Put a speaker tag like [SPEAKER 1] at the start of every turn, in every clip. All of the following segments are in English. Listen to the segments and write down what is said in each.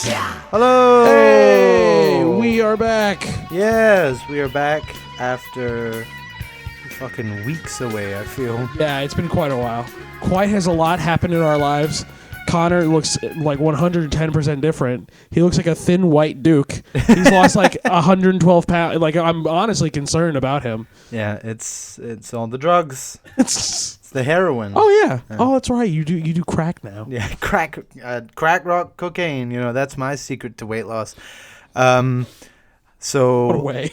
[SPEAKER 1] Hello!
[SPEAKER 2] Hey, we are back.
[SPEAKER 1] Yes, we are back after fucking weeks away, I feel.
[SPEAKER 2] Yeah, it's been quite a while. Quite has a lot happened in our lives. Connor looks like 110% different. He looks like a thin white duke. He's lost like 112 pounds. Like, I'm honestly concerned about him.
[SPEAKER 1] Yeah, it's all the drugs. It's the heroin.
[SPEAKER 2] Oh yeah. Oh, that's right. You do crack now.
[SPEAKER 1] Yeah, crack rock cocaine. You know, that's my secret to weight loss. So
[SPEAKER 2] What a way.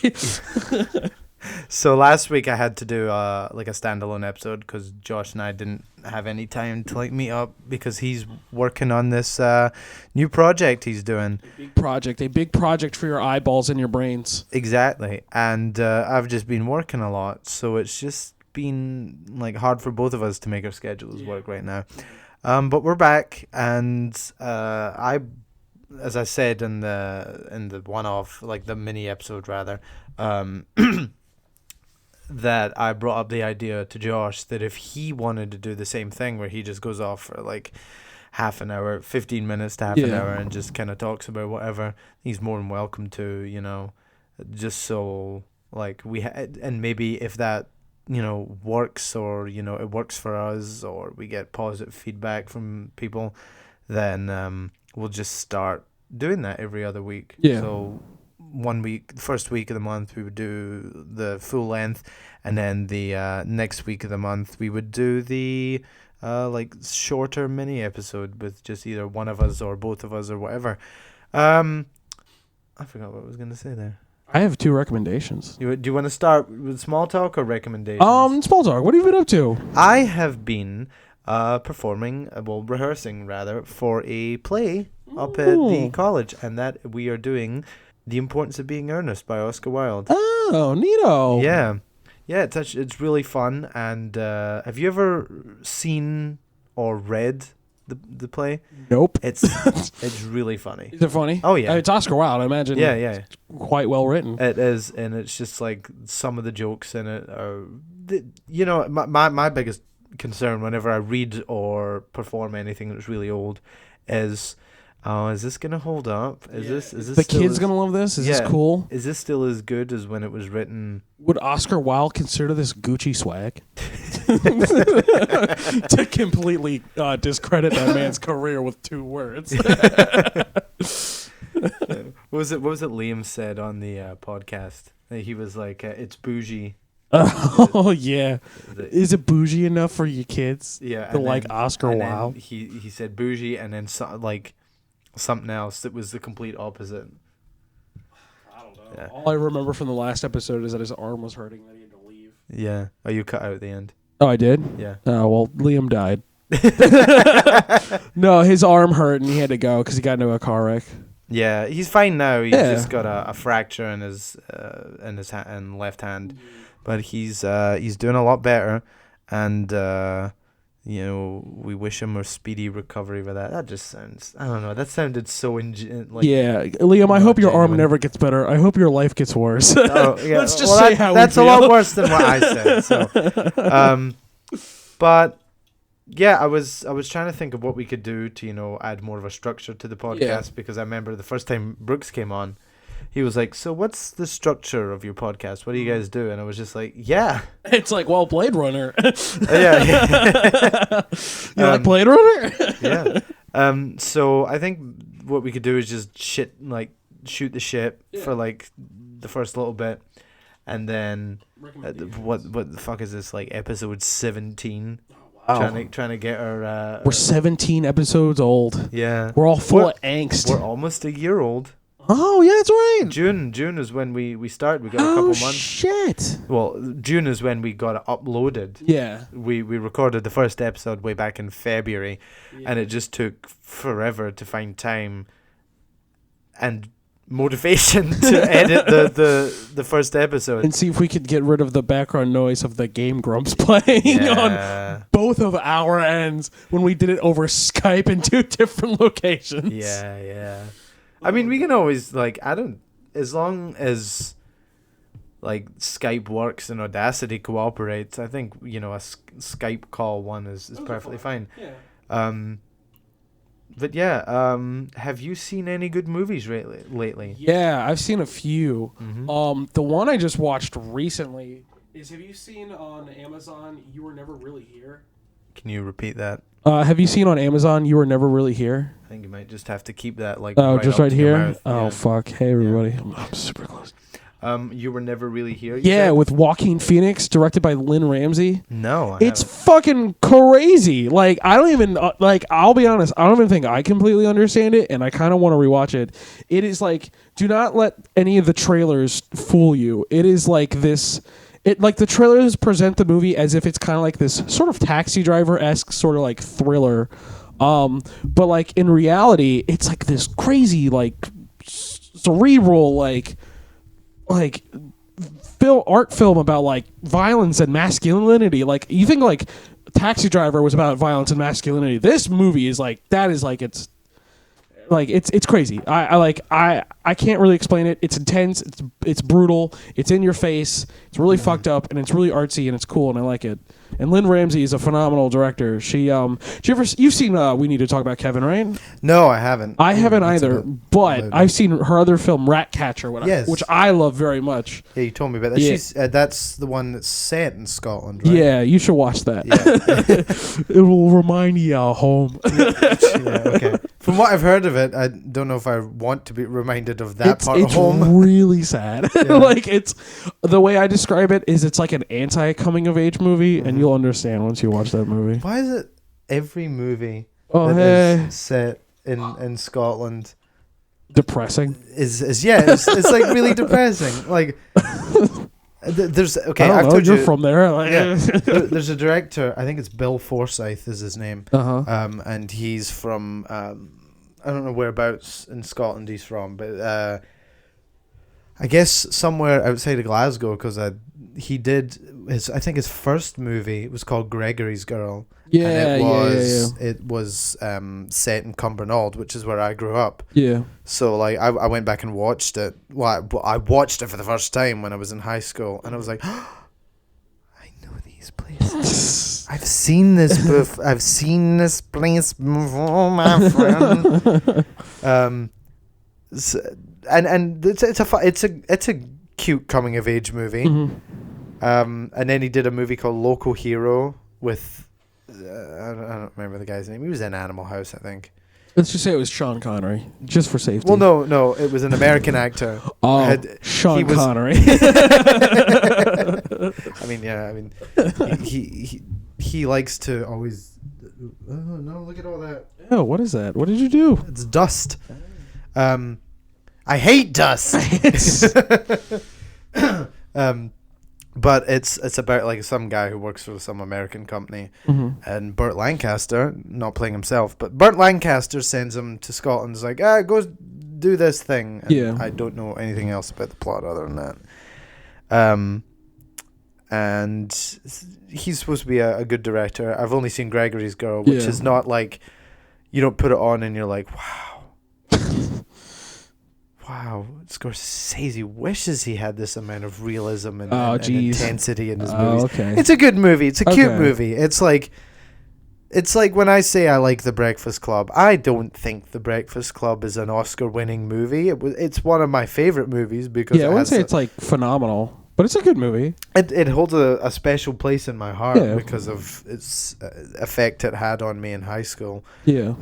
[SPEAKER 1] So last week I had to do like a standalone episode because Josh and I didn't have any time to like meet up because he's working on this new project he's doing.
[SPEAKER 2] A big project for your eyeballs and your brains.
[SPEAKER 1] Exactly, and I've just been working a lot, so it's just been like hard for both of us to make our schedules work right now. But we're back, and as I said in the one-off, like the mini episode rather, that I brought up the idea to Josh that if he wanted to do the same thing where he just goes off for like half an hour, 15 minutes to half an hour and just kind of talks about whatever, he's more than welcome to, you know, just so like and maybe if that, you know, works or, you know, it works for us or we get positive feedback from people, then we'll just start doing that every other week.
[SPEAKER 2] Yeah.
[SPEAKER 1] So first week of the month we would do the full length, and then the next week of the month we would do the like shorter mini episode with just either one of us or both of us or whatever. I forgot what I was gonna say there.
[SPEAKER 2] I have 2 recommendations.
[SPEAKER 1] Do you want to start with small talk or recommendations?
[SPEAKER 2] Small talk. What have you been up to?
[SPEAKER 1] I have been rehearsing rather for a play up at the college, and that we are doing The Importance of Being Earnest by Oscar Wilde.
[SPEAKER 2] Oh, neato.
[SPEAKER 1] Yeah, it's really fun. And have you ever seen or read the play?
[SPEAKER 2] Nope.
[SPEAKER 1] It's really funny.
[SPEAKER 2] Is it funny?
[SPEAKER 1] Oh yeah,
[SPEAKER 2] It's Oscar Wilde. I imagine.
[SPEAKER 1] Yeah.
[SPEAKER 2] It's quite well written.
[SPEAKER 1] It is, and it's just like some of the jokes in it are, you know, my biggest concern whenever I read or perform anything that's really old is this gonna hold up? Is this
[SPEAKER 2] the kids gonna love this? Is this cool?
[SPEAKER 1] Is this still as good as when it was written?
[SPEAKER 2] Would Oscar Wilde consider this Gucci swag? To completely discredit that man's career with 2 words.
[SPEAKER 1] What was it Liam said on the podcast? He was like, it's bougie.
[SPEAKER 2] Oh yeah. Is it bougie enough for you kids?
[SPEAKER 1] Yeah.
[SPEAKER 2] To like Oscar Wilde?
[SPEAKER 1] He said bougie, and then like something else that was the complete opposite.
[SPEAKER 2] I don't know.
[SPEAKER 1] Yeah.
[SPEAKER 2] All I remember from the last episode is that his arm was hurting, that he had to leave.
[SPEAKER 1] Yeah. Oh, you cut out at the end.
[SPEAKER 2] Oh, I did?
[SPEAKER 1] Yeah.
[SPEAKER 2] Oh, well, Liam died. No, his arm hurt and he had to go because he got into a car wreck.
[SPEAKER 1] Yeah, he's fine now. He's just got a fracture in his left hand, but he's doing a lot better, and you know, we wish him a speedy recovery with that. That just sounds, I don't know, that sounded so
[SPEAKER 2] yeah, Liam, I hope your arm never gets better. I hope your life gets worse.
[SPEAKER 1] Oh, yeah.
[SPEAKER 2] Let's just say how
[SPEAKER 1] that's
[SPEAKER 2] we
[SPEAKER 1] a
[SPEAKER 2] feel.
[SPEAKER 1] lot worse than what I said. So, but yeah, I was trying to think of what we could do to, you know, add more of a structure to the podcast, because I remember the first time Brooks came on, he was like, so what's the structure of your podcast? What do you guys do? And I was just like, yeah.
[SPEAKER 2] It's like, well, Blade Runner.
[SPEAKER 1] Yeah.
[SPEAKER 2] You like Blade Runner?
[SPEAKER 1] Yeah. So I think what we could do is just shoot the shit for like the first little bit, and then what the fuck is this, like episode 17?
[SPEAKER 2] Wow.
[SPEAKER 1] Trying to get our.
[SPEAKER 2] We're 17 episodes old.
[SPEAKER 1] Yeah.
[SPEAKER 2] We're all full of angst.
[SPEAKER 1] We're almost a year old.
[SPEAKER 2] Oh yeah, that's right.
[SPEAKER 1] June is when we started. We got a couple months.
[SPEAKER 2] Oh shit.
[SPEAKER 1] Well, June is when we got it uploaded.
[SPEAKER 2] Yeah.
[SPEAKER 1] We recorded the first episode way back in February, and it just took forever to find time and motivation to edit the first episode
[SPEAKER 2] and see if we could get rid of the background noise of the Game Grumps playing on both of our ends when we did it over Skype in 2 different locations.
[SPEAKER 1] Yeah. I mean, we can always, like, as long as, like, Skype works and Audacity cooperates, I think, you know, a Skype call one is perfectly fine.
[SPEAKER 2] Yeah.
[SPEAKER 1] But yeah, have you seen any good movies lately?
[SPEAKER 2] Yeah, I've seen a few.
[SPEAKER 1] Mm-hmm.
[SPEAKER 2] The one I just watched recently is, have you seen on Amazon You Were Never Really Here?
[SPEAKER 1] Can you repeat that?
[SPEAKER 2] Have you seen on Amazon You Were Never Really Here?
[SPEAKER 1] I think you might just have to keep that like.
[SPEAKER 2] Oh,
[SPEAKER 1] right
[SPEAKER 2] just
[SPEAKER 1] up
[SPEAKER 2] right
[SPEAKER 1] to your
[SPEAKER 2] here?
[SPEAKER 1] mouth.
[SPEAKER 2] Oh,
[SPEAKER 1] Yeah.
[SPEAKER 2] fuck. Hey, everybody. I'm super close.
[SPEAKER 1] You Were Never Really Here? You
[SPEAKER 2] Yeah,
[SPEAKER 1] said?
[SPEAKER 2] with Joaquin Phoenix, directed by Lynn Ramsey.
[SPEAKER 1] No,
[SPEAKER 2] It's fucking crazy. Like, I don't even, I'll be honest, I don't even think I completely understand it, and I kind of want to rewatch it. It is like, do not let any of the trailers fool you. It is like this, the trailers present the movie as if it's kind of like this sort of Taxi Driver-esque sort of like thriller. But like in reality, it's like this crazy, like cerebral, like art film about like violence and masculinity. Like, you think like Taxi Driver was about violence and masculinity. This movie is like, that is like, it's crazy. I can't really explain it. It's intense. It's brutal. It's in your face. It's really fucked up, and it's really artsy, and it's cool, and I like it. And Lynn Ramsey is a phenomenal director. You've seen We Need to Talk About Kevin, right?
[SPEAKER 1] No, I haven't.
[SPEAKER 2] I haven't either, but I've seen her other film Ratcatcher, which I love very much.
[SPEAKER 1] Yeah, you told me about that.
[SPEAKER 2] Yeah.
[SPEAKER 1] That's the one that's set in Scotland, right?
[SPEAKER 2] Yeah, you should watch that.
[SPEAKER 1] Yeah.
[SPEAKER 2] It will remind you of home.
[SPEAKER 1] Yeah, okay. From what I've heard of it, I don't know if I want to be reminded of that part of home.
[SPEAKER 2] It's really sad.
[SPEAKER 1] Yeah.
[SPEAKER 2] Like, it's the way I describe it is it's like an anti-coming of age movie, and you'll understand once you watch that movie.
[SPEAKER 1] Why is it every movie
[SPEAKER 2] is
[SPEAKER 1] set in Scotland
[SPEAKER 2] depressing?
[SPEAKER 1] It's like really depressing. Like there's okay.
[SPEAKER 2] I
[SPEAKER 1] I've
[SPEAKER 2] don't know,
[SPEAKER 1] told
[SPEAKER 2] you're
[SPEAKER 1] you
[SPEAKER 2] from there. Like,
[SPEAKER 1] yeah, there's a director. I think it's Bill Forsyth is his name. And he's from I don't know whereabouts in Scotland he's from, but I guess somewhere outside of Glasgow, because he did his first movie. It was called Gregory's Girl.
[SPEAKER 2] Yeah,
[SPEAKER 1] and it was set in Cumbernauld, which is where I grew up.
[SPEAKER 2] Yeah.
[SPEAKER 1] So like I went back and watched it. Well, I watched it for the first time when I was in high school, and I was like, oh, I know these places. I've seen this I've seen this place before, my friend. So, and it's a cute coming of age movie. And then he did a movie called Local Hero with I don't remember the guy's name. He was in Animal House, I think.
[SPEAKER 2] Let's just say it was Sean Connery, just for safety.
[SPEAKER 1] Well, no, it was an American actor.
[SPEAKER 2] Sean Connery.
[SPEAKER 1] He likes to always. Oh no! Look at all that.
[SPEAKER 2] Oh, what is that? What did you do?
[SPEAKER 1] It's dust. I hate dust. But it's about like some guy who works for some American company, and Burt Lancaster, not playing himself, but Burt Lancaster sends him to Scotland. He's like, go do this thing. And
[SPEAKER 2] yeah.
[SPEAKER 1] I don't know anything else about the plot other than that. And he's supposed to be a good director. I've only seen Gregory's Girl, which is not like, you don't put it on and you're like, wow, Scorsese wishes he had this amount of realism and intensity in his movies.
[SPEAKER 2] Okay.
[SPEAKER 1] It's a good movie. It's a cute movie. It's like when I say I like The Breakfast Club, I don't think The Breakfast Club is an Oscar-winning movie. It's one of my favorite movies because
[SPEAKER 2] I wouldn't say it's like phenomenal, but it's a good movie.
[SPEAKER 1] It holds a special place in my heart because of its effect it had on me in high school.
[SPEAKER 2] Yeah.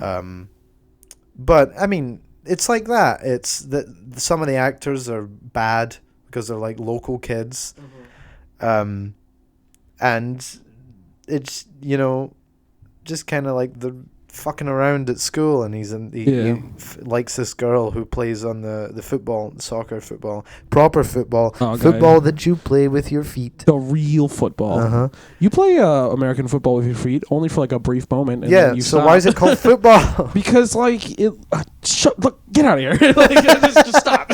[SPEAKER 1] But I mean, it's like that. It's that some of the actors are bad because they're like local kids, and it's just kind of like the fucking around at school, and he likes this girl who plays on the proper football that you play with your feet,
[SPEAKER 2] the real football. You play American football with your feet only for like a brief moment, and then you
[SPEAKER 1] so
[SPEAKER 2] stop.
[SPEAKER 1] why is it called football?
[SPEAKER 2] Because like it look, get out of here. Like, just stop.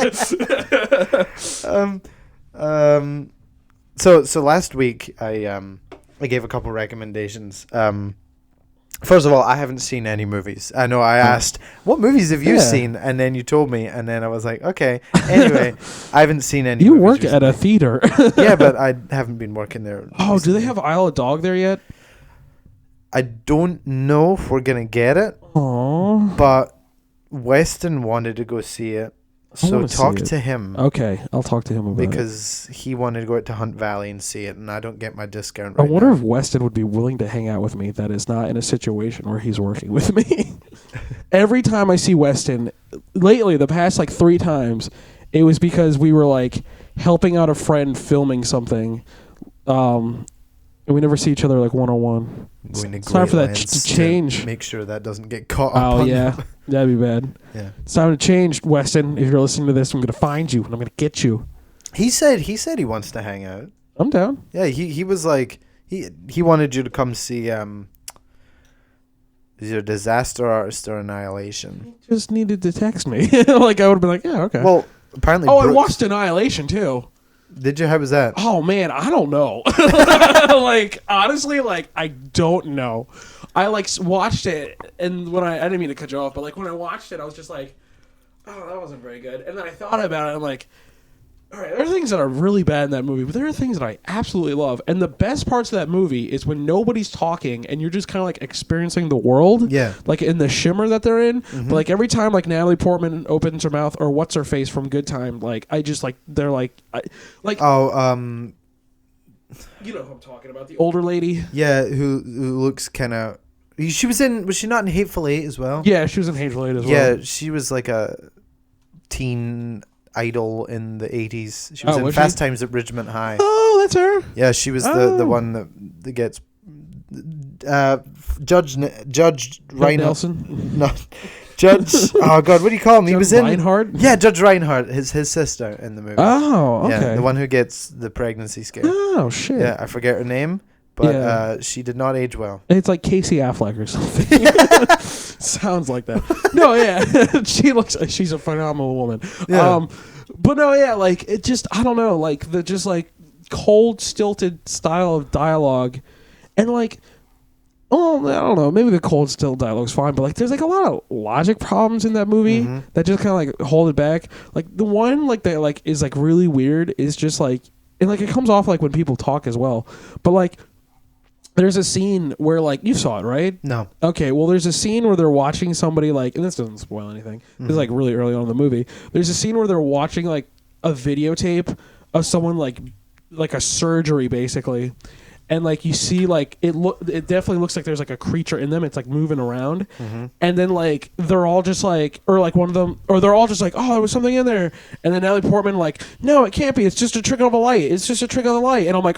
[SPEAKER 1] So last week I gave a couple recommendations. First of all, I haven't seen any movies. I know I asked, what movies have you seen? And then you told me, and then I was like, okay. Anyway, I haven't seen any
[SPEAKER 2] You
[SPEAKER 1] movies
[SPEAKER 2] work
[SPEAKER 1] recently.
[SPEAKER 2] at a theater.
[SPEAKER 1] Yeah, but I haven't been working there.
[SPEAKER 2] Oh, do they have Isle of Dog there yet?
[SPEAKER 1] I don't know if we're gonna get it.
[SPEAKER 2] Aww.
[SPEAKER 1] But Weston wanted to go see it. So talk to him.
[SPEAKER 2] Okay, I'll talk to him about it.
[SPEAKER 1] Because he wanted to go out to Hunt Valley and see it, and I don't get my discount right
[SPEAKER 2] I wonder
[SPEAKER 1] now.
[SPEAKER 2] if Weston would be willing to hang out with me that is not in a situation where he's working with me. Every time I see Weston, lately, the past like 3 times, it was because we were like helping out a friend filming something. And we never see each other like one-on-one. It's time for that to change.
[SPEAKER 1] Make sure that doesn't get caught up.
[SPEAKER 2] Oh, yeah. That'd be bad.
[SPEAKER 1] Yeah.
[SPEAKER 2] It's time to change, Weston. If you're listening to this, I'm going to find you and I'm going to get you.
[SPEAKER 1] He said he wants to hang out.
[SPEAKER 2] I'm down.
[SPEAKER 1] Yeah, he was like he wanted you to come see either Disaster Artist or Annihilation.
[SPEAKER 2] He just needed to text me. Like I would have been like, yeah, okay.
[SPEAKER 1] Well, apparently.
[SPEAKER 2] I watched Annihilation too.
[SPEAKER 1] Did you? How was that?
[SPEAKER 2] Oh man, I don't know. Like honestly, like I don't know. I like watched it, and when I didn't mean to cut you off, but like when I watched it, I was just like, oh, that wasn't very good. And then I thought about it, and I'm like, all right, there are things that are really bad in that movie, but there are things that I absolutely love. And the best parts of that movie is when nobody's talking and you're just kind of like experiencing the world.
[SPEAKER 1] Yeah.
[SPEAKER 2] Like in the shimmer that they're in. Mm-hmm. But like every time like Natalie Portman opens her mouth or what's her face from Good Time, like I just like they're like you know who I'm talking about, the older lady.
[SPEAKER 1] Yeah, who looks kind of. Was she not in Hateful Eight as well?
[SPEAKER 2] Yeah, she was in Hateful Eight as well.
[SPEAKER 1] Yeah, she was like a teen idol in the 80s. She was in Fast Times at Ridgemont High.
[SPEAKER 2] Oh, that's her.
[SPEAKER 1] Yeah, she was the one that gets Judge Reinhardt.
[SPEAKER 2] Nelson.
[SPEAKER 1] No, Judge. Oh God, what do you call him?
[SPEAKER 2] Judge
[SPEAKER 1] He was in
[SPEAKER 2] Reinhardt?
[SPEAKER 1] Yeah, Judge Reinhardt, his sister in the movie.
[SPEAKER 2] Oh, okay.
[SPEAKER 1] Yeah, the one who gets the pregnancy scare.
[SPEAKER 2] Oh shit.
[SPEAKER 1] Yeah, I forget her name, but she did not age well.
[SPEAKER 2] It's like Casey Affleck or something. Sounds like that. No, yeah. She's a phenomenal woman.
[SPEAKER 1] Yeah.
[SPEAKER 2] But no, yeah, like it just I don't know, like the just like cold, stilted style of dialogue, and like I don't know, maybe the cold, still dialogue's fine, but like there's like a lot of logic problems in that movie that just kind of like hold it back. Like the one like that like is like really weird is just like and like it comes off like when people talk as well, but like. There's a scene where, like, you saw it, right?
[SPEAKER 1] No.
[SPEAKER 2] Okay, well, there's a scene where they're watching somebody, like, and this doesn't spoil anything. This is, like, really early on in the movie. There's a scene where they're watching, like, a videotape of someone, like a surgery, basically. And, like, you see, like, it definitely looks like there's, like, a creature in them. It's, like, moving around. And then, like, they're all just, like, or, like, one of them, or they're all just, like, oh, there was something in there. And then Natalie Portman, like, no, it can't be. It's just a trick of a light. It's just a trick of the light. And I'm like,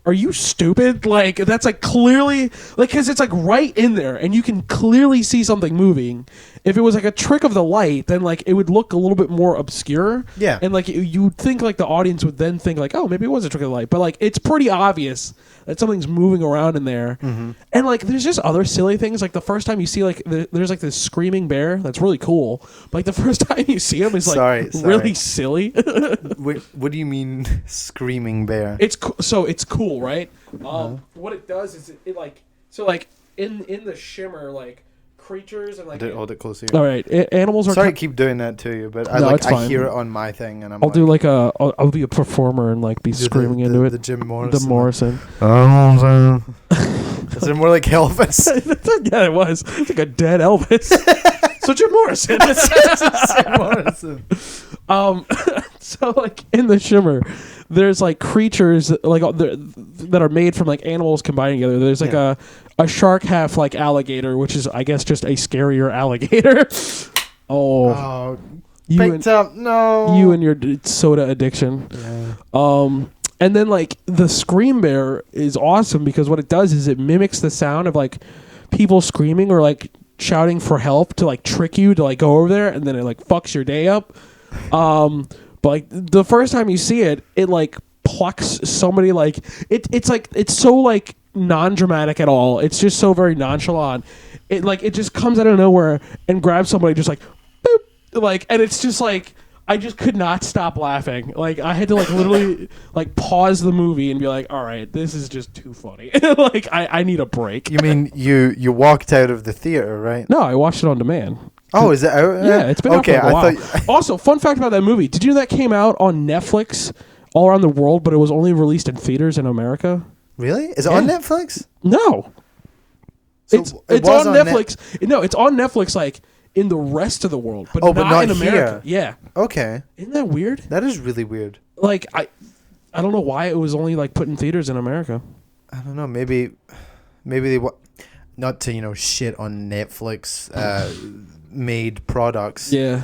[SPEAKER 2] are you stupid? Like, that's like clearly, like, because it's like right in there and you can clearly see something moving. If it was like a trick of the light, then like it would look a little bit more obscure.
[SPEAKER 1] Yeah.
[SPEAKER 2] And like you would think like the audience would then think like, oh, maybe it was a trick of the light. But like it's pretty obvious that something's moving around in there. And like there's just other silly things. Like the first time you see like there's like this screaming bear that's really cool. But like the first time you see him is like really silly.
[SPEAKER 1] What do you mean screaming bear?
[SPEAKER 2] It's cool, right? What it does is it like so like in the shimmer like creatures and like
[SPEAKER 1] hold it closer.
[SPEAKER 2] All right, animals are.
[SPEAKER 1] Sorry, to keep doing that to you, but I hear it on my thing, and I'll
[SPEAKER 2] do like I'll be a performer and like be screaming into it.
[SPEAKER 1] The Jim Morrison.
[SPEAKER 2] The Morrison.
[SPEAKER 1] Is it more like Elvis?
[SPEAKER 2] Yeah, it was. It's like a dead Elvis. So Jim Morrison.
[SPEAKER 1] Jim Morrison.
[SPEAKER 2] So like in the shimmer, there's like creatures like that are made from like animals combining together. There's like a shark half like alligator, which is I guess just a scarier alligator. You and your soda addiction. Yeah. And then like the scream bear is awesome because what it does is it mimics the sound of like people screaming or like shouting for help to like trick you to like go over there, and then it like fucks your day up. But like the first time you see it, it like plucks somebody like it's like it's so like non-dramatic at all. It's just so very nonchalant. It just comes out of nowhere and grabs somebody just like boop, like, and it's just like I just could not stop laughing. Like I had to like literally like pause the movie and be like, all right, this is just too funny. Like I need a break.
[SPEAKER 1] You mean you walked out of the theater, right?
[SPEAKER 2] No, I watched it on demand.
[SPEAKER 1] Oh, is it out?
[SPEAKER 2] Yeah, it's been out for a while. Also, fun fact about that movie. Did you know that came out on Netflix all around the world, but it was only released in theaters in America?
[SPEAKER 1] Really? Is it on Netflix?
[SPEAKER 2] No. It's on Netflix. No, it's on Netflix like in the rest of the world, but not in America.
[SPEAKER 1] Here.
[SPEAKER 2] Yeah.
[SPEAKER 1] Okay.
[SPEAKER 2] Isn't that weird?
[SPEAKER 1] That is really weird.
[SPEAKER 2] Like I don't know why it was only like put in theaters in America.
[SPEAKER 1] I don't know. Maybe they not to shit on Netflix made products.
[SPEAKER 2] Yeah.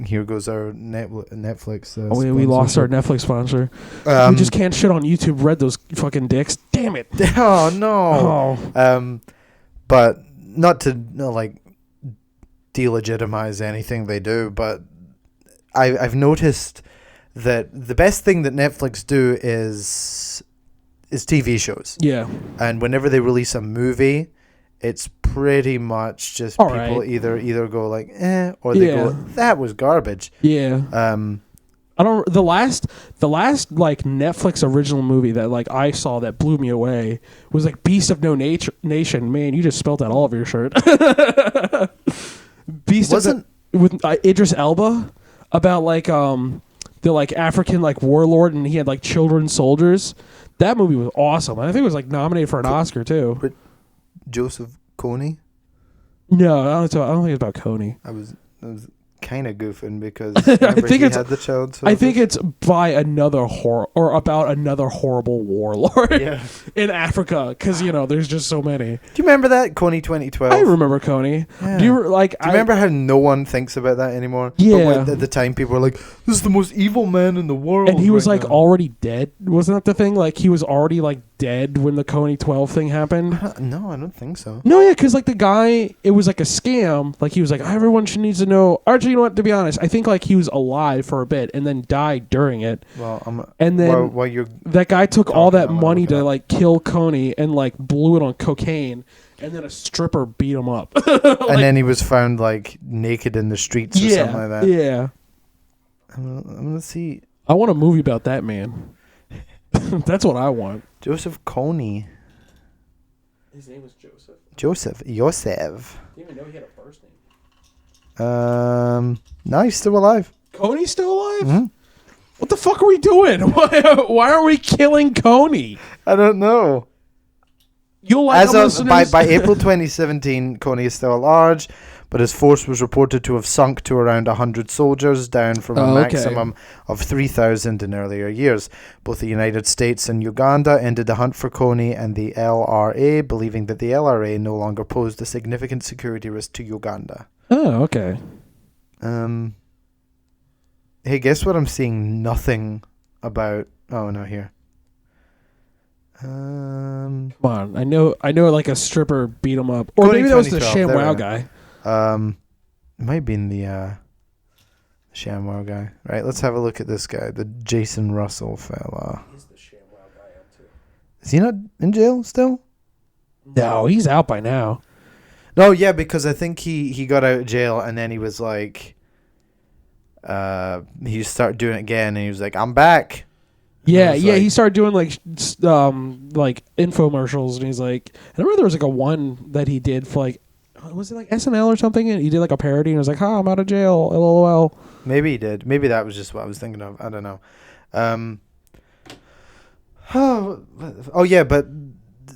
[SPEAKER 1] Here goes our Netflix.
[SPEAKER 2] We lost our Netflix sponsor. We just can't shit on YouTube Red, those fucking dicks. Damn it.
[SPEAKER 1] Oh no. Oh. But not to like delegitimize anything they do, but I've noticed that the best thing that Netflix do is TV shows.
[SPEAKER 2] Yeah.
[SPEAKER 1] And whenever they release a movie, it's pretty much just
[SPEAKER 2] all
[SPEAKER 1] people
[SPEAKER 2] right.
[SPEAKER 1] either go like or they go, that was garbage.
[SPEAKER 2] Yeah. I don't. The last like Netflix original movie that like I saw that blew me away was like Beast of No Nation. Man, you just spelled that all over your shirt. With Idris Elba about like the like African like warlord, and he had like children soldiers. That movie was awesome. I think it was like nominated for an Oscar too.
[SPEAKER 1] But Joseph Kony?
[SPEAKER 2] No, I don't think it's about Kony.
[SPEAKER 1] I was kind of goofing because
[SPEAKER 2] I think
[SPEAKER 1] he had the child soldiers.
[SPEAKER 2] I think it's by another about another horrible warlord in Africa, because there's just so many.
[SPEAKER 1] Do you remember that Kony 2012?
[SPEAKER 2] I remember Kony.
[SPEAKER 1] Yeah.
[SPEAKER 2] Do you
[SPEAKER 1] remember how no one thinks about that anymore?
[SPEAKER 2] Yeah.
[SPEAKER 1] But at the time, people were like, "This is the most evil man in the world,"
[SPEAKER 2] and he was like
[SPEAKER 1] now.
[SPEAKER 2] already dead. Wasn't that the thing? Like he was already like dead when the Kony 12 thing happened.
[SPEAKER 1] No, I don't think so.
[SPEAKER 2] No, yeah, because like the guy, it was like a scam. Like he was like, everyone should needs to know. Actually, you know what? To be honest, I think like he was alive for a bit and then died during it.
[SPEAKER 1] Well,
[SPEAKER 2] and then
[SPEAKER 1] while you're
[SPEAKER 2] that guy took all that money to like kill Kony and like blew it on cocaine, and then a stripper beat him up.
[SPEAKER 1] And then he was found like naked in the streets or something like that.
[SPEAKER 2] Yeah.
[SPEAKER 1] I'm gonna see.
[SPEAKER 2] I want a movie about that man. That's what I want.
[SPEAKER 1] Joseph Kony.
[SPEAKER 2] His name was Joseph.
[SPEAKER 1] Yosef.
[SPEAKER 2] Didn't even know he had a first name.
[SPEAKER 1] No, he's still alive.
[SPEAKER 2] Kony's still alive?
[SPEAKER 1] Mm-hmm.
[SPEAKER 2] What the fuck are we doing? Why are we killing Kony?
[SPEAKER 1] I don't know.
[SPEAKER 2] You'll like
[SPEAKER 1] by April 2017, Kony is still at large, but his force was reported to have sunk to around 100 soldiers, down from a maximum of 3,000 in earlier years. Both the United States and Uganda ended the hunt for Kony, and the LRA, believing that the LRA no longer posed a significant security risk to Uganda.
[SPEAKER 2] Oh, okay.
[SPEAKER 1] Hey, guess what I'm seeing nothing about? Oh, no, here.
[SPEAKER 2] Come on, I know like a stripper beat him up. Or maybe that was the ShamWow guy.
[SPEAKER 1] It might have been the ShamWow guy. Right, let's have a look at this guy, the Jason Russell fella.
[SPEAKER 2] He's the ShamWow guy too.
[SPEAKER 1] Is he not in jail still?
[SPEAKER 2] No, he's out by now.
[SPEAKER 1] No, yeah, because I think he got out of jail and then he was like, he started doing it again and he was like, I'm back.
[SPEAKER 2] Yeah, he started doing like infomercials, and he's like, I remember there was like a one that he did for like, was it like SNL or something? And he did like a parody, and it was like, I'm out of jail, LOL.
[SPEAKER 1] Maybe he did. Maybe that was just what I was thinking of. I don't know. Oh yeah, but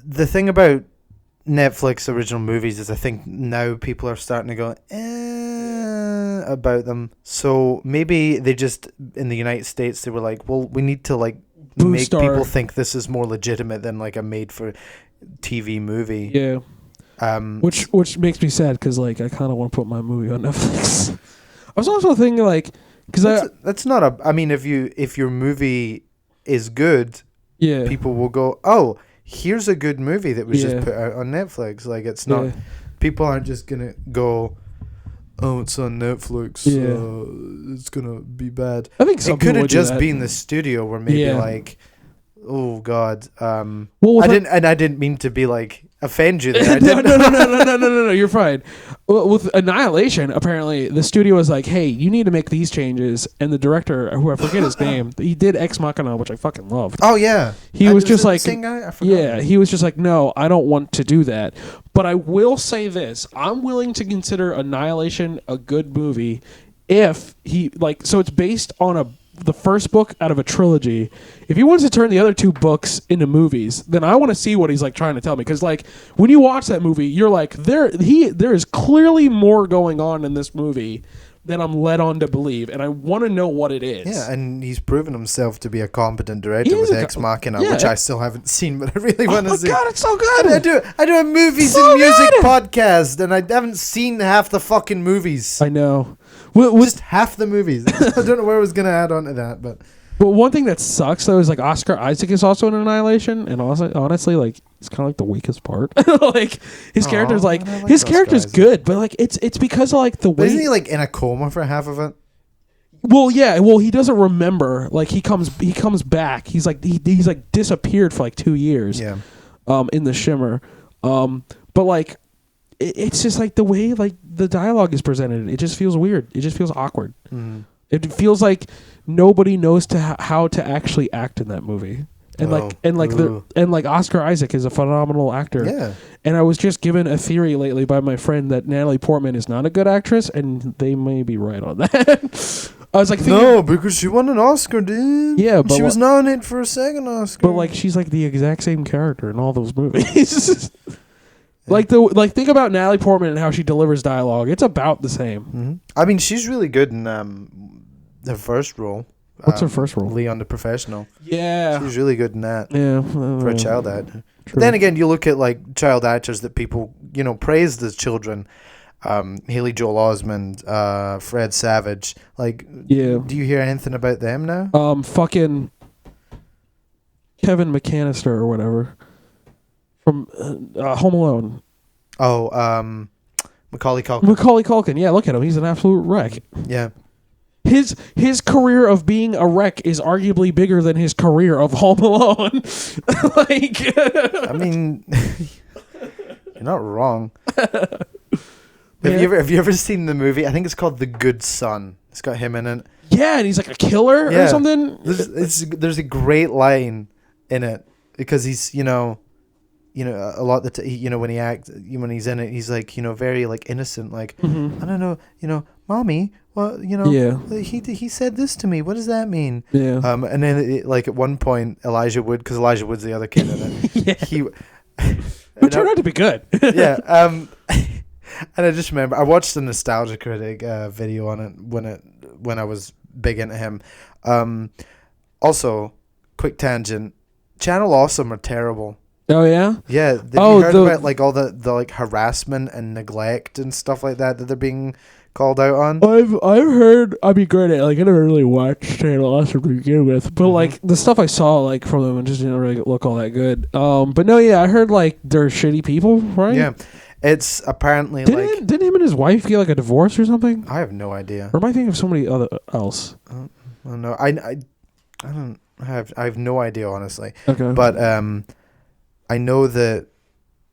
[SPEAKER 1] the thing about Netflix original movies is I think now people are starting to go about them. So maybe they just, in the United States, they were like, well, we need to like make people think this is more legitimate than like a made for TV movie.
[SPEAKER 2] Yeah. Which makes me sad because like I kind of want to put my movie on Netflix. I was also thinking like, because
[SPEAKER 1] that's not a. I mean, if your movie is good,
[SPEAKER 2] yeah,
[SPEAKER 1] people will go, oh, here's a good movie that was just put out on Netflix. Like it's not. Yeah. People aren't just gonna go, oh, it's on Netflix. Yeah. It's gonna be bad.
[SPEAKER 2] I think
[SPEAKER 1] it could have just been the studio where maybe like, oh God. I didn't mean to be like offend you there.
[SPEAKER 2] No, you're fine. Well, with Annihilation, apparently the studio was like, hey, you need to make these changes, and the director, who I forget his name, he did Ex Machina, which I fucking loved.
[SPEAKER 1] Oh yeah,
[SPEAKER 2] he was just like,
[SPEAKER 1] same guy? I forgot.
[SPEAKER 2] Yeah, he was just like, no, I don't want to do that. But I will say this: I'm willing to consider Annihilation a good movie if he like. So it's based on the first book out of a trilogy. If he wants to turn the other 2 books into movies, then I want to see what he's like trying to tell me. Because like when you watch that movie, you're like there is clearly more going on in this movie than I'm led on to believe, and I want to know what it is.
[SPEAKER 1] Yeah, and he's proven himself to be a competent director with Ex Machina, which I still haven't seen, but I really want to see.
[SPEAKER 2] Oh my god, it's so good!
[SPEAKER 1] I do a movies and music podcast, and I haven't seen half the fucking movies.
[SPEAKER 2] I know.
[SPEAKER 1] Just half the movies. I don't know where I was going to add on to that, but
[SPEAKER 2] one thing that sucks though is like Oscar Isaac is also in Annihilation, and also honestly, like he's kind of like the weakest part. Like his character's like his character's good, but like it's because of like the way.
[SPEAKER 1] Isn't he like in a coma for half of it?
[SPEAKER 2] Well, yeah. Well, he doesn't remember. Like he comes back. He's like he's like disappeared for like 2 years.
[SPEAKER 1] Yeah.
[SPEAKER 2] In the Shimmer, but like it's just like the way like the dialogue is presented. It just feels weird. It just feels awkward.
[SPEAKER 1] Mm-hmm.
[SPEAKER 2] It feels like nobody knows how to actually act in that movie. And like Oscar Isaac is a phenomenal actor.
[SPEAKER 1] Yeah.
[SPEAKER 2] And I was just given a theory lately by my friend that Natalie Portman is not a good actress, and they may be right on that. I was like,
[SPEAKER 1] no, because she won an Oscar, dude.
[SPEAKER 2] Yeah, but
[SPEAKER 1] she was nominated for a second Oscar.
[SPEAKER 2] But like, she's like the exact same character in all those movies. Think about Natalie Portman and how she delivers dialogue. It's about the same.
[SPEAKER 1] Mm-hmm. I mean, she's really good in her first role.
[SPEAKER 2] What's her first role?
[SPEAKER 1] Leon the Professional.
[SPEAKER 2] Yeah.
[SPEAKER 1] She's really good in that.
[SPEAKER 2] Yeah.
[SPEAKER 1] For a child actor. Then again, you look at like child actors that people, praised as children. Haley Joel Osment, Fred Savage. Like,
[SPEAKER 2] yeah.
[SPEAKER 1] Do you hear anything about them now?
[SPEAKER 2] Fucking Kevin McAllister or whatever. From Home Alone.
[SPEAKER 1] Oh, Macaulay Culkin.
[SPEAKER 2] Macaulay Culkin. Yeah, look at him. He's an absolute wreck.
[SPEAKER 1] Yeah.
[SPEAKER 2] His career of being a wreck is arguably bigger than his career of Home Alone. Like,
[SPEAKER 1] I mean, you're not wrong. Have you ever seen the movie? I think it's called The Good Son. It's got him in it.
[SPEAKER 2] Yeah, and he's like a killer or something.
[SPEAKER 1] There's a great line in it because he's a lot of when he acts, when he's in it, he's like very like innocent, like I don't know, mommy, well he said this to me, what does that mean?
[SPEAKER 2] Yeah.
[SPEAKER 1] And then like at one point Elijah Wood, because Elijah Wood's the other kid in it,
[SPEAKER 2] who turned out to be good.
[SPEAKER 1] Yeah. And I just remember I watched the Nostalgia Critic video on it when I was big into him. Also, quick tangent, Channel Awesome are terrible.
[SPEAKER 2] Oh yeah.
[SPEAKER 1] Yeah. Have you heard about like all the like harassment and neglect and stuff like that they're being called out on?
[SPEAKER 2] I've heard. I mean, granted, like I never really watched Channel Awesome to begin with, but like the stuff I saw like from them just didn't really look all that good. But no, yeah, I heard like they're shitty people, right?
[SPEAKER 1] Yeah. It's apparently
[SPEAKER 2] didn't him and his wife get like a divorce or something?
[SPEAKER 1] I have no idea.
[SPEAKER 2] Or am I thinking of somebody else?
[SPEAKER 1] I don't know. I have no idea, honestly.
[SPEAKER 2] Okay.
[SPEAKER 1] But I know that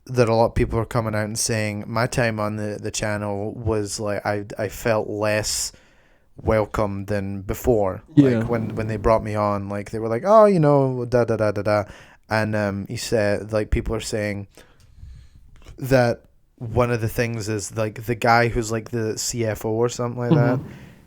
[SPEAKER 1] a lot of people are coming out and saying my time on the channel was like I felt less welcome than before.
[SPEAKER 2] Yeah.
[SPEAKER 1] Like when they brought me on, like they were like, oh, da da da da da, and he said like people are saying that one of the things is like the guy who's like the CFO or something like that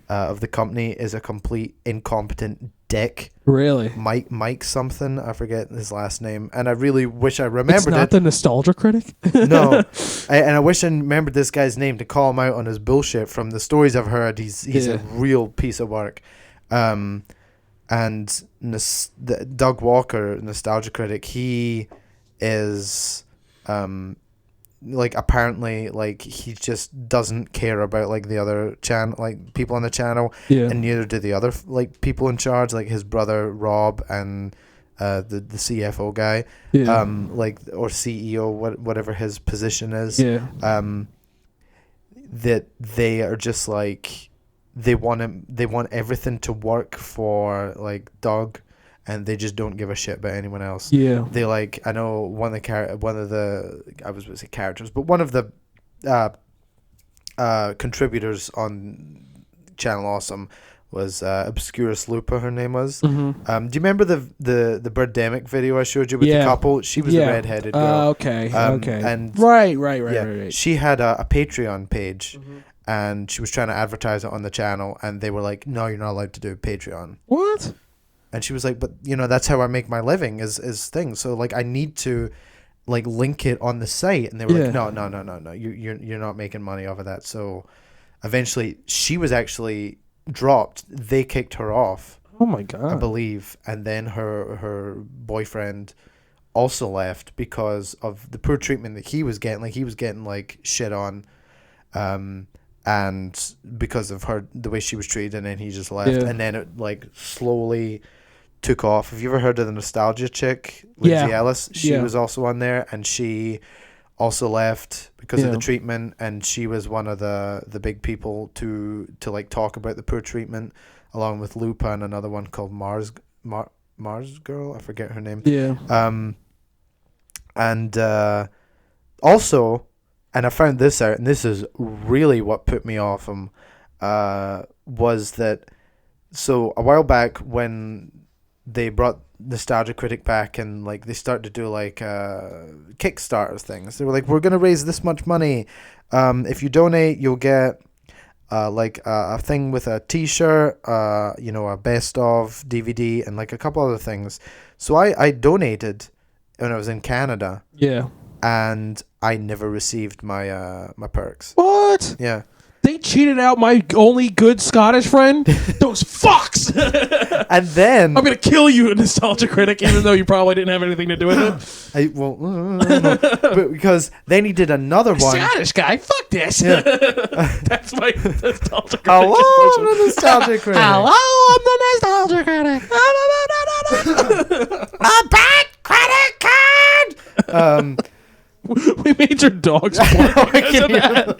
[SPEAKER 1] of the company is a complete incompetent dick.
[SPEAKER 2] Really?
[SPEAKER 1] Mike something, I forget his last name, and I really wish I remembered it.
[SPEAKER 2] It's not the Nostalgia Critic?
[SPEAKER 1] No. And I wish I remembered this guy's name to call him out on his bullshit. From the stories I've heard, he's a real piece of work. And Doug Walker, Nostalgia Critic, he is like apparently like he just doesn't care about like the other channel, like people on the channel, and neither do the other like people in charge, like his brother Rob and the CFO guy, like or CEO, whatever his position is, that they are just like they want everything to work for like Doug. And they just don't give a shit about anyone else. Yeah, they like. I know one of the I was going to say characters, but one of the contributors on Channel Awesome was Obscurus Lupa. Her name was. Do you remember the Birdemic video I showed you with the couple? She was a redheaded girl.
[SPEAKER 2] Okay.
[SPEAKER 1] And
[SPEAKER 2] right.
[SPEAKER 1] She had a Patreon page. and she was trying to advertise it on the channel, and they were like, no, you're not allowed to do Patreon.
[SPEAKER 2] What?
[SPEAKER 1] And she was like, but that's how I make my living is things. So like I need to like link it on the site. And they were like, no. You're not making money off of that. So eventually she was actually dropped. They kicked her off.
[SPEAKER 2] Oh my God.
[SPEAKER 1] I believe. And then her boyfriend also left because of the poor treatment that he was getting. Like he was getting like shit on. And because of the way she was treated, and then he just left.
[SPEAKER 2] Yeah.
[SPEAKER 1] And then it like slowly took off. Have you ever heard of the Nostalgia Chick, Lindsay Ellis? She was also on there, and she also left because of the treatment, and she was one of the big people to like talk about the poor treatment, along with Lupa and another one called Mars Girl. I forget her name.
[SPEAKER 2] Yeah.
[SPEAKER 1] And also, and I found this out, and this is really what put me off him, was that, so a while back when they brought Nostalgia Critic back, and like they started to do like Kickstarter things. They were like, we're gonna raise this much money. If you donate, you'll get like a thing with a T-shirt, a best of DVD, and like a couple other things. So I donated when I was in Canada.
[SPEAKER 2] Yeah.
[SPEAKER 1] And I never received my my perks.
[SPEAKER 2] What?
[SPEAKER 1] Yeah.
[SPEAKER 2] They cheated out my only good Scottish friend? Those fucks!
[SPEAKER 1] And then
[SPEAKER 2] I'm going to kill you, Nostalgia Critic, even though you probably didn't have anything to do with it.
[SPEAKER 1] But because then he did another one.
[SPEAKER 2] Scottish guy, fuck this.
[SPEAKER 1] Yeah.
[SPEAKER 2] That's my Nostalgia Critic.
[SPEAKER 1] Hello, I'm the Nostalgia Critic.
[SPEAKER 2] Hello, I'm the Nostalgia Critic.
[SPEAKER 1] A bad credit card!
[SPEAKER 2] We made your dogs bark because of that.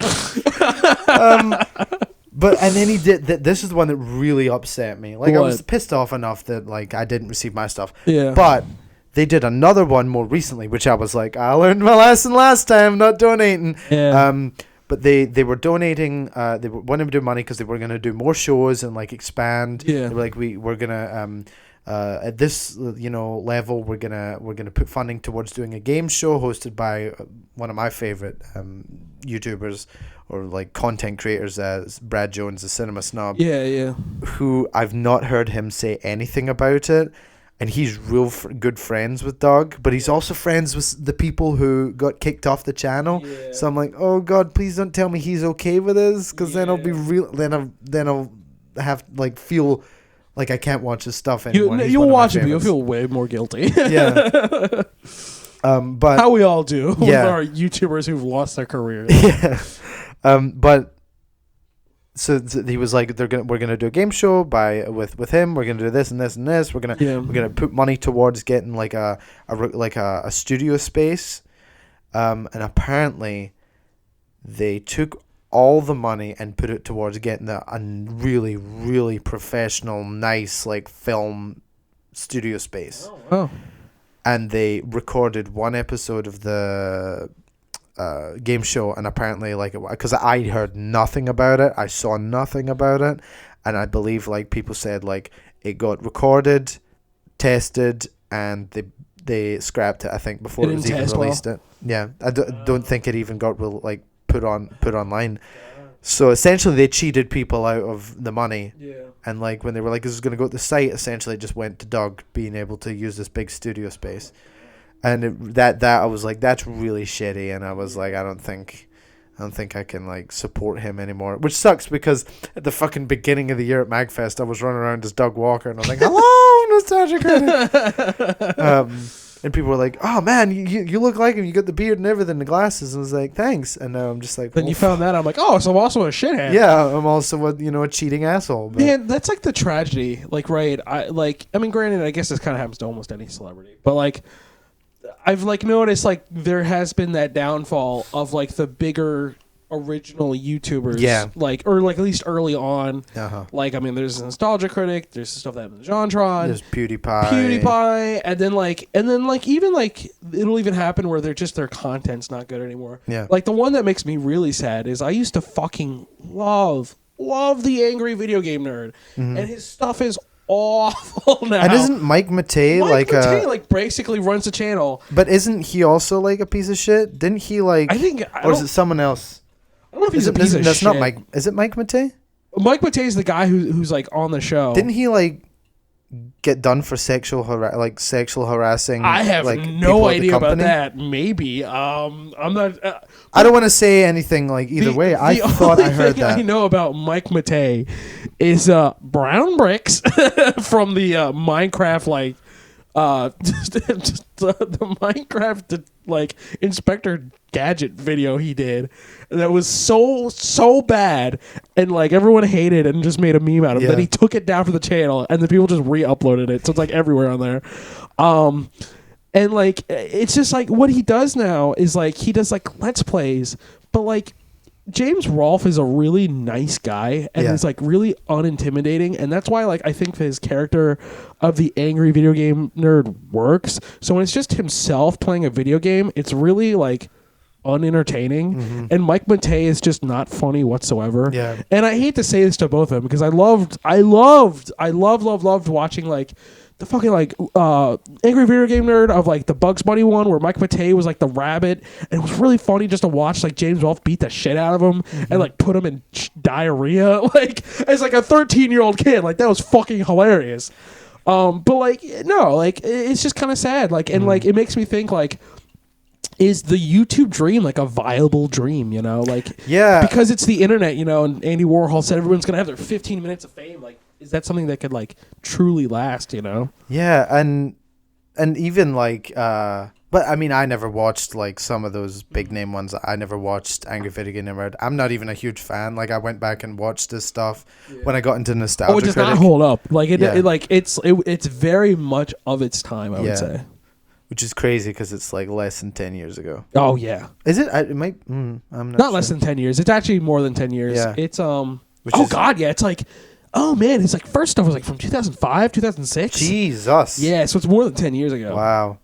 [SPEAKER 1] But and then he did this is the one that really upset me. Like
[SPEAKER 2] What?
[SPEAKER 1] I was pissed off enough that like I didn't receive my stuff.
[SPEAKER 2] Yeah.
[SPEAKER 1] But they did another one more recently, which I was like, I learned my lesson last time, not donating.
[SPEAKER 2] Yeah.
[SPEAKER 1] But they were donating. They were wanting to do money because they were going to do more shows and like expand.
[SPEAKER 2] Yeah.
[SPEAKER 1] They were like, we're gonna at this level we're gonna put funding towards doing a game show hosted by one of my favorite YouTubers or like content creators, as Brad Jones, the Cinema Snob.
[SPEAKER 2] Yeah.
[SPEAKER 1] Who I've not heard him say anything about it, and he's real good friends with Doug, but he's also friends with the people who got kicked off the channel.
[SPEAKER 2] Yeah.
[SPEAKER 1] So I'm like, oh God, please don't tell me he's okay with this, because then I'll be real. Then I'll have like feel like I can't watch his stuff anymore.
[SPEAKER 2] You'll watch it, but you'll feel way more guilty.
[SPEAKER 1] Yeah. But
[SPEAKER 2] how we all do with
[SPEAKER 1] Yeah.
[SPEAKER 2] our YouTubers who've lost their career.
[SPEAKER 1] Yeah. But so he was like, we're gonna do a game show with him. We're gonna do this and this and this. We're gonna put money towards getting like a studio space. And apparently, they took all the money and put it towards getting a really, really professional, nice like film studio space.
[SPEAKER 2] Oh.
[SPEAKER 1] And they recorded one episode of the game show, and apparently, like, because I heard nothing about it, I saw nothing about it, and I believe like people said like it got recorded, tested, and they scrapped it. I think before it was even released. Yeah, I don't think it even got put online. So essentially, they cheated people out of the money.
[SPEAKER 2] Yeah.
[SPEAKER 1] And like when they were like, "This is going to go to the site," essentially, it just went to Doug being able to use this big studio space. And that I was like, that's really shitty, and I was like, I don't think I can like support him anymore, which sucks because at the fucking beginning of the year at MagFest, I was running around as Doug Walker, and I was like, "Hello, Nostalgia Critic." And people were like, "Oh man, you look like him. You got the beard and everything, the glasses." And I was like, "Thanks." And now I'm just like,
[SPEAKER 2] then you found that I'm like, oh, so I'm also a shithead.
[SPEAKER 1] Yeah, I'm also a cheating asshole. But.
[SPEAKER 2] Man, that's like the tragedy. Like, right? I mean, granted, I guess this kind of happens to almost any celebrity, but like, I've like noticed like there has been that downfall of like the bigger original YouTubers.
[SPEAKER 1] Yeah.
[SPEAKER 2] Like, or like at least early on.
[SPEAKER 1] Uh-huh.
[SPEAKER 2] Like, I mean, there's a Nostalgia Critic. There's stuff that happens in JonTron.
[SPEAKER 1] There's PewDiePie.
[SPEAKER 2] And then like even like it'll even happen where their content's not good anymore.
[SPEAKER 1] Yeah.
[SPEAKER 2] Like the one that makes me really sad is I used to fucking love the Angry Video Game Nerd, and his stuff is awful now.
[SPEAKER 1] And isn't Mike Matei
[SPEAKER 2] like basically runs the channel?
[SPEAKER 1] But isn't he also like a piece of shit? Didn't he like?
[SPEAKER 2] I think,
[SPEAKER 1] or is it someone else?
[SPEAKER 2] I don't know if he's a piece of
[SPEAKER 1] That's
[SPEAKER 2] shit.
[SPEAKER 1] not Mike. Is it Mike Matei?
[SPEAKER 2] Mike Matei is the guy who's like on the show.
[SPEAKER 1] Didn't he like get done for sexual harassing?
[SPEAKER 2] I have
[SPEAKER 1] like,
[SPEAKER 2] no idea about that. Maybe. I'm not.
[SPEAKER 1] I don't want to say anything like either way. I thought I heard that.
[SPEAKER 2] I know about Mike Matei is brown bricks from the Minecraft like just the Minecraft like Inspector Gadget video he did that was so bad and like everyone hated it and just made a meme out of it. Then he took it down for the channel and the people just re-uploaded it, so it's like everywhere on there. And like it's just like what he does now is like he does like Let's Plays, but like James Rolfe is a really nice guy and is like really unintimidating, and that's why like I think his character of the angry video game nerd works. So when it's just himself playing a video game, it's really like unentertaining, and Mike Matei is just not funny whatsoever. Yeah. And I hate to say this to both of them because I loved watching like the fucking like angry video game nerd of like the Bugs Bunny one where Mike Matei was like the rabbit, and it was really funny just to watch like James Rolfe beat the shit out of him and like put him in diarrhea like as like a 13-year-old kid. Like that was fucking hilarious. But like no, like it's just kind of sad. Like and like it makes me think like, is the YouTube dream like a viable dream, you know? Like, yeah, because it's the internet, you know, and Andy Warhol said everyone's going to have their 15 minutes of fame. Like, is that something that could like truly last, you know?
[SPEAKER 1] Yeah. And even like, but I mean, I never watched like some of those big name ones. I never watched Angry Video Game Nerd. I'm not even a huge fan. Like I went back and watched this stuff when I got into Nostalgia Critic.
[SPEAKER 2] It does not hold up. Like it's very much of its time, I would say.
[SPEAKER 1] Which is crazy because it's like less than 10 years ago.
[SPEAKER 2] Oh yeah,
[SPEAKER 1] is it? It might. I'm not
[SPEAKER 2] sure. Less than 10 years. It's actually more than 10 years. Yeah. It's It's like, oh man, it's like first stuff was like from 2005, 2006.
[SPEAKER 1] Jesus.
[SPEAKER 2] Yeah, so it's more than 10 years ago.
[SPEAKER 1] Wow.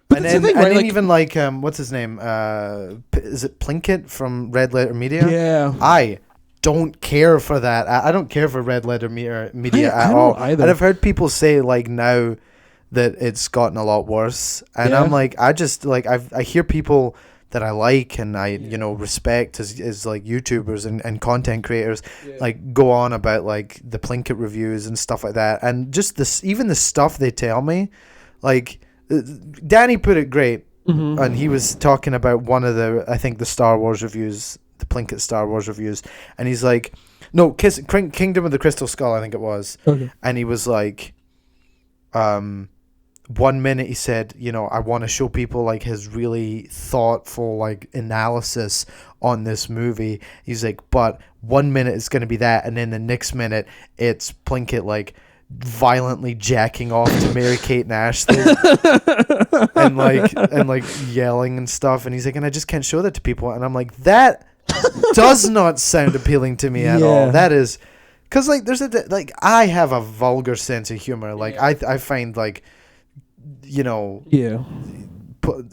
[SPEAKER 1] But then like, even like what's his name? Is it Plinkett from Red Letter Media?
[SPEAKER 2] Yeah.
[SPEAKER 1] I don't care for that. I don't care for Red Letter Media at all.
[SPEAKER 2] Either.
[SPEAKER 1] And I've heard people say like now that it's gotten a lot worse, and I'm like, I just like I hear people that I like and I respect as like YouTubers and content creators like go on about like the Plinkett reviews and stuff like that, and just this even the stuff they tell me, like Danny put it great, and he was talking about one of the Star Wars reviews, the Plinkett Star Wars reviews, and he's like, no, Kingdom of the Crystal Skull, I think it was, and he was like, 1 minute he said, I want to show people like his really thoughtful like analysis on this movie. He's like, but 1 minute it's going to be that, and then the next minute it's Plinkett like violently jacking off to Mary-Kate and Ashley and like yelling and stuff, and he's like, and I just can't show that to people, and I'm like, that does not sound appealing to me at all. That is because like there's I have a vulgar sense of humor. Like I find like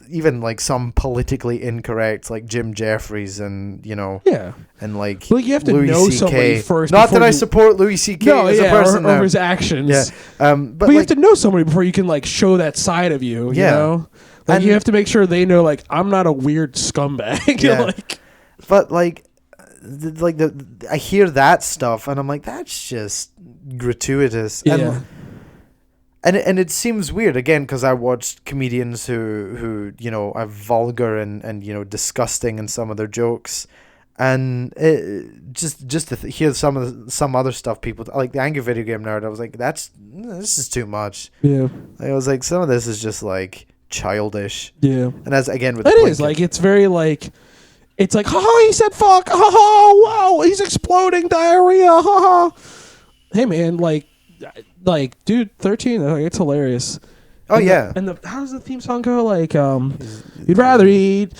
[SPEAKER 1] even like some politically incorrect like Jim Jeffries and and like
[SPEAKER 2] you have to
[SPEAKER 1] Louis
[SPEAKER 2] know
[SPEAKER 1] C.K.
[SPEAKER 2] somebody first.
[SPEAKER 1] Not that I support Louis C.K. as a person
[SPEAKER 2] or his actions.
[SPEAKER 1] Yeah,
[SPEAKER 2] but you have to know somebody before you can like show that side of you. You know, like and you have to make sure they know like I'm not a weird scumbag.
[SPEAKER 1] But like I hear that stuff and I'm like, that's just gratuitous. And it seems weird again because I watched comedians who are vulgar and disgusting in some of their jokes, and just to hear some other stuff people like the Angry Video Game Nerd, I was like, this is too much. Yeah, I was like, some of this is just like childish. Yeah, and as again with
[SPEAKER 2] it is like it's very like. It's like, haha, he said fuck, haha, wow, he's exploding, diarrhea, haha. Hey man, like, dude, 13, like, it's hilarious.
[SPEAKER 1] Oh, and
[SPEAKER 2] and how does the theme song go? Like, you'd rather eat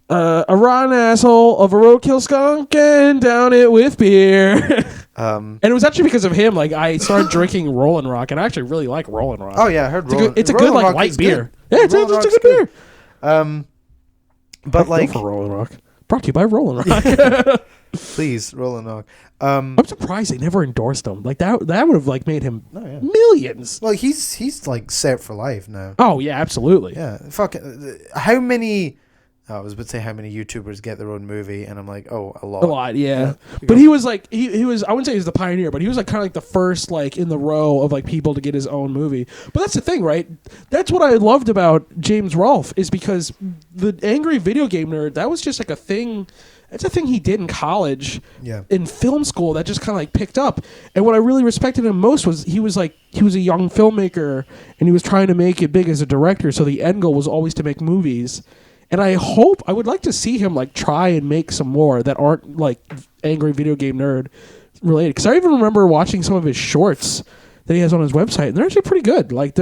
[SPEAKER 2] a rotten asshole of a roadkill skunk and down it with beer. And it was actually because of him, like, I started drinking Rollin' Rock, and I actually really like Rollin' Rock.
[SPEAKER 1] Oh, yeah, I heard Rollin' Rock.
[SPEAKER 2] It's a good, like, light beer. Good. Yeah, it's a good beer.
[SPEAKER 1] But, like...
[SPEAKER 2] for Rollin' Rock. Brought to you by Rollin' Rock.
[SPEAKER 1] Please, Rollin' Rock.
[SPEAKER 2] I'm surprised they never endorsed him. Like that would have like made him millions.
[SPEAKER 1] Well, he's like set for life now.
[SPEAKER 2] Oh yeah, absolutely.
[SPEAKER 1] Yeah, fuck. How many I was about to say how many YouTubers get their own movie, and I'm like, oh, a lot.
[SPEAKER 2] A lot, yeah. But he was like, he was, I wouldn't say he was the pioneer, but he was like kind of like the first like in the row of like people to get his own movie. But that's the thing, right? That's what I loved about James Rolfe, is because the angry video game nerd, that was just like a thing. It's a thing he did in college, in film school, that just kind of like picked up. And what I really respected him most was he was a young filmmaker, and he was trying to make it big as a director. So the end goal was always to make movies. And I would like to see him like try and make some more that aren't like angry video game nerd related. Because I even remember watching some of his shorts that he has on his website, and they're actually pretty good. Like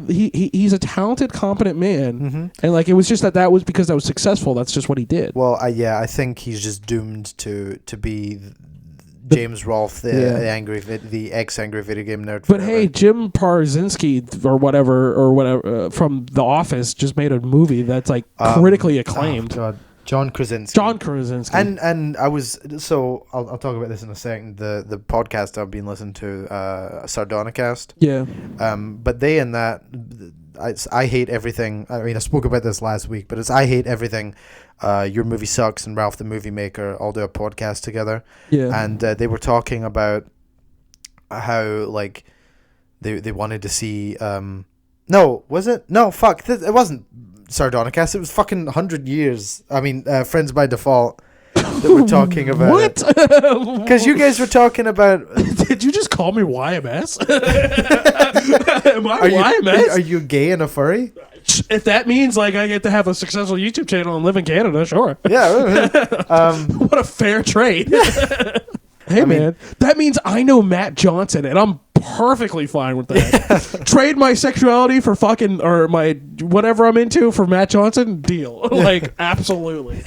[SPEAKER 2] he's a talented, competent man, and like it was just that was because that was successful. That's just what he did.
[SPEAKER 1] Well, I think he's just doomed to be James Rolfe, the ex-angry video game nerd.
[SPEAKER 2] But hey, Jim Parzinski or whatever from The Office just made a movie that's like critically acclaimed.
[SPEAKER 1] Oh God. John Krasinski. And I was I'll talk about this in a second. The podcast I've been listening to, Sardonicast.
[SPEAKER 2] Yeah.
[SPEAKER 1] But they in that, I hate everything. I mean, I spoke about this last week, but it's I hate everything. Your Movie Sucks and Ralph the Movie Maker all do a podcast together.
[SPEAKER 2] Yeah.
[SPEAKER 1] And they were talking about how like they wanted to see. No, was it? No, fuck. It wasn't Sardonicast. It was fucking 100 Years. I mean, Friends by Default. That we're talking about.
[SPEAKER 2] What?
[SPEAKER 1] Because you guys were talking about.
[SPEAKER 2] Did you just call me YMS? Am I YMS?
[SPEAKER 1] Are you gay and a furry?
[SPEAKER 2] If that means like I get to have a successful YouTube channel and live in Canada, sure.
[SPEAKER 1] Yeah.
[SPEAKER 2] What a fair trade. Hey, man, that means I know Matt Johnson, and I'm perfectly fine with that. Trade my sexuality for fucking, or my whatever I'm into for Matt Johnson, deal. Like, absolutely.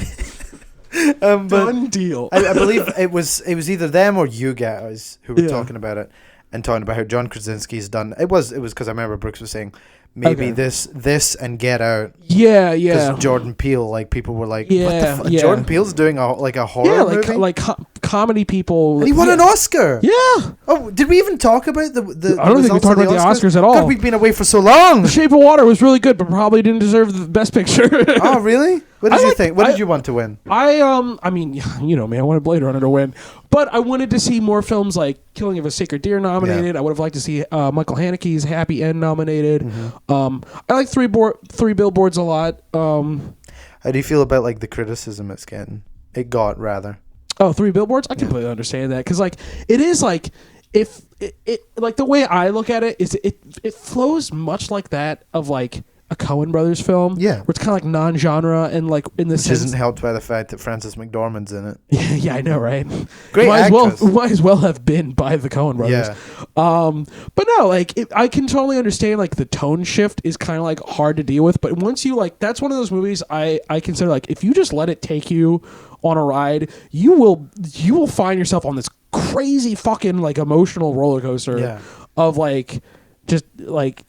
[SPEAKER 2] Done deal.
[SPEAKER 1] I believe it was either them or you guys who were talking about it and talking about how John Krasinski's done. It was because I remember Brooks was saying maybe this and Get Out.
[SPEAKER 2] Yeah.
[SPEAKER 1] Because Jordan Peele, like people were like, what the fuck? Jordan Peele's doing a horror movie?
[SPEAKER 2] like comedy people.
[SPEAKER 1] And he won an Oscar.
[SPEAKER 2] Yeah.
[SPEAKER 1] Oh, did we even talk about the
[SPEAKER 2] I don't think we talked about the Oscars at all.
[SPEAKER 1] God, we've been away for so long.
[SPEAKER 2] The Shape of Water was really good, but probably didn't deserve the Best Picture.
[SPEAKER 1] Oh, really? What did you think? What did you want to win?
[SPEAKER 2] I mean, you know me, I wanted Blade Runner to win, but I wanted to see more films like Killing of a Sacred Deer nominated. I would have liked to see Michael Haneke's Happy End nominated. I like Three Billboards a lot.
[SPEAKER 1] How do you feel about like the criticism it's getting? It got rather.
[SPEAKER 2] Oh, Three Billboards? I completely understand that, because like it is like if it like the way I look at it is it flows much like that of like a Coen Brothers film, where it's kind of like non-genre and like in the sense
[SPEAKER 1] isn't helped by the fact that Frances McDormand's in it.
[SPEAKER 2] Yeah, I know, right?
[SPEAKER 1] Great actress.
[SPEAKER 2] Might as well have been by the Coen Brothers. But no, like I can totally understand like the tone shift is kind of like hard to deal with, but once you like, that's one of those movies I consider like if you just let it take you on a ride, you will find yourself on this crazy fucking like emotional roller coaster of like just like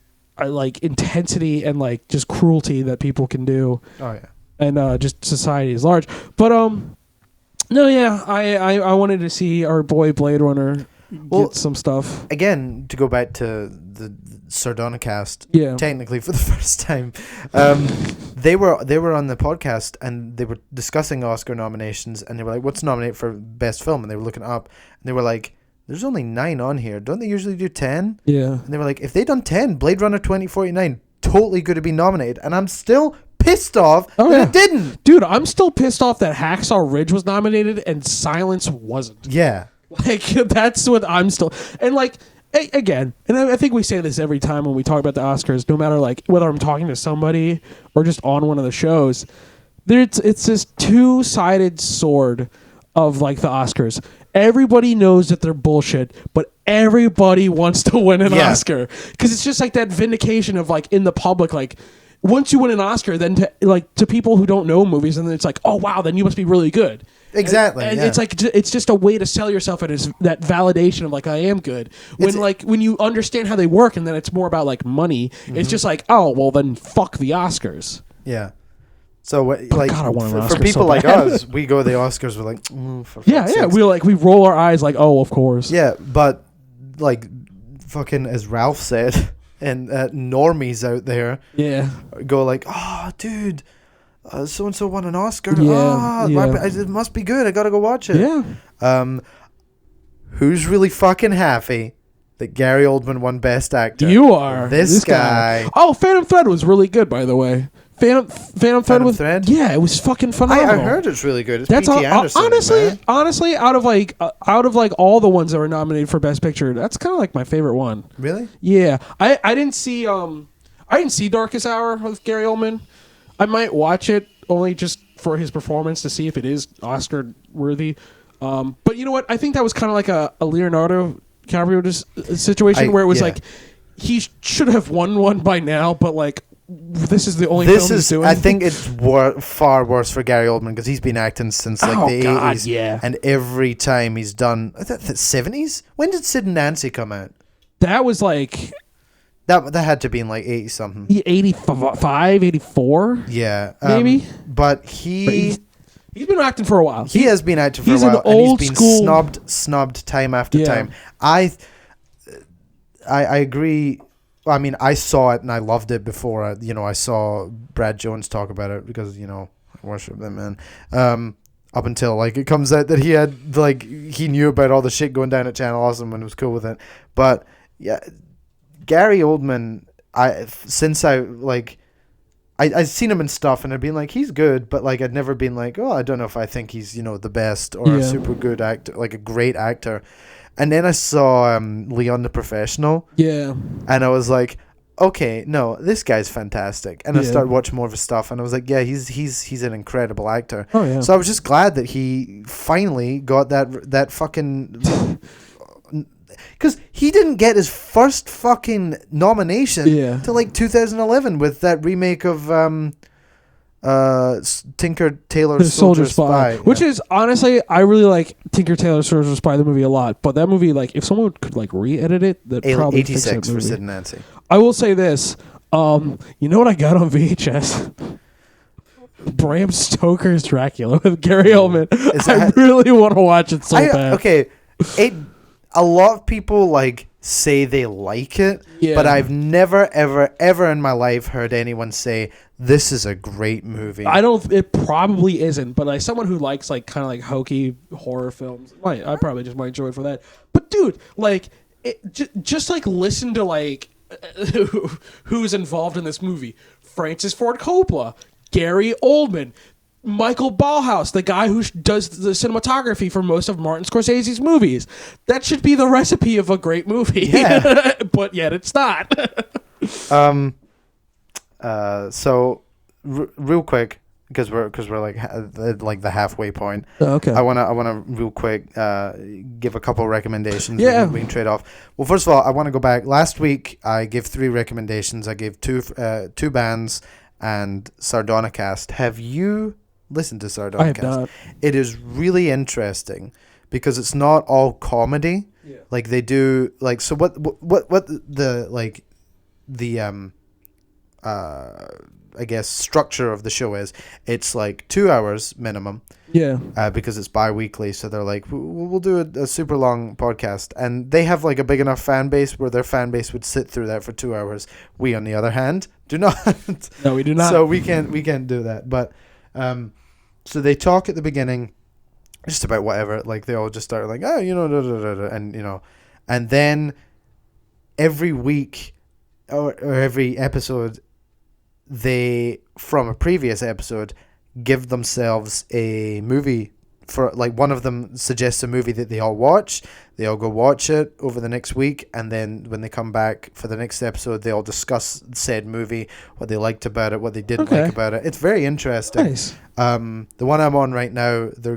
[SPEAKER 2] intensity and like just cruelty that people can do.
[SPEAKER 1] Oh yeah.
[SPEAKER 2] And just society is large. But no, yeah, I wanted to see our boy Blade Runner get some stuff.
[SPEAKER 1] Again, to go back to the Sardonicast, technically for the first time, they were on the podcast and they were discussing Oscar nominations, and they were like, "What's nominated for best film?" And they were looking it up, and they were like, "There's only 9 on here. Don't they usually do 10?"
[SPEAKER 2] Yeah.
[SPEAKER 1] And they were like, if they done 10, Blade Runner 2049 totally could have been nominated. And I'm still pissed off that it didn't.
[SPEAKER 2] Dude, I'm still pissed off that Hacksaw Ridge was nominated and Silence wasn't.
[SPEAKER 1] Yeah.
[SPEAKER 2] Like, that's what I'm still... And, like, again, and I think we say this every time when we talk about the Oscars, no matter, like, whether I'm talking to somebody or just on one of the shows, it's this two-sided sword of, like, the Oscars. Everybody knows that they're bullshit, but everybody wants to win an Oscar, because it's just like that vindication of like in the public, like once you win an Oscar, then to people who don't know movies, and then it's like, oh wow, then you must be really good.
[SPEAKER 1] Exactly.
[SPEAKER 2] And it's like it's just a way to sell yourself, and it's that validation of like I am good. When you understand how they work, and then it's more about like money. It's just like, oh well, then fuck the Oscars.
[SPEAKER 1] Yeah. So like
[SPEAKER 2] God,
[SPEAKER 1] for people like us, we go to the Oscars, we're like, for fuck's sakes.
[SPEAKER 2] we roll our eyes like, oh, of course.
[SPEAKER 1] Yeah, but like fucking as Ralph said, and normies out there, go like, oh, dude, so and so won an Oscar. It must be good. I gotta go watch it.
[SPEAKER 2] Yeah.
[SPEAKER 1] Who's really fucking happy that Gary Oldman won Best Actor?
[SPEAKER 2] You are.
[SPEAKER 1] This guy.
[SPEAKER 2] Oh, Phantom Thread was really good, by the way. Phantom Thread. Yeah, it was fucking phenomenal.
[SPEAKER 1] I heard it's really good. It's
[SPEAKER 2] that's
[SPEAKER 1] P.T. Anderson.
[SPEAKER 2] Honestly, out of like all the ones that were nominated for Best Picture, that's kind of like my favorite one.
[SPEAKER 1] Really?
[SPEAKER 2] Yeah. I didn't see Darkest Hour with Gary Oldman. I might watch it only just for his performance to see if it is Oscar worthy. But you know what? I think that was kind of like a Leonardo DiCaprio situation where it was like he should have won one by now, but like this is the only film he's doing.
[SPEAKER 1] I think it's far worse for Gary Oldman because he's been acting since like the 80s.
[SPEAKER 2] Yeah.
[SPEAKER 1] And every time he's done, I think the 70s? When did Sid and Nancy come out?
[SPEAKER 2] That was like...
[SPEAKER 1] That had to be in like 80-something.
[SPEAKER 2] 85, 84?
[SPEAKER 1] Yeah.
[SPEAKER 2] Maybe?
[SPEAKER 1] But he's
[SPEAKER 2] been acting for a while.
[SPEAKER 1] He has been acting for a while. And he's been snubbed time after time. I agree. I mean, I saw it and I loved it before. I saw Brad Jones talk about it because, I worship that man. Up until like it comes out that he had like he knew about all the shit going down at Channel Awesome and was cool with it. But yeah, Gary Oldman. I'd seen him in stuff and I'd been like he's good, but like I'd never been like I don't know if I think he's the best or a super good actor, like a great actor. And then I saw Leon the Professional.
[SPEAKER 2] Yeah.
[SPEAKER 1] And I was like, okay, no, this guy's fantastic. And I started watching more of his stuff and I was like, yeah, he's an incredible actor.
[SPEAKER 2] Oh, yeah.
[SPEAKER 1] So I was just glad that he finally got that fucking... Because he didn't get his first fucking nomination till like 2011 with that remake of... Tinker Tailor Soldier Spy,
[SPEAKER 2] which is honestly I really like Tinker Tailor Soldier Spy the movie a lot, but that movie, like if someone could like re-edit it, that probably
[SPEAKER 1] 86 for Sid and Nancy.
[SPEAKER 2] I will say this, you know what I got on VHS? Bram Stoker's Dracula with Gary Oldman. I really want to watch it so bad.
[SPEAKER 1] Okay, a lot of people like say they like it, but I've never ever in my life heard anyone say this is a great movie.
[SPEAKER 2] It probably isn't, but like someone who likes like kind of like hokey horror films, I probably just might enjoy it for that. But dude, like just like listen to like who's involved in this movie: Francis Ford Coppola, Gary Oldman, Michael Ballhaus, the guy who does the cinematography for most of Martin Scorsese's movies. That should be the recipe of a great movie. Yeah. But yet it's not.
[SPEAKER 1] So real quick, because we're like the halfway point.
[SPEAKER 2] Okay.
[SPEAKER 1] I wanna real quick give a couple recommendations.
[SPEAKER 2] Yeah.
[SPEAKER 1] We can trade off. Well, first of all, I want to go back. Last week I gave 3 recommendations. I gave two bands and Sardonicast. Have you listened to Sardonicast?
[SPEAKER 2] I have not.
[SPEAKER 1] It is really interesting because it's not all comedy.
[SPEAKER 2] Yeah.
[SPEAKER 1] Like they do like so what the like the I guess structure of the show is it's like 2 hours minimum.
[SPEAKER 2] Yeah.
[SPEAKER 1] Because it's bi-weekly, so they're like we'll do a super long podcast, and they have like a big enough fan base where their fan base would sit through that for 2 hours. We, on the other hand, do not.
[SPEAKER 2] No, we do not.
[SPEAKER 1] So we can't do that. But so they talk at the beginning just about whatever. Like they all just start like and then every week or every episode, they from a previous episode give themselves a movie. For like one of them suggests a movie that they all watch. They all go watch it over the next week, and then when they come back for the next episode, they all discuss said movie, what they liked about it, what they didn't like about it. It's very interesting.
[SPEAKER 2] Nice.
[SPEAKER 1] The one I'm on right now, they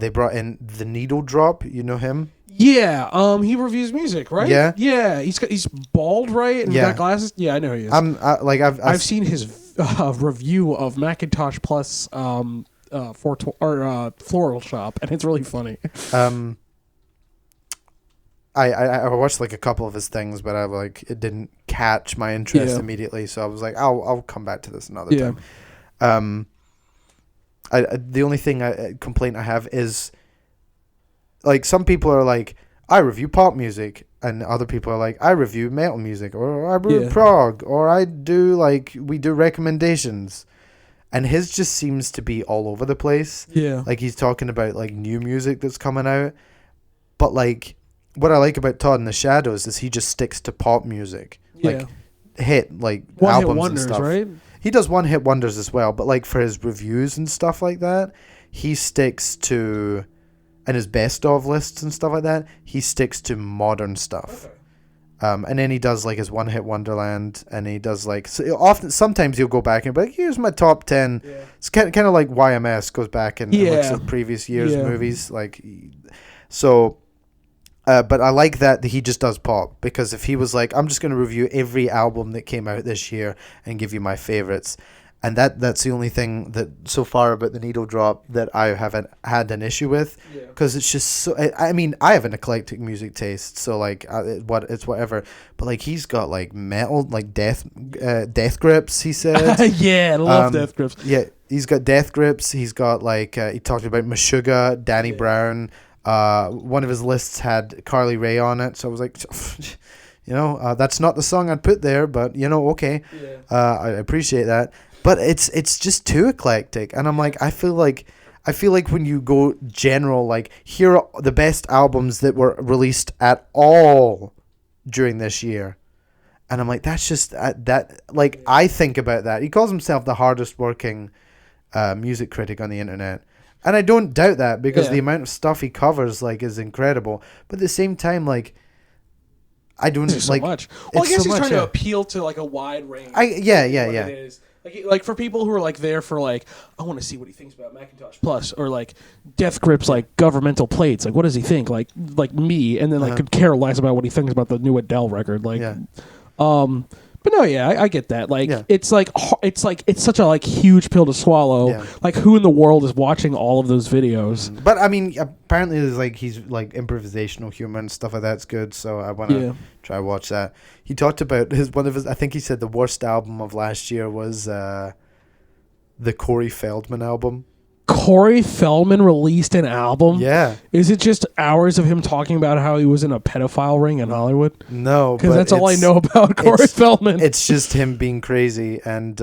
[SPEAKER 1] brought in the Needle Drop. You know him?
[SPEAKER 2] Yeah. He reviews music, right?
[SPEAKER 1] Yeah.
[SPEAKER 2] Yeah. He's bald, right? And got glasses. Yeah, I know who he is.
[SPEAKER 1] I've
[SPEAKER 2] seen his review of Macintosh Plus. Floral Shop, and it's really funny.
[SPEAKER 1] I watched like a couple of his things, but it didn't catch my interest immediately, so I was like, I'll come back to this another time. The only complaint I have is like some people are like, I review pop music, and other people are like, I review metal music, or I review prog, or we do recommendations. and his just seems to be all over the place.
[SPEAKER 2] Yeah.
[SPEAKER 1] Like he's talking about like new music that's coming out, but like what I like about Todd in the Shadows is he just sticks to pop music.
[SPEAKER 2] Yeah.
[SPEAKER 1] Like
[SPEAKER 2] one
[SPEAKER 1] albums
[SPEAKER 2] hit wonders,
[SPEAKER 1] and stuff.
[SPEAKER 2] right?
[SPEAKER 1] He does one hit wonders as well, but like for his reviews and stuff like that, he sticks to, and his best of lists and stuff like that, he sticks to modern stuff.
[SPEAKER 2] Okay.
[SPEAKER 1] And then he does like his one hit wonderland, and he does like sometimes he'll go back and be like, here's my top 10.
[SPEAKER 2] Yeah.
[SPEAKER 1] It's kind of like YMS goes back and looks at previous year's movies, like so. But I like that he just does pop, because if he was like, I'm just going to review every album that came out this year and give you my favorites, and that's the only thing that so far about the Needle Drop that I haven't had an issue with, because it's just so. I mean, I have an eclectic music taste, so like it's whatever. But like he's got like metal, like death grips. He said,
[SPEAKER 2] yeah, I love Death Grips.
[SPEAKER 1] Yeah, he's got Death Grips. He's got like he talked about Meshuggah, Danny Brown. One of his lists had Carly Rae on it, so I was like, that's not the song I'd put there, but okay. I appreciate that, but it's just too eclectic, and I'm like, I feel like when you go general, like, here are the best albums that were released at all during this year, and I'm like, that's just I think about that. He calls himself the hardest working music critic on the internet. And I don't doubt that, because the amount of stuff he covers like is incredible. But at the same time, like, I don't
[SPEAKER 2] so
[SPEAKER 1] like
[SPEAKER 2] much. Well, I guess
[SPEAKER 1] so
[SPEAKER 2] he's trying to
[SPEAKER 1] yeah.
[SPEAKER 2] appeal to like a wide range.
[SPEAKER 1] Yeah.
[SPEAKER 2] It is. Like for people who are like there for like, I want to see what he thinks about Macintosh Plus, or like Death Grips, like governmental plates. Like, what does he think? Like me, and then like could care less about what he thinks about the new Adele record. Like, But no, I get that. Like, it's such a like huge pill to swallow. Yeah. Like, who in the world is watching all of those videos? But
[SPEAKER 1] I mean, apparently there's like he's like improvisational humor and stuff like that's good. So I want to try to watch that. He talked about one of his. I think he said the worst album of last year was the Corey Feldman album.
[SPEAKER 2] Corey Feldman released an album?
[SPEAKER 1] Yeah.
[SPEAKER 2] Is it just hours of him talking about how he was in a pedophile ring in Hollywood?
[SPEAKER 1] No,
[SPEAKER 2] because that's all I know about Corey Feldman.
[SPEAKER 1] It's just him being crazy. And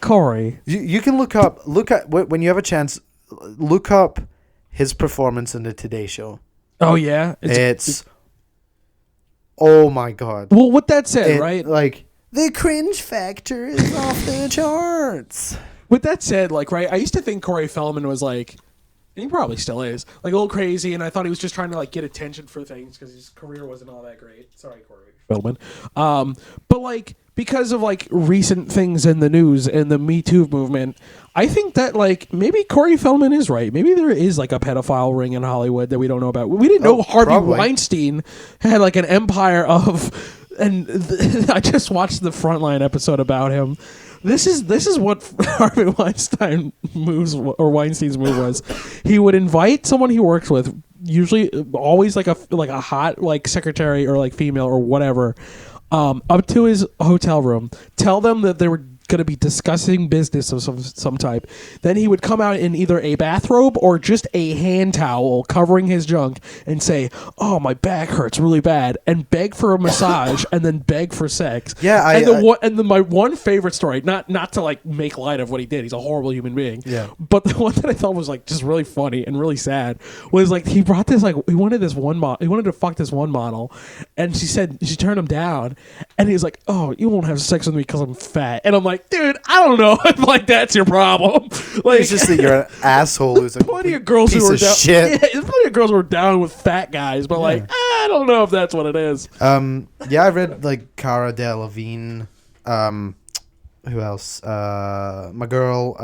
[SPEAKER 2] Corey.
[SPEAKER 1] You can look at when you have a chance, look up his performance in the Today Show.
[SPEAKER 2] Oh, yeah?
[SPEAKER 1] It's oh, my God.
[SPEAKER 2] Well, with that said, right?
[SPEAKER 1] Like, the cringe factor is off the charts.
[SPEAKER 2] With that said, like, right, I used to think Corey Feldman was like, and he probably still is, like a little crazy, and I thought he was just trying to like get attention for things because his career wasn't all that great. Sorry, Corey Feldman. But like because of like recent things in the news and the Me Too movement, I think that like maybe Corey Feldman is right. Maybe there is like a pedophile ring in Hollywood that we don't know about. We didn't know Harvey Weinstein had like an empire of, and I just watched the Frontline episode about him. This is what Harvey Weinstein's move was. He would invite someone he works with, usually always like a hot like secretary or like female or whatever, up to his hotel room, tell them that they were going to be discussing business of some type. Then he would come out in either a bathrobe or just a hand towel covering his junk and say, "Oh, my back hurts really bad," and beg for a massage and then beg for sex.
[SPEAKER 1] Yeah,
[SPEAKER 2] and then my one favorite story, not to like make light of what he did, he's a horrible human being.
[SPEAKER 1] Yeah.
[SPEAKER 2] But the one that I thought was like just really funny and really sad was like he brought this like he wanted to fuck this one model, and she turned him down, and he was like, "Oh, you won't have sex with me because I'm fat," and I'm like, dude, I don't know if like that's your problem. Like,
[SPEAKER 1] it's just that you're an asshole who's a
[SPEAKER 2] plenty of girls
[SPEAKER 1] piece
[SPEAKER 2] who were
[SPEAKER 1] of
[SPEAKER 2] down.
[SPEAKER 1] shit.
[SPEAKER 2] Yeah, there's plenty of girls who are down with fat guys, but like I don't know if that's what it is.
[SPEAKER 1] I read like Cara Delevingne. Who else? My girl,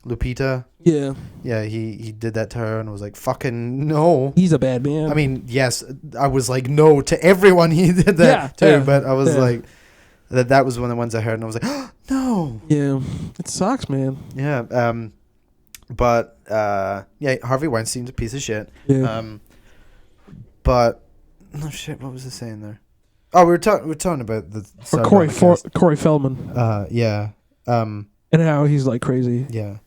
[SPEAKER 1] Lupita.
[SPEAKER 2] Yeah.
[SPEAKER 1] Yeah, he did that to her and was like, fucking no.
[SPEAKER 2] He's a bad man.
[SPEAKER 1] I mean, yes, I was like, no to everyone he did that to, but I was like, that was one of the ones I heard and I was like, oh, no.
[SPEAKER 2] Yeah, it sucks, man.
[SPEAKER 1] Yeah, but Harvey Weinstein's a piece of shit.
[SPEAKER 2] Yeah.
[SPEAKER 1] But no shit. What was I saying there? Oh, we're talking about the
[SPEAKER 2] Corey Feldman.
[SPEAKER 1] Yeah.
[SPEAKER 2] And how he's like crazy.
[SPEAKER 1] Yeah.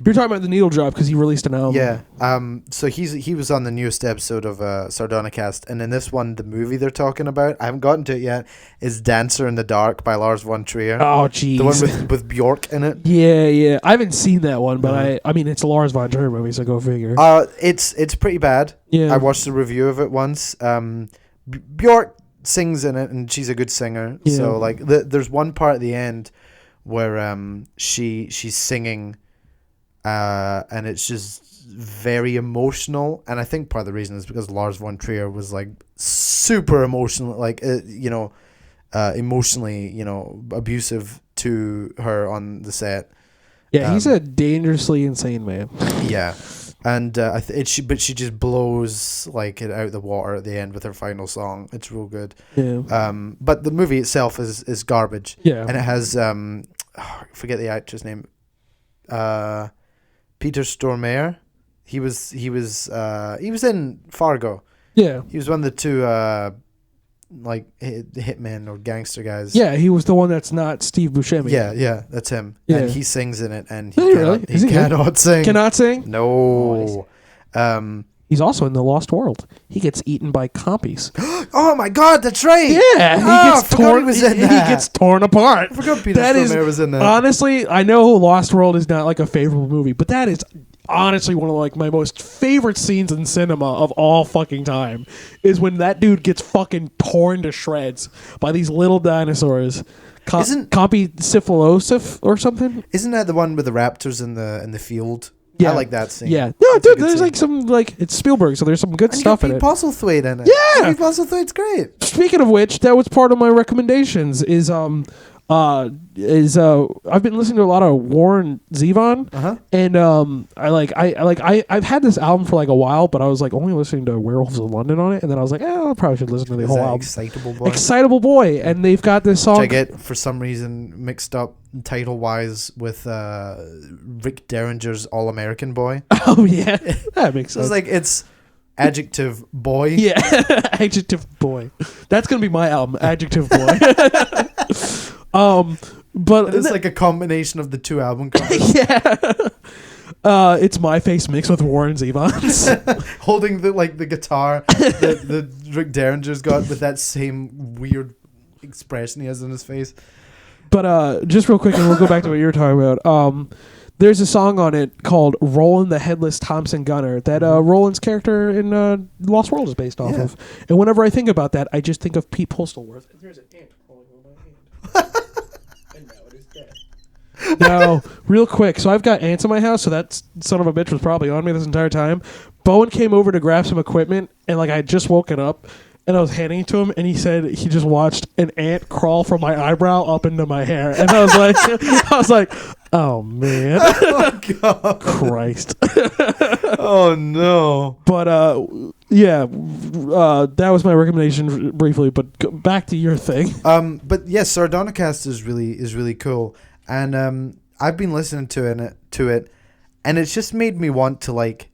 [SPEAKER 2] You're talking about the needle drop because he released an album.
[SPEAKER 1] Yeah. So he was on the newest episode of Sardonicast, and in this one, the movie they're talking about, I haven't gotten to it yet, is Dancer in the Dark by Lars von Trier.
[SPEAKER 2] Oh, jeez.
[SPEAKER 1] The one with Bjork in it.
[SPEAKER 2] Yeah. I haven't seen that one, but I mean, it's a Lars von Trier movie, so go figure.
[SPEAKER 1] It's pretty bad.
[SPEAKER 2] Yeah.
[SPEAKER 1] I watched a review of it once. Bjork sings in it, and she's a good singer.
[SPEAKER 2] Yeah.
[SPEAKER 1] So like, there's one part at the end where she's singing, and it's just very emotional. And I think part of the reason is because Lars von Trier was like super emotional, like emotionally, abusive to her on the set.
[SPEAKER 2] Yeah, he's a dangerously insane man.
[SPEAKER 1] Yeah. And but she just blows like it out of the water at the end with her final song. It's real good.
[SPEAKER 2] Yeah.
[SPEAKER 1] But the movie itself is garbage.
[SPEAKER 2] Yeah.
[SPEAKER 1] And it has I forget the actor's name. Peter Stormare. He was in Fargo.
[SPEAKER 2] Yeah.
[SPEAKER 1] He was one of the two like hitmen or gangster guys.
[SPEAKER 2] Yeah, he was the one that's not Steve Buscemi.
[SPEAKER 1] Yeah, that's him.
[SPEAKER 2] Yeah.
[SPEAKER 1] And he sings in it, and
[SPEAKER 2] He
[SPEAKER 1] cannot sing.
[SPEAKER 2] Cannot sing?
[SPEAKER 1] No.
[SPEAKER 2] He's also in The Lost World. He gets eaten by compies.
[SPEAKER 1] Oh my God, that's right.
[SPEAKER 2] Yeah,
[SPEAKER 1] he gets torn. He was in that.
[SPEAKER 2] He gets torn apart.
[SPEAKER 1] I forgot Peter Stormare was in that.
[SPEAKER 2] Honestly, I know Lost World is not like a favorable movie, but that is honestly one of like my most favorite scenes in cinema of all fucking time is when that dude gets fucking torn to shreds by these little dinosaurs. Compycephalosif or something?
[SPEAKER 1] Isn't that the one with the raptors in the field?
[SPEAKER 2] Yeah.
[SPEAKER 1] I like that scene.
[SPEAKER 2] Yeah. No, dude, there's like some like it's Spielberg, so there's some good stuff in it.
[SPEAKER 1] Postlethwaite in it.
[SPEAKER 2] Yeah.
[SPEAKER 1] Pete Postlethwaite's great.
[SPEAKER 2] Speaking of which, that was part of my recommendations is I've been listening to a lot of Warren Zevon, and I've had this album for like a while, but I was like only listening to Werewolves of London on it, and then I was like, I probably should listen to the whole album. Excitable Boy, and they've got this song.
[SPEAKER 1] Which I get for some reason mixed up title wise with Rick Derringer's All American Boy.
[SPEAKER 2] Oh yeah, that makes sense.
[SPEAKER 1] It's like it's Adjective Boy.
[SPEAKER 2] Yeah, Adjective Boy. That's gonna be my album, Adjective Boy. But
[SPEAKER 1] it's like a combination of the two album covers.
[SPEAKER 2] Yeah. It's My Face mixed with Warren Zevon's.
[SPEAKER 1] Holding the guitar that Rick Derringer's got with that same weird expression he has on his face.
[SPEAKER 2] But just real quick, and we'll go back to what you were talking about. There's a song on it called Roland the Headless Thompson Gunner that Roland's character in Lost World is based off of. And whenever I think about that, I just think of Pete Postlethwaite. There's an ant crawling on my hand. And now it is dead. Now, real quick, so I've got ants in my house, so that son of a bitch was probably on me this entire time. Bowen came over to grab some equipment, and like I had just woken up, and I was handing it to him, and he said he just watched an ant crawl from my eyebrow up into my hair, and I was like, oh man,
[SPEAKER 1] oh God,
[SPEAKER 2] Christ,
[SPEAKER 1] oh no.
[SPEAKER 2] But that was my recommendation briefly. But back to your thing.
[SPEAKER 1] But yes, Sardonicast is really cool, and I've been listening to it, and it's just made me want to like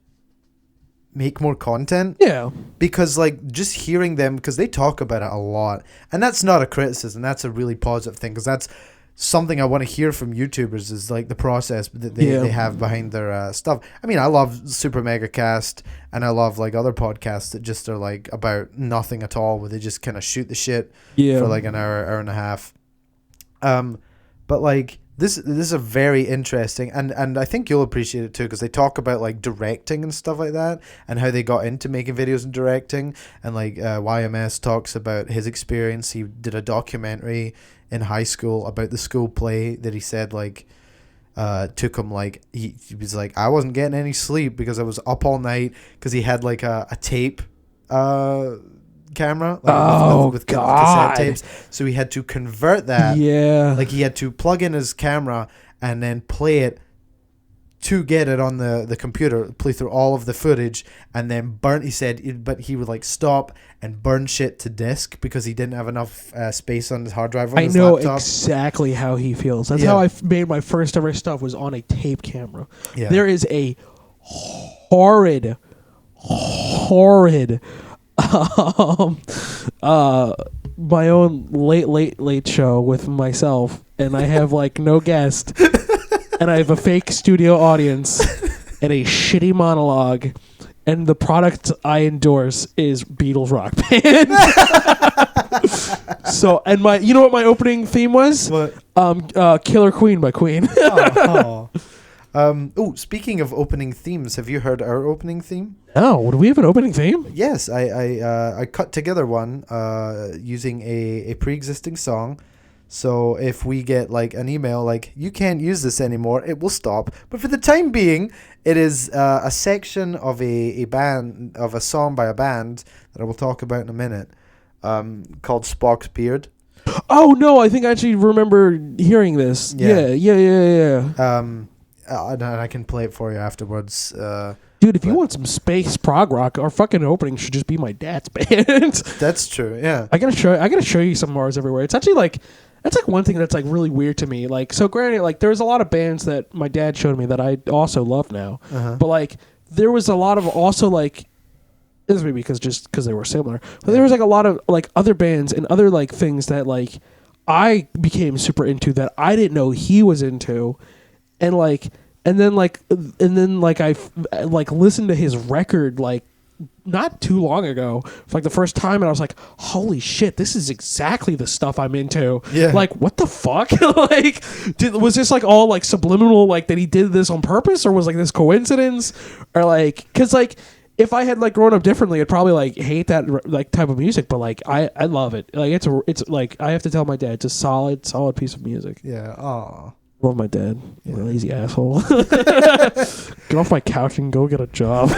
[SPEAKER 1] make more content.
[SPEAKER 2] Yeah.
[SPEAKER 1] Because like just hearing them, because they talk about it a lot, and that's not a criticism, that's a really positive thing, because that's something I want to hear from YouTubers is like the process that they have behind their stuff. I mean, I love Super Mega Cast, and I love like other podcasts that just are like about nothing at all, where they just kind of shoot the shit for like an hour and a half. But like this is a very interesting, and I think you'll appreciate it too, because they talk about like directing and stuff like that, and how they got into making videos and directing, and like YMS talks about his experience. He did a documentary in high school about the school play that he said like took him like he was like, I wasn't getting any sleep because I was up all night, because he had like a tape camera, like with cassette tapes, so he had to convert that. Like he had to plug in his camera and then play it to get it on the computer, play through all of the footage, and then burn. He said, but he would like stop and burn shit to disk because he didn't have enough space on his hard drive. On his laptop.
[SPEAKER 2] Exactly how he feels. That's how I made my first ever stuff, was on a tape camera. There is a horrid my own late show with myself, and I have like no guest. and I have a fake studio audience and a shitty monologue, and the product I endorse is Beatles rock band. So, and you know what my opening theme was?
[SPEAKER 1] What?
[SPEAKER 2] Killer Queen by Queen.
[SPEAKER 1] Speaking of opening themes, have you heard our opening theme?
[SPEAKER 2] Oh, do we have an opening theme?
[SPEAKER 1] Yes, I cut together one using a pre-existing song. So if we get like an email like, you can't use this anymore, it will stop. But for the time being, it is a section of a song by a band that I will talk about in a minute, called Spock's Beard.
[SPEAKER 2] Oh no, I think I actually remember hearing this. Yeah.
[SPEAKER 1] And I can play it for you afterwards.
[SPEAKER 2] Dude, if you want some space prog rock, our fucking opening should just be my dad's band.
[SPEAKER 1] That's true. Yeah.
[SPEAKER 2] I gotta show you some Mars Everywhere. It's actually like, that's like one thing that's like really weird to me. Like, so granted, like there's a lot of bands that my dad showed me that I also love now. But like there was a lot of also like, this is maybe because they were similar, but there was like a lot of like other bands and other like things that like I became super into that I didn't know he was into, and then I like listened to his record like not too long ago for like the first time, and I was like, holy shit, this is exactly the stuff I'm into.
[SPEAKER 1] Yeah.
[SPEAKER 2] Like, what the fuck? Like, was this like all like subliminal, like that he did this on purpose, or was like this coincidence, or like, because like if I had like grown up differently, I'd probably like hate that like type of music, but like I love it. Like it's like, I have to tell my dad, it's a solid piece of music.
[SPEAKER 1] Yeah. Aw.
[SPEAKER 2] Love my dad. You lazy asshole. Get off my couch and go get a job.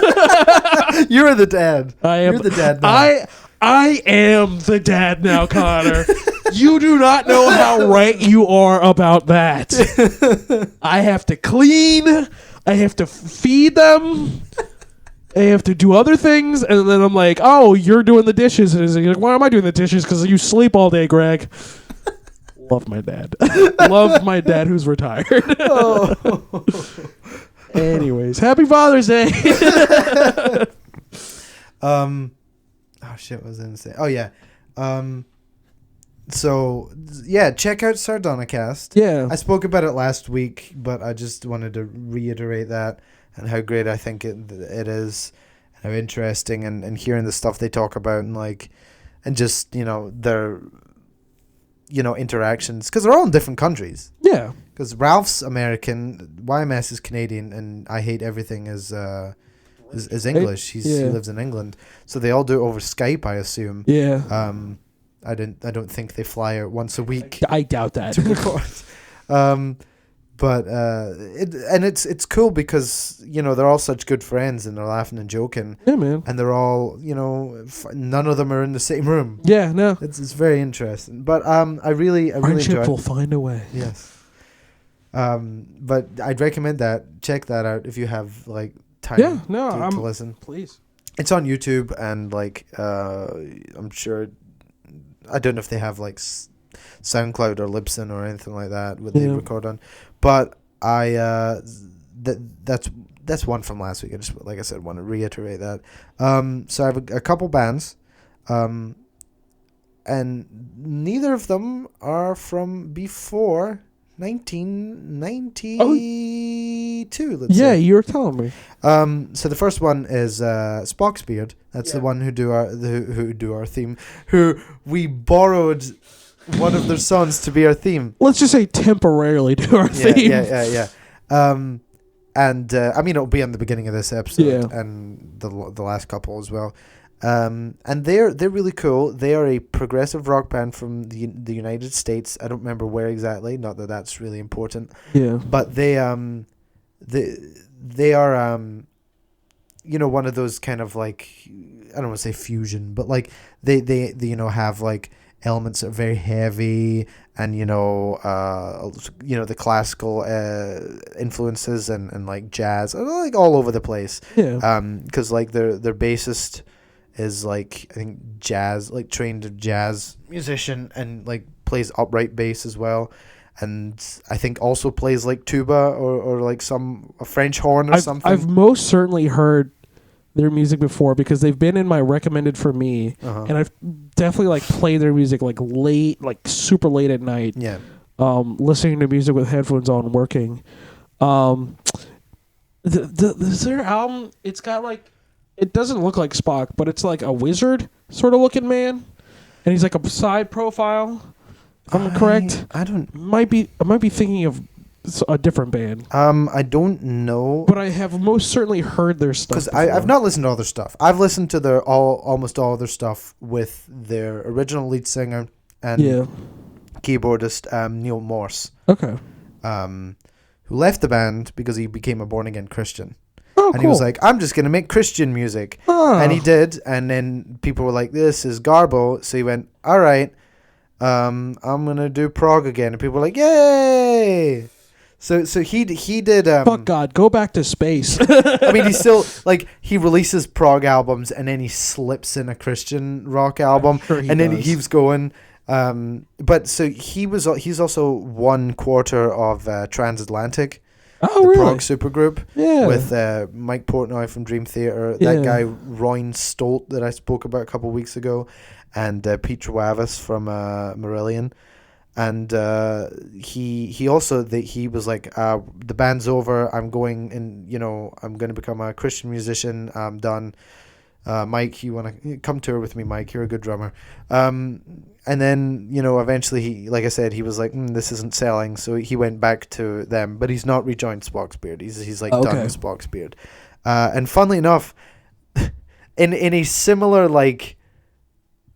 [SPEAKER 1] You're the dad.
[SPEAKER 2] I am.
[SPEAKER 1] You're the dad now.
[SPEAKER 2] I am the dad now, Connor. You do not know how right you are about that. I have to clean. I have to feed them. I have to do other things. And then I'm like, oh, you're doing the dishes. And he's like, why am I doing the dishes? Because you sleep all day, Greg. Love my dad. Love my dad who's retired. Oh. Anyways, happy Father's Day. Oh shit, what was I gonna say? Oh yeah. So yeah, check out Sardonicast. Yeah.
[SPEAKER 1] I spoke about it last week, but I just wanted to reiterate that and how great I think it is, how interesting, and hearing the stuff they talk about, and like, and just, you know, their, you know, interactions, because they're all in different countries.
[SPEAKER 2] Yeah.
[SPEAKER 1] Because Ralph's American, YMS is Canadian, and I Hate Everything is English. He lives in England, so they all do it over Skype, I assume.
[SPEAKER 2] Yeah.
[SPEAKER 1] I don't think they fly out once a week.
[SPEAKER 2] I doubt that.
[SPEAKER 1] To record. But it's cool because, you know, they're all such good friends and they're laughing and joking.
[SPEAKER 2] Yeah, man.
[SPEAKER 1] And they're all, you know, none of them are in the same room.
[SPEAKER 2] Yeah, no.
[SPEAKER 1] It's very interesting. But I really
[SPEAKER 2] Friendship will find a way.
[SPEAKER 1] Yes. But I'd recommend that. Check that out if you have like time.
[SPEAKER 2] Yeah, no,
[SPEAKER 1] to listen.
[SPEAKER 2] Please. It's
[SPEAKER 1] on YouTube, and like I'm sure, I don't know if they have like SoundCloud or Libsyn or anything like that where they record on, but that's one from last week. I just, like I said, want to reiterate that. So I have a couple bands, and neither of them are from before 1992. Let's say.
[SPEAKER 2] You were telling me.
[SPEAKER 1] So the first one is Spock's Beard. That's the one who do our theme. Who we borrowed one of their songs to be our theme.
[SPEAKER 2] Let's just say temporarily do our theme.
[SPEAKER 1] Yeah. And I mean, it'll be on the beginning of this episode and the last couple as well. And they're really cool. They are a progressive rock band from the United States. I don't remember where exactly. Not that that's really important.
[SPEAKER 2] Yeah.
[SPEAKER 1] But they are you know, one of those kind of like, I don't want to say fusion, but like they you know, have like elements that are very heavy, and you know the classical influences and like jazz, like all over the place.
[SPEAKER 2] Yeah.
[SPEAKER 1] Because like their bassist is like, I think jazz, like trained jazz musician, and like plays upright bass as well, and I think also plays like tuba or like a French horn or something. I've
[SPEAKER 2] most certainly heard their music before because they've been in my recommended for me, and I've definitely like played their music like late, like super late at night.
[SPEAKER 1] Yeah.
[SPEAKER 2] Listening to music with headphones on, working. Their album, it's got like, it doesn't look like Spock, but it's like a wizard sort of looking man, and he's like a side profile. If I'm correct,
[SPEAKER 1] I don't.
[SPEAKER 2] I might be thinking of a different band.
[SPEAKER 1] I don't know.
[SPEAKER 2] But I have most certainly heard their stuff.
[SPEAKER 1] Because I've not listened to all their stuff. I've listened to almost all their stuff with their original lead singer and keyboardist Neil Morse.
[SPEAKER 2] Okay.
[SPEAKER 1] Who left the band because he became a born again Christian.
[SPEAKER 2] Oh,
[SPEAKER 1] and he was like, I'm just gonna make Christian music. And he did, and then people were like, this is garbo. So he went, all right, I'm gonna do prog again. And people were like, yay! So he did.
[SPEAKER 2] Fuck God, go back to space.
[SPEAKER 1] I mean, he still he releases prog albums and then he slips in a Christian rock album, then he keeps going. But so he's also 1/4 of Transatlantic, the prog supergroup. Yeah, with Mike Portnoy from Dream Theater, that guy Royne Stolt that I spoke about a couple of weeks ago, and Pete Travis from Marillion. And he also he was like, the band's over, I'm going, and I'm going to become a Christian musician, I'm done. Mike, you want to come tour with me? Mike, you're a good drummer. And then eventually he, like I said, he was like, this isn't selling, so he went back to them, but he's not rejoined Spock's Beard. He's done with Spock's Beard. And funnily enough, in a similar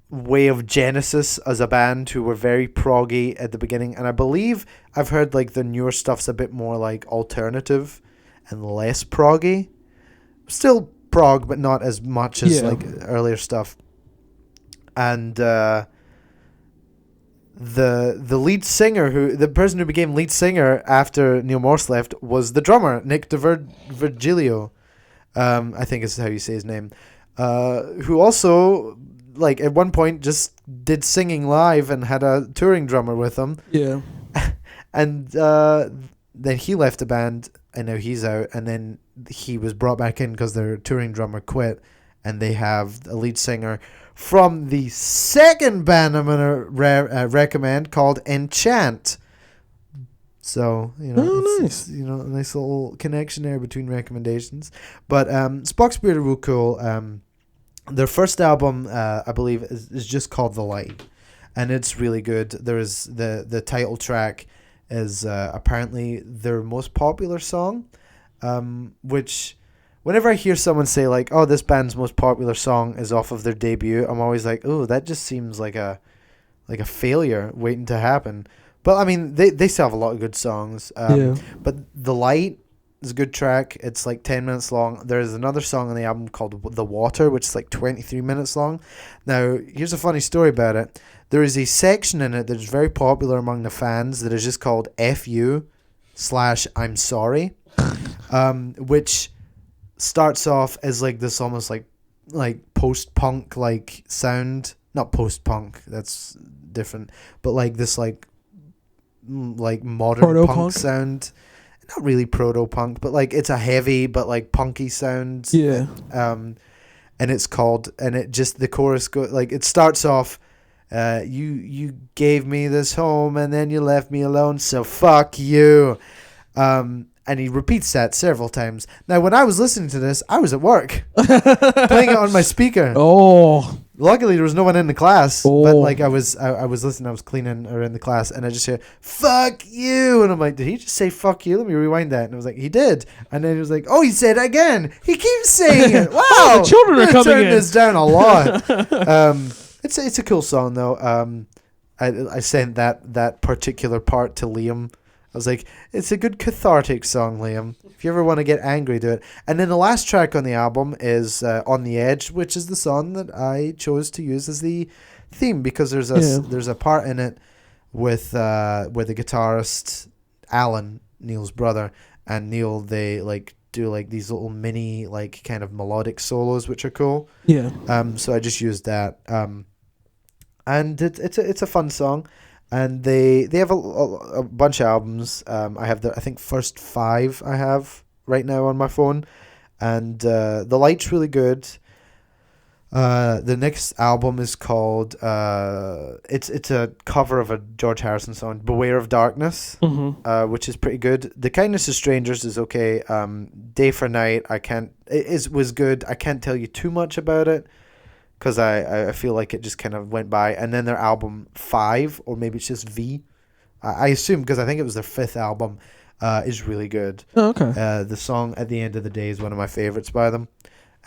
[SPEAKER 1] way of Genesis as a band, who were very proggy at the beginning, and I believe I've heard the newer stuff's a bit more alternative and less proggy, still prog but not as much as earlier stuff. And the lead singer, the person who became lead singer after Neil Morse left, was the drummer Nick Virgilio, I think is how you say his name, who also at one point just did singing live and had a touring drummer with him. Yeah. And then he left the band, and now he's out, and then he was brought back in because their touring drummer quit, and they have a lead singer from the second band I'm going to recommend, called Enchant. So, nice. A nice little connection there between recommendations. But Spock's Beard are real cool. Their first album, I believe, is just called The Light, and it's really good. There's the title track is apparently their most popular song, which whenever I hear someone say oh, this band's most popular song is off of their debut, I'm always like, oh, that just seems like a failure waiting to happen. But I mean, they still have a lot of good songs. But The Light is a good track. It's 10 minutes long. There's another song on the album called The Water, which is 23 minutes long. Now, here's a funny story about it. There is a section in it that is very popular among the fans that is just called FU/I'm sorry, which starts off as this almost post-punk sound. Not post-punk, that's different, but this modern proto-punk punk sound. Not really proto-punk, but it's a heavy but punky sound. Yeah. And it's called, and it just, the chorus it starts off, you gave me this home and then you left me alone, so fuck you. And he repeats that several times. Now, when I was listening to this, I was at work playing it on my speaker. Oh. Luckily, there was no one in the class, but I was listening. I was cleaning around the class, and I just hear "fuck you," and I'm like, "Did he just say fuck you?" Let me rewind that, and I was like, "He did," and then he was like, "Oh, he said it again. He keeps saying it. Wow,
[SPEAKER 2] oh, the children are coming
[SPEAKER 1] turn
[SPEAKER 2] in.
[SPEAKER 1] this down a lot." It's a cool song though. I sent that particular part to Liam. I was like, it's a good cathartic song, Liam. If you ever want to get angry, do it. And then the last track on the album is On the Edge, which is the song that I chose to use as the theme, because there's a part in it with where the guitarist Alan, Neil's brother, and Neil, they do these little mini kind of melodic solos, which are cool. Yeah. So I just used that. And it's a fun song. And they have a bunch of albums. I have I think first 5 I have right now on my phone, and The Light's really good. The next album is called it's a cover of a George Harrison song, Beware of Darkness, which is pretty good. The Kindness of Strangers is okay. Day for Night was good. I can't tell you too much about it because I feel like it just kind of went by. And then their album 5, or maybe it's just V, I assume, because I think it was their 5th album, is really good.
[SPEAKER 2] Oh, okay.
[SPEAKER 1] The song At the End of the Day is one of my favorites by them.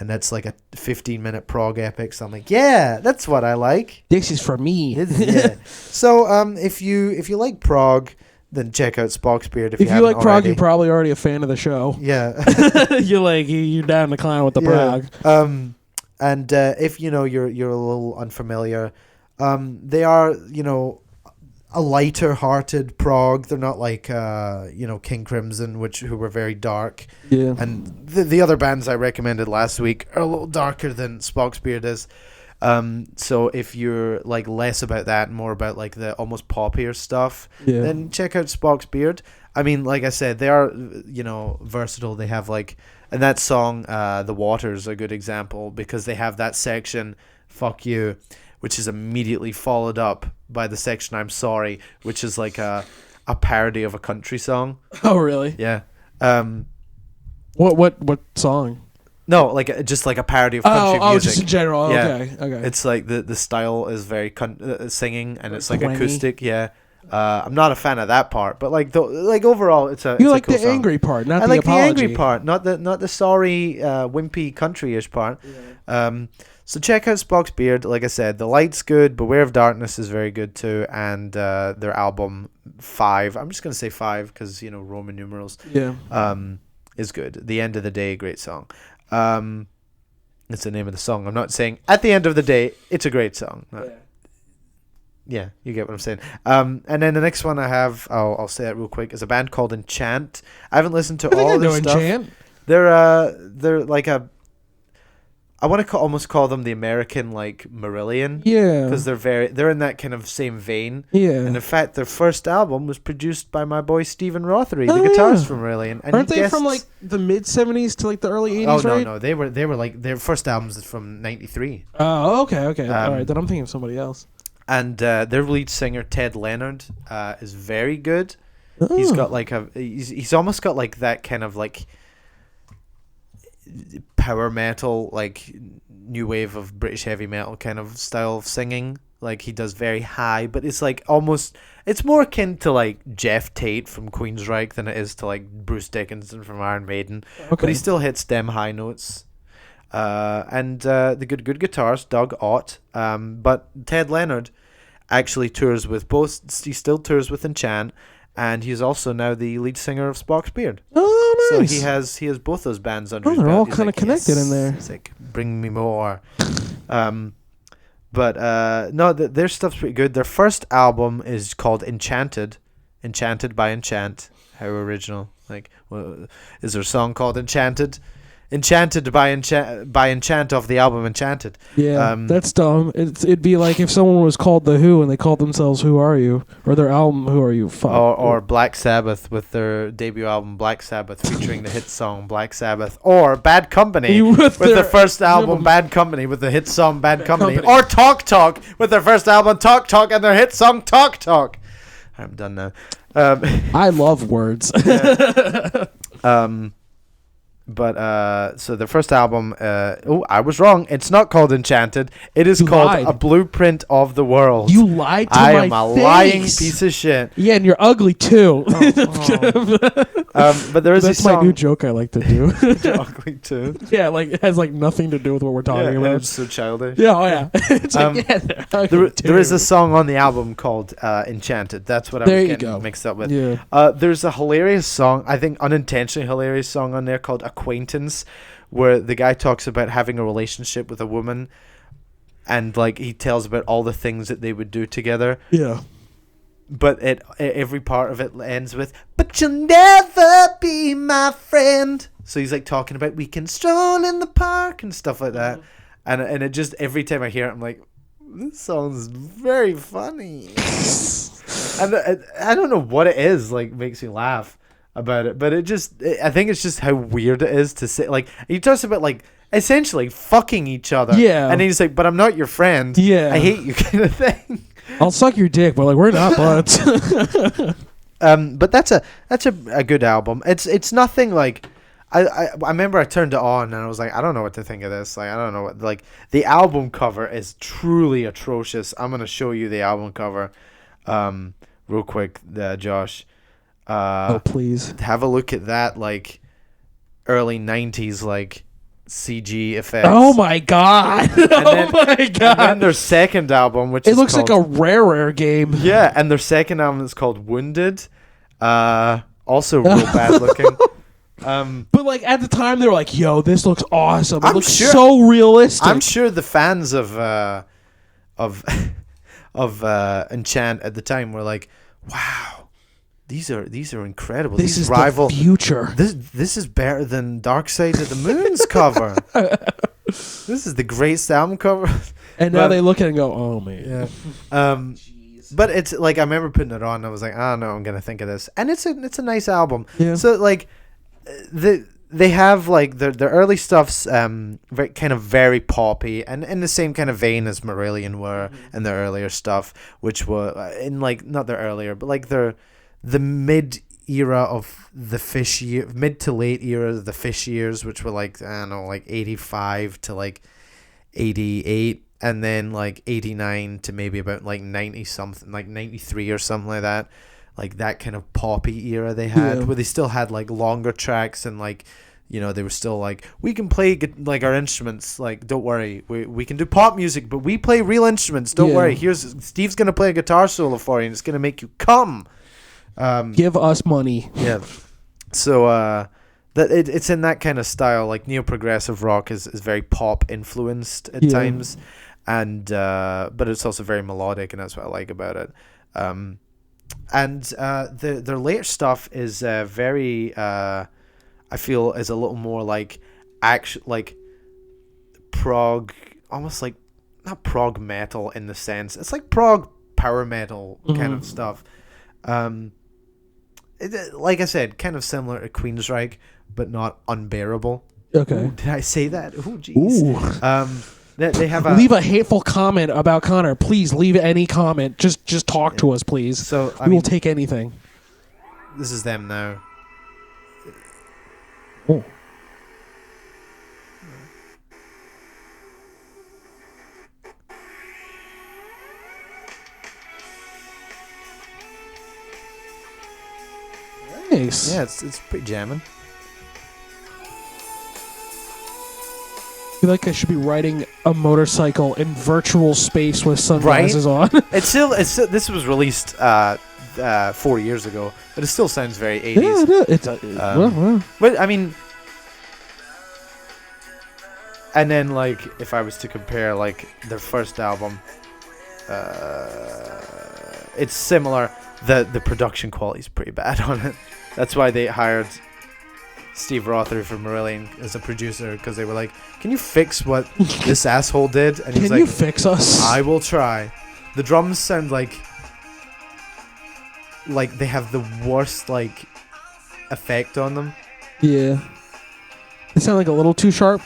[SPEAKER 1] And that's like a 15-minute prog epic. So I'm like, yeah, that's what I like.
[SPEAKER 2] This is for me.
[SPEAKER 1] Yeah. So if you like prog, then check out Spock's Beard. If you
[SPEAKER 2] like prog,
[SPEAKER 1] already.
[SPEAKER 2] you're probably already a fan of the show.
[SPEAKER 1] Yeah.
[SPEAKER 2] you're down the clown with the prog.
[SPEAKER 1] And if you're a little unfamiliar, they are a lighter-hearted prog. They're not like King Crimson, who were very dark.
[SPEAKER 2] Yeah.
[SPEAKER 1] And the other bands I recommended last week are a little darker than Spock's Beard is. So if you're like less about that and more about like the almost poppier stuff, then check out Spock's Beard. I mean, like I said, they are versatile. They have like, and that song, The Water's a good example because they have that section, Fuck You, which is immediately followed up by the section I'm Sorry, which is like a parody of a country song.
[SPEAKER 2] Oh, really?
[SPEAKER 1] Yeah.
[SPEAKER 2] What song?
[SPEAKER 1] No, like just like a parody of country music.
[SPEAKER 2] Oh, just in general.
[SPEAKER 1] Yeah.
[SPEAKER 2] Okay.
[SPEAKER 1] It's like the style is very singing, and it's like
[SPEAKER 2] Twangy.
[SPEAKER 1] acoustic. Yeah. I'm not a fan of that part, but like overall, it's a.
[SPEAKER 2] You
[SPEAKER 1] it's
[SPEAKER 2] like
[SPEAKER 1] a cool
[SPEAKER 2] the
[SPEAKER 1] song.
[SPEAKER 2] angry part, not
[SPEAKER 1] I
[SPEAKER 2] the
[SPEAKER 1] like
[SPEAKER 2] apology.
[SPEAKER 1] the angry part, not the sorry, wimpy country-ish part. Yeah. So check out Spock's Beard. Like I said, The Light's good. Beware of Darkness is very good too, and their album 5. I'm just gonna say 5 because Roman numerals.
[SPEAKER 2] Yeah.
[SPEAKER 1] Is good. The End of the Day, great song. It's the name of the song. I'm not saying At the End of the Day. It's a great song. Yeah, you get what I'm saying. And then the next one I have, I'll say it real quick, is a band called Enchant. I haven't listened to all of their stuff.
[SPEAKER 2] Enchant.
[SPEAKER 1] They're like I want to almost call them the American like Marillion.
[SPEAKER 2] Yeah.
[SPEAKER 1] Because they're in that kind of same vein.
[SPEAKER 2] Yeah.
[SPEAKER 1] And in fact, their first album was produced by my boy Stephen Rothery, the guitarist from Marillion. And
[SPEAKER 2] aren't they from like the mid '70s to like the early '80s?
[SPEAKER 1] Oh
[SPEAKER 2] right?
[SPEAKER 1] no, they were like their first album is from '93.
[SPEAKER 2] Oh, okay. All right, then I'm thinking of somebody else.
[SPEAKER 1] And their lead singer Ted Leonard is very good.
[SPEAKER 2] Oh.
[SPEAKER 1] He's got like he's almost got like that kind of like power metal, like new wave of British heavy metal kind of style of singing. Like he does very high, but it's like almost, it's more akin to like Jeff Tate from Queensryche than it is to like Bruce Dickinson from Iron Maiden. Okay. But he still hits them high notes. And the good guitarist Doug Ott. But Ted Leonard actually tours with both. He still tours with Enchant, and he's also now the lead singer of Spock's Beard.
[SPEAKER 2] Oh, nice.
[SPEAKER 1] So he has both those bands under his
[SPEAKER 2] they're
[SPEAKER 1] belt.
[SPEAKER 2] all
[SPEAKER 1] He's
[SPEAKER 2] kind of connected in there.
[SPEAKER 1] He's like, bring me more. But no, their stuff's pretty good. Their first album is called Enchanted by Enchant. How original! Like, is there a song called Enchanted? Enchanted by Enchant off the album Enchanted.
[SPEAKER 2] Yeah, that's dumb. It'd be like if someone was called The Who and they called themselves Who Are You? Or their album Who Are You? Fuck.
[SPEAKER 1] Or Black Sabbath with their debut album Black Sabbath featuring the hit song Black Sabbath. Or Bad Company with their first album Bad Company with the hit song Bad Company. Or Talk Talk with their first album Talk Talk and their hit song Talk Talk. I'm done now.
[SPEAKER 2] I love words.
[SPEAKER 1] But so the first album, I was wrong. It's not called Enchanted. It is called A Blueprint of the World.
[SPEAKER 2] You lied to
[SPEAKER 1] I
[SPEAKER 2] my
[SPEAKER 1] am a
[SPEAKER 2] face.
[SPEAKER 1] lying piece of shit.
[SPEAKER 2] Yeah, and you're ugly too.
[SPEAKER 1] But there is
[SPEAKER 2] That's
[SPEAKER 1] a song.
[SPEAKER 2] my new joke I like to do.
[SPEAKER 1] You're ugly too.
[SPEAKER 2] Yeah, like it has like nothing to do with what we're talking about.
[SPEAKER 1] It's so childish.
[SPEAKER 2] Yeah, oh yeah. It's like,
[SPEAKER 1] there is a song on the album called Enchanted. That's what I was getting mixed up with.
[SPEAKER 2] Yeah.
[SPEAKER 1] There's a hilarious song, I think unintentionally hilarious song on there called Acquaintance, where the guy talks about having a relationship with a woman, and like he tells about all the things that they would do together.
[SPEAKER 2] Yeah.
[SPEAKER 1] But every part of it ends with, but you'll never be my friend. So he's like talking about we can stroll in the park and stuff like that. And it just, every time I hear it, I'm like, this song's very funny. And I don't know what it is, like, makes me laugh. about it, but I think it's just how weird it is to say. Like, he talks about like essentially fucking each other.
[SPEAKER 2] Yeah.
[SPEAKER 1] And he's like, but I'm not your friend.
[SPEAKER 2] Yeah.
[SPEAKER 1] I hate you, kind of thing.
[SPEAKER 2] I'll suck your dick, but like we're not buds.
[SPEAKER 1] But that's a good album. It's nothing like. I remember I turned it on and I was like, I don't know what to think of this. Like, I don't know what, like, the album cover is truly atrocious. I'm gonna show you the album cover, real quick, Josh.
[SPEAKER 2] Oh please.
[SPEAKER 1] Have a look at that, like, early 90s, like, CG effects.
[SPEAKER 2] Oh my god. Oh my god.
[SPEAKER 1] And then their second album, which
[SPEAKER 2] it looks like a rare game.
[SPEAKER 1] Yeah, and their second album is called Wounded. Also real bad looking.
[SPEAKER 2] But like at the time they were like, "Yo, this looks awesome. It looks
[SPEAKER 1] sure,
[SPEAKER 2] so realistic."
[SPEAKER 1] I'm sure the fans of Enchant at the time were like, "Wow, these are incredible.
[SPEAKER 2] This
[SPEAKER 1] these
[SPEAKER 2] is
[SPEAKER 1] rival
[SPEAKER 2] the future.
[SPEAKER 1] This is better than Dark Side of the Moon's cover. This is the greatest album cover."
[SPEAKER 2] And now they look at it and go, "Oh man."
[SPEAKER 1] Yeah. But it's like I remember putting it on. And I was like, "Oh no, I'm gonna think of this," and it's a nice album.
[SPEAKER 2] Yeah.
[SPEAKER 1] So like. They have like their early stuff's very, kind of very poppy and in the same kind of vein as Marillion were in their earlier stuff, which were in like not their earlier but like the mid era of the Fish year, mid to late era of the Fish years, which were like I don't know, like 85 to like 88, and then like 89 to maybe about like 90 something, like 93 or something like that. Like that kind of poppy era they had, where they still had like longer tracks and like, you know, they were still like, we can play like our instruments. Like, don't worry, we can do pop music, but we play real instruments. Don't worry. Here's Steve's gonna play a guitar solo for you, and it's gonna make you come.
[SPEAKER 2] Give us money.
[SPEAKER 1] Yeah. So that it's in that kind of style. Like neo-progressive rock is very pop influenced at times, and but it's also very melodic, and that's what I like about it. And their later stuff is very I feel is a little more like like prog, almost like not prog metal in the sense, it's like prog power metal kind of stuff. Like I said, kind of similar to Queensryche, but not unbearable.
[SPEAKER 2] Okay.
[SPEAKER 1] Ooh, did I say that? Oh jeez. They have
[SPEAKER 2] leave a hateful comment about Conor. Please leave any comment. Just talk to us, please.
[SPEAKER 1] So
[SPEAKER 2] we will take anything.
[SPEAKER 1] This is them now.
[SPEAKER 2] Oh. Nice.
[SPEAKER 1] Yeah, it's pretty jamming.
[SPEAKER 2] I feel like I should be riding a motorcycle in virtual space with sunglasses on.
[SPEAKER 1] It's still this was released 4 years ago, but it still sounds very 80s.
[SPEAKER 2] Yeah,
[SPEAKER 1] But I mean, and then like if I was to compare like their first album, it's similar. The production quality is pretty bad on it. That's why they hired Steve Rothery from Marillion as a producer, because they were like, can you fix what this asshole did? And he's like,
[SPEAKER 2] can you fix us?
[SPEAKER 1] I will try. The drums sound like they have the worst like effect on them.
[SPEAKER 2] Yeah. They sound like a little too sharp.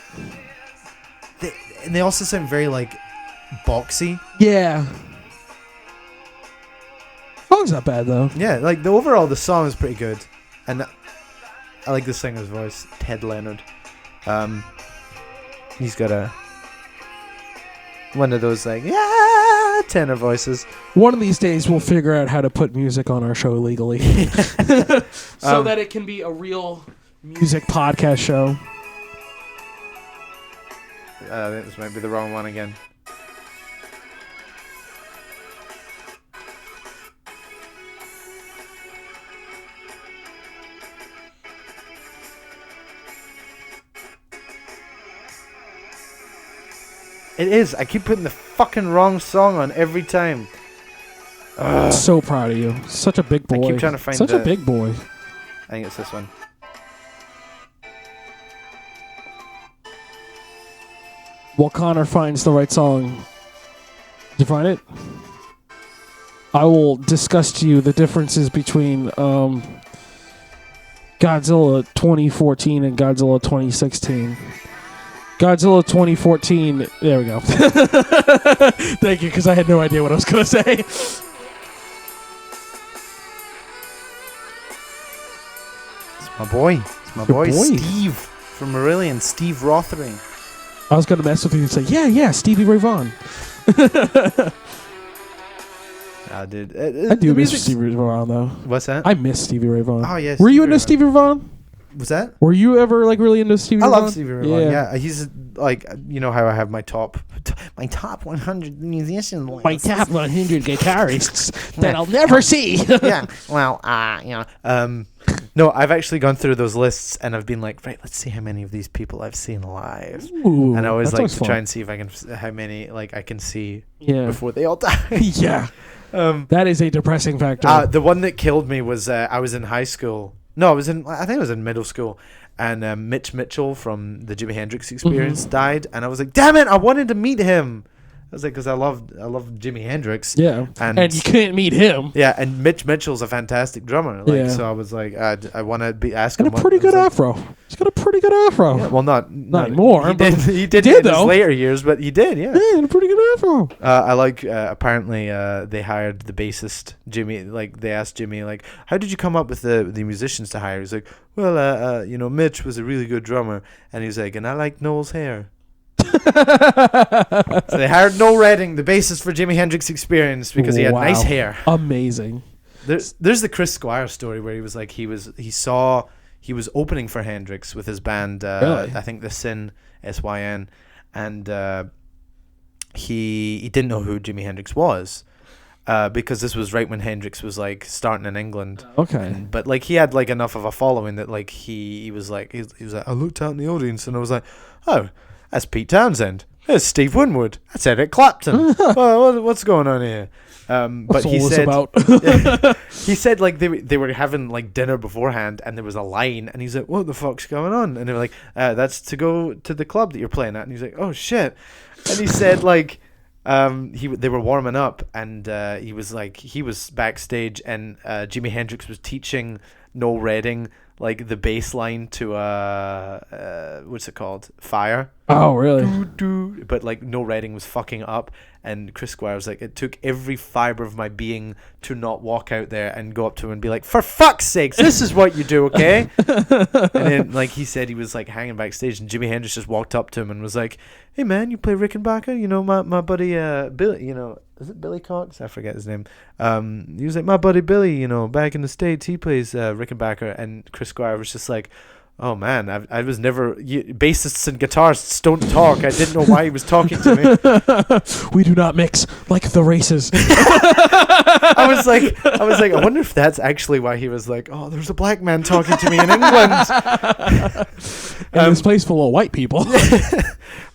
[SPEAKER 1] And they also sound very like boxy.
[SPEAKER 2] Yeah. Song's not bad though.
[SPEAKER 1] Yeah, like the song is pretty good. And I like the singer's voice, Ted Leonard. He's got one of those like tenor voices.
[SPEAKER 2] One of these days we'll figure out how to put music on our show legally, so that it can be a real music podcast show.
[SPEAKER 1] I think this might be the wrong one again. It is. I keep putting the fucking wrong song on every time.
[SPEAKER 2] So proud of you. Such a big boy.
[SPEAKER 1] I keep trying to find
[SPEAKER 2] Such a big boy.
[SPEAKER 1] I think it's this one.
[SPEAKER 2] While Conor finds the right song. Did you find it? I will discuss to you the differences between Godzilla 2014 and Godzilla 2016. Godzilla 2014. There we go. Thank you, because I had no idea what I was going to say.
[SPEAKER 1] It's my boy. It's my boy, Steve from Marillion. Steve Rothery.
[SPEAKER 2] I was going to mess with you and say, yeah, Stevie Ray Vaughan.
[SPEAKER 1] Dude.
[SPEAKER 2] I do miss Stevie Ray Vaughan, though.
[SPEAKER 1] What's that?
[SPEAKER 2] I miss Stevie Ray Vaughan.
[SPEAKER 1] Oh, yes.
[SPEAKER 2] Were you into Stevie Ray Vaughan?
[SPEAKER 1] Was that?
[SPEAKER 2] Were you ever like really into Stevie Ray Vaughan?
[SPEAKER 1] I love Stevie Ray Vaughan. Yeah, he's like, you know how I have my top 100 musicians.
[SPEAKER 2] My top 100 guitarists that I'll never see.
[SPEAKER 1] Yeah. Well, no, I've actually gone through those lists and I've been like, right, let's see how many of these people I've seen live.
[SPEAKER 2] Ooh,
[SPEAKER 1] and I always like to
[SPEAKER 2] fun.
[SPEAKER 1] try and see if I can, how many like I can see
[SPEAKER 2] before
[SPEAKER 1] they all die.
[SPEAKER 2] Yeah. That is a depressing factor.
[SPEAKER 1] The one that killed me was I was in high school. No, I think I was in middle school, and Mitch Mitchell from the Jimi Hendrix Experience died, and I was like, damn it, I wanted to meet him. I was like, because I love Jimi Hendrix.
[SPEAKER 2] Yeah, and you couldn't meet him.
[SPEAKER 1] Yeah, and Mitch Mitchell's a fantastic drummer. Like, so I was like, I want to be asking him.
[SPEAKER 2] And a pretty good afro. He's got a pretty good afro.
[SPEAKER 1] Yeah, well, not
[SPEAKER 2] anymore.
[SPEAKER 1] He did in his later years, but he did. Yeah,
[SPEAKER 2] and a pretty good afro.
[SPEAKER 1] I like. Apparently, they hired the bassist Jimmy. Like they asked Jimmy, like, how did you come up with the musicians to hire? He's like, well, Mitch was a really good drummer, and he's like, and I like Noel's hair. So they hired Noel Redding, the bassist for Jimi Hendrix Experience, because he had nice hair.
[SPEAKER 2] Amazing.
[SPEAKER 1] There's the Chris Squire story where he was like he was opening for Hendrix with his band.
[SPEAKER 2] Really?
[SPEAKER 1] I think the Sin SYN, and he didn't know who Jimi Hendrix was. Because this was right when Hendrix was like starting in England.
[SPEAKER 2] Okay.
[SPEAKER 1] But like he had like enough of a following that like he was like I looked out in the audience and I was like, oh, that's Pete Townsend. There's Steve Winwood. That's Eric Clapton. What's going on here? But he said he said like they were having like dinner beforehand and there was a line and he's like, what the fuck's going on? And they were like, that's to go to the club that you're playing at. And he's like, oh shit. And he said like they were warming up and he was backstage and Jimi Hendrix was teaching Noel Redding like the bass line to what's it called? Fire.
[SPEAKER 2] Oh, really?
[SPEAKER 1] But like Noel Redding was fucking up, and Chris Squire was like, it took every fiber of my being to not walk out there and go up to him and be like, for fuck's sakes, this is what you do, okay? And then like he said he was like hanging backstage, and Jimi Hendrix just walked up to him and was like, hey man, you play Rickenbacker? You know my buddy Billy, you know, is it Billy Cox? I forget his name. He was like, my buddy Billy, you know, back in the States, he plays Rickenbacker. And Chris Squire was just like, oh man, I was never, bassists and guitarists don't talk. I didn't know why he was talking to me.
[SPEAKER 2] We do not mix like the races.
[SPEAKER 1] I was like, I wonder if that's actually why he was like, oh, there's a black man talking to me in England.
[SPEAKER 2] And this place full of white people.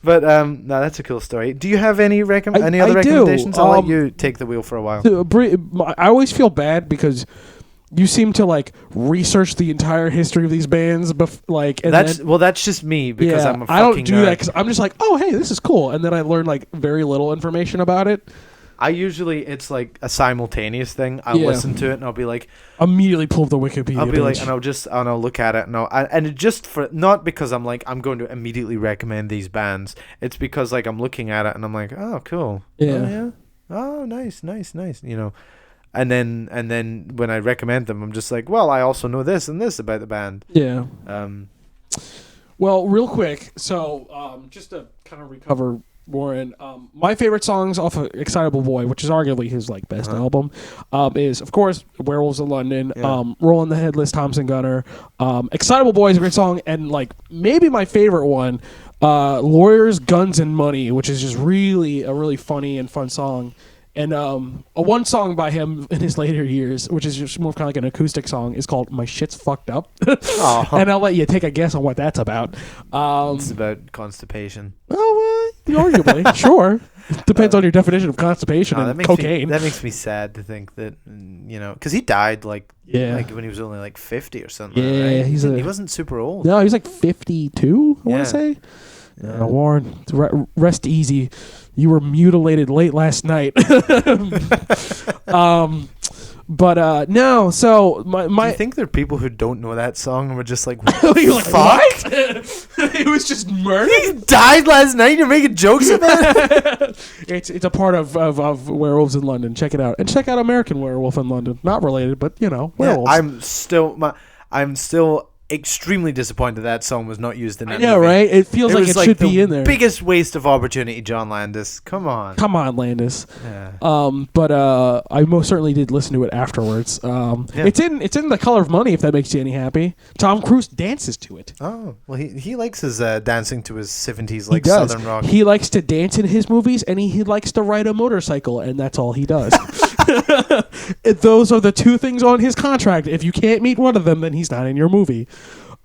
[SPEAKER 1] But no, that's a cool story. Do you have any other recommendations? I'll let you take the wheel for a while.
[SPEAKER 2] I always feel bad because you seem to like research the entire history of these bands, that's just me because I'm a fucking I don't do
[SPEAKER 1] nerd.
[SPEAKER 2] that because I'm just like, oh hey, this is cool, and then I learn like very little information about it.
[SPEAKER 1] It's like a simultaneous thing. I'll listen to it and I'll be like,
[SPEAKER 2] immediately pull up the Wikipedia.
[SPEAKER 1] I'll be
[SPEAKER 2] page.
[SPEAKER 1] like, and I'll look at it and it just for not because I'm like I'm going to immediately recommend these bands. It's because like I'm looking at it and I'm like, oh cool, oh nice, you know. And then when I recommend them, I'm just like, well, I also know this and this about the band.
[SPEAKER 2] Yeah. Well, real quick, so just to kind of recover Warren, my favorite songs off of Excitable Boy, which is arguably his like best album, is of course Werewolves of London, Rollin' the Headless Thompson Gunner. Excitable Boy is a great song, and like maybe my favorite one, Lawyers, Guns, and Money, which is just really a really funny and fun song. And one song by him in his later years, which is just more kind of like an acoustic song, is called "My Shit's Fucked Up," and I'll let you take a guess on what that's about.
[SPEAKER 1] It's about constipation.
[SPEAKER 2] Oh, arguably, sure. Depends on your definition of constipation and cocaine.
[SPEAKER 1] That makes me sad to think that, you know, because he died like when he was only like 50 or something.
[SPEAKER 2] Yeah,
[SPEAKER 1] right?
[SPEAKER 2] he
[SPEAKER 1] wasn't super old.
[SPEAKER 2] No, he was like 52. I want to say. Warren, rest easy. You were mutilated late last night. But no, so
[SPEAKER 1] Do you
[SPEAKER 2] my
[SPEAKER 1] think there are people who don't know that song and were just like,
[SPEAKER 2] you're like,
[SPEAKER 1] fuck?
[SPEAKER 2] what? He was just murdered.
[SPEAKER 1] He died last night. You're making jokes about it.
[SPEAKER 2] It's a part of Werewolves in London. Check it out, and check out American Werewolf in London. Not related, but werewolves.
[SPEAKER 1] I'm still extremely disappointed that song was not used in that
[SPEAKER 2] I know,
[SPEAKER 1] movie.
[SPEAKER 2] right? It feels like it should be in there.
[SPEAKER 1] Biggest waste of opportunity, John Landis. Come on,
[SPEAKER 2] Landis.
[SPEAKER 1] Yeah.
[SPEAKER 2] But I most certainly did listen to it afterwards. It's in The Color of Money, if that makes you any happy. Tom Cruise dances to it.
[SPEAKER 1] Oh well, he likes his dancing to his 70s
[SPEAKER 2] He does.
[SPEAKER 1] Southern rock.
[SPEAKER 2] He likes to dance in his movies, and he likes to ride a motorcycle, and that's all he does. Those are the two things on his contract. If you can't meet one of them, then he's not in your movie.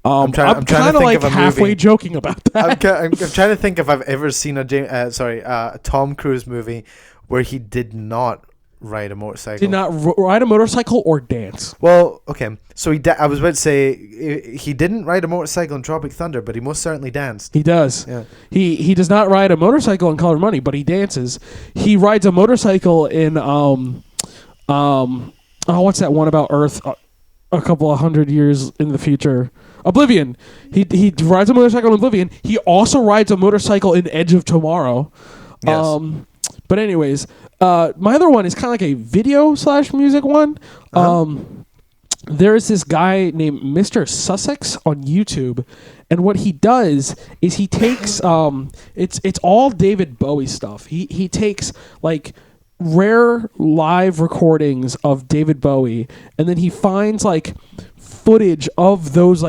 [SPEAKER 2] I'm kind of like halfway joking about that.
[SPEAKER 1] I'm trying to think if I've ever seen a Tom Cruise movie where he did not ride a motorcycle.
[SPEAKER 2] Did not ride a motorcycle or dance.
[SPEAKER 1] Well, okay. So I was about to say he didn't ride a motorcycle in Tropic Thunder, but he most certainly danced.
[SPEAKER 2] He does.
[SPEAKER 1] Yeah.
[SPEAKER 2] He does not ride a motorcycle in Color of Money, but he dances. He rides a motorcycle in what's that one about Earth a couple of 100 years in the future? Oblivion. He rides a motorcycle in Oblivion. He also rides a motorcycle in Edge of Tomorrow.
[SPEAKER 1] Yes.
[SPEAKER 2] But anyways, my other one is kind of like a video / music one. There's this guy named Mr. Sussex on YouTube, and what he does is he takes it's all David Bowie stuff. He takes like rare live recordings of David Bowie, and then he finds like footage of those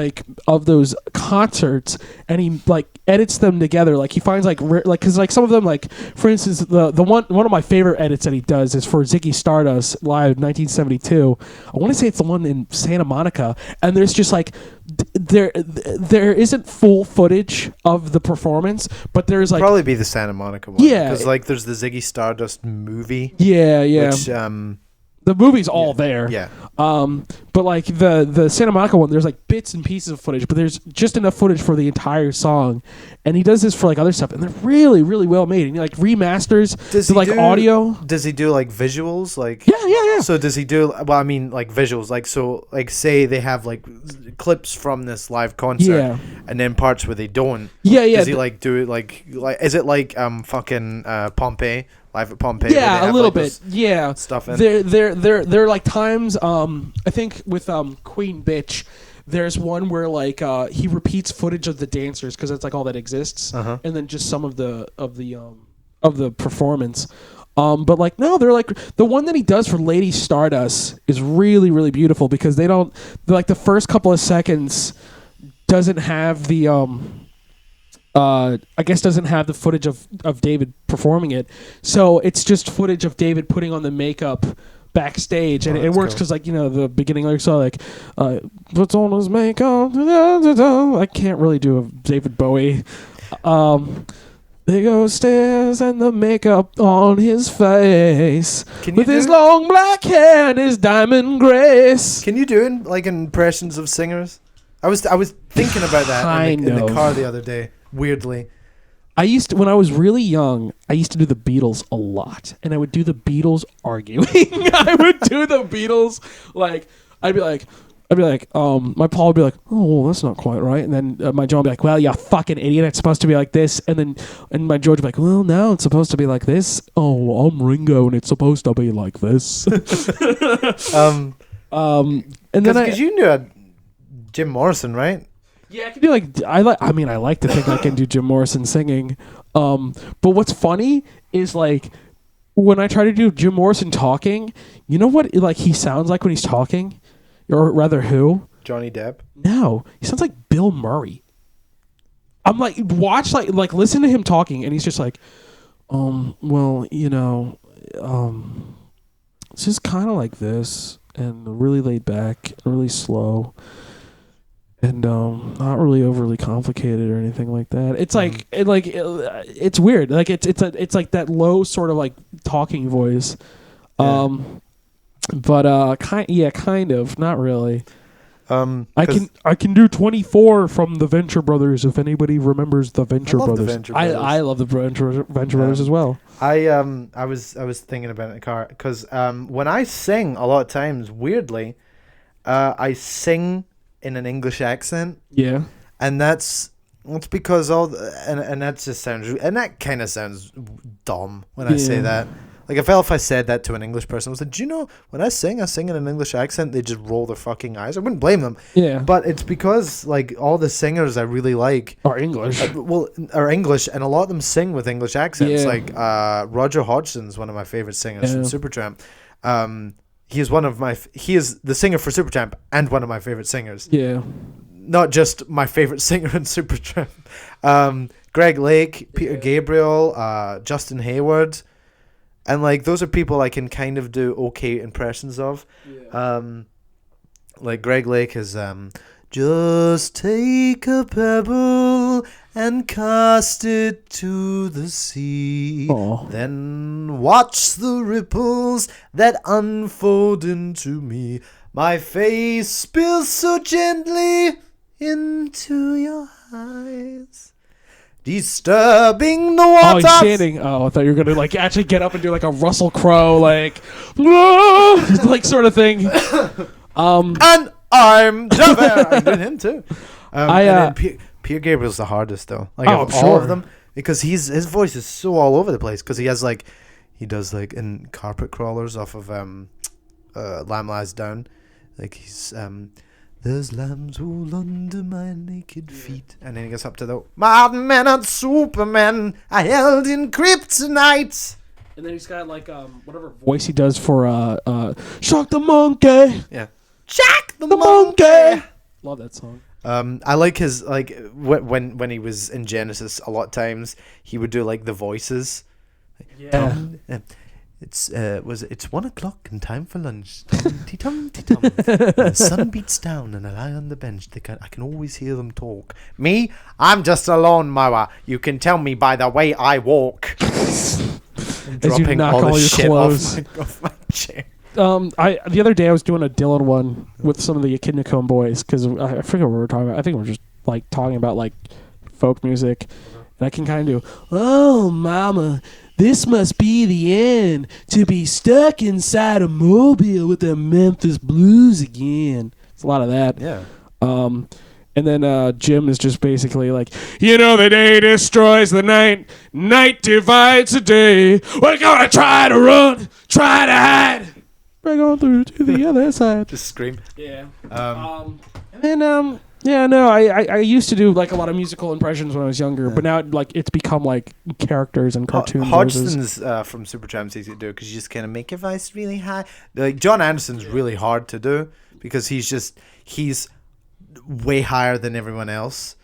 [SPEAKER 2] concerts, and he like edits them together. Like he finds because like some of them, like for instance, the one of my favorite edits that he does is for Ziggy Stardust live 1972. I want to say it's the one in Santa Monica, and there's just like there isn't full footage of the performance, but there's like
[SPEAKER 1] probably be the Santa Monica one.
[SPEAKER 2] Yeah,
[SPEAKER 1] because like there's the Ziggy Stardust movie.
[SPEAKER 2] Yeah.
[SPEAKER 1] Which
[SPEAKER 2] the movie's all there.
[SPEAKER 1] Yeah.
[SPEAKER 2] But like the Santa Monica one, there's like bits and pieces of footage, but there's just enough footage for the entire song. And he does this for like other stuff, and they're really, really well made. And he like remasters audio.
[SPEAKER 1] Does he do like visuals? Like
[SPEAKER 2] yeah.
[SPEAKER 1] So does he do? Well, I mean, like visuals. Like so, like say they have like clips from this live concert, and then parts where they don't.
[SPEAKER 2] Yeah.
[SPEAKER 1] Does he like do it like is it like fucking Pompeii? Live at Pompeii.
[SPEAKER 2] Yeah, a little bit. Yeah,
[SPEAKER 1] stuff in.
[SPEAKER 2] There are like times. I think with Queen Bitch, there's one where like he repeats footage of the dancers because that's like all that exists, and then just some of the performance. But like no, they're like the one that he does for Lady Stardust is really, really beautiful because they don't like the first couple of seconds doesn't have the doesn't have the footage of David performing it. So it's just footage of David putting on the makeup backstage. And it works because, like, the beginning lyrics are like, puts on his makeup. I can't really do a David Bowie. There goes stairs and the makeup on his face. With his long black hair and his diamond grace.
[SPEAKER 1] Can you do like impressions of singers? I was thinking about that in the car the other day. Weirdly,
[SPEAKER 2] when I was really young, I used to do the Beatles a lot, and I would do the Beatles arguing. I would do the Beatles I'd be like, my Paul would be like, oh, well, that's not quite right, and then my John would be like, well, you fucking idiot, it's supposed to be like this, and my George would be like, well, no, it's supposed to be like this. Oh, I'm Ringo, and it's supposed to be like this.
[SPEAKER 1] And then because you knew Jim Morrison, right?
[SPEAKER 2] Yeah, I can do I like to think I can do Jim Morrison singing. But what's funny is like when I try to do Jim Morrison talking, you know what like he sounds like when he's talking? Or rather who?
[SPEAKER 1] Johnny Depp?
[SPEAKER 2] No. He sounds like Bill Murray. I'm like listen to him talking and he's just like, well, it's just kind of like this and really laid back, really slow. And not really overly complicated or anything like that. It's like it's weird. Like it's like that low sort of like talking voice. But kind of not really. I can do 24 from the Venture Brothers. If anybody remembers the Venture Brothers, I love the Venture Brothers as well.
[SPEAKER 1] I was thinking about it in the car because when I sing, a lot of times, weirdly, I sing in an English accent.
[SPEAKER 2] Yeah,
[SPEAKER 1] and that's because and that just sounds, and that kind of sounds dumb when I say that. Like, I felt if I said that to an English person, I was like, do you know, when I sing in an English accent, they just roll their fucking eyes. I wouldn't blame them.
[SPEAKER 2] Yeah.
[SPEAKER 1] But it's because, like, all the singers I really like
[SPEAKER 2] are English.
[SPEAKER 1] Are English, and a lot of them sing with English accents.
[SPEAKER 2] Yeah.
[SPEAKER 1] Like, Roger Hodgson's one of my favorite singers from Supertramp. He is the singer for Supertramp and one of my favorite singers.
[SPEAKER 2] Yeah.
[SPEAKER 1] Not just my favorite singer in Supertramp. Greg Lake, Peter Gabriel, Justin Hayward. And, like, those are people I can kind of do okay impressions of. Yeah. Like, Greg Lake is, just take a pebble and cast it to the sea. Aww. Then watch the ripples that unfold into me. My face spills so gently into your eyes. Disturbing the waters.
[SPEAKER 2] Oh, he's standing. Oh, I thought you were gonna like actually get up and do like a Russell Crowe, like, like sort of thing.
[SPEAKER 1] And I'm Zevon. I'm doing him too. And then Peter Gabriel's the hardest though. Like all of them, because his voice is so all over the place. Because he does like in Carpet Crawlers off of Lamb Lies Down. Like he's there's lambs all under my naked feet. And then he gets up to the Martin Man and Superman I held in kryptonite.
[SPEAKER 2] And then he's got like whatever voice he does for Shock the Monkey.
[SPEAKER 1] Yeah. Shock the monkey.
[SPEAKER 2] Love that song.
[SPEAKER 1] I like his like when he was in Genesis, a lot of times he would do like the voices.
[SPEAKER 2] Yeah.
[SPEAKER 1] It's 1 o'clock and time for lunch. Tum-ti-tum. The sun beats down and I lie on the bench. I can always hear them talk. Me, I'm just a lawnmower. You can tell me by the way I walk.
[SPEAKER 2] Dropping all your
[SPEAKER 1] shit
[SPEAKER 2] clothes
[SPEAKER 1] off my chair.
[SPEAKER 2] The other day I was doing a Dylan one with some of the Echidna Cone boys because I forget what we were talking about. I think we were just like talking about like folk music, and I can kind of do, oh mama, this must be the end, to be stuck inside a mobile with the Memphis Blues again. It's a lot of that.
[SPEAKER 1] Yeah.
[SPEAKER 2] And then Jim is just basically like, you know, the day destroys the night, night divides the day. We're gonna try to run, try to hide. We're going through to the other side.
[SPEAKER 1] Just scream.
[SPEAKER 2] Yeah. And then I used to do like a lot of musical impressions when I was younger, but now like it's become like characters and cartoons.
[SPEAKER 1] Hodgson's from Supertramp's easy to do because you just kind of make your voice really high. Like John Anderson's really hard to do because he's way higher than everyone else.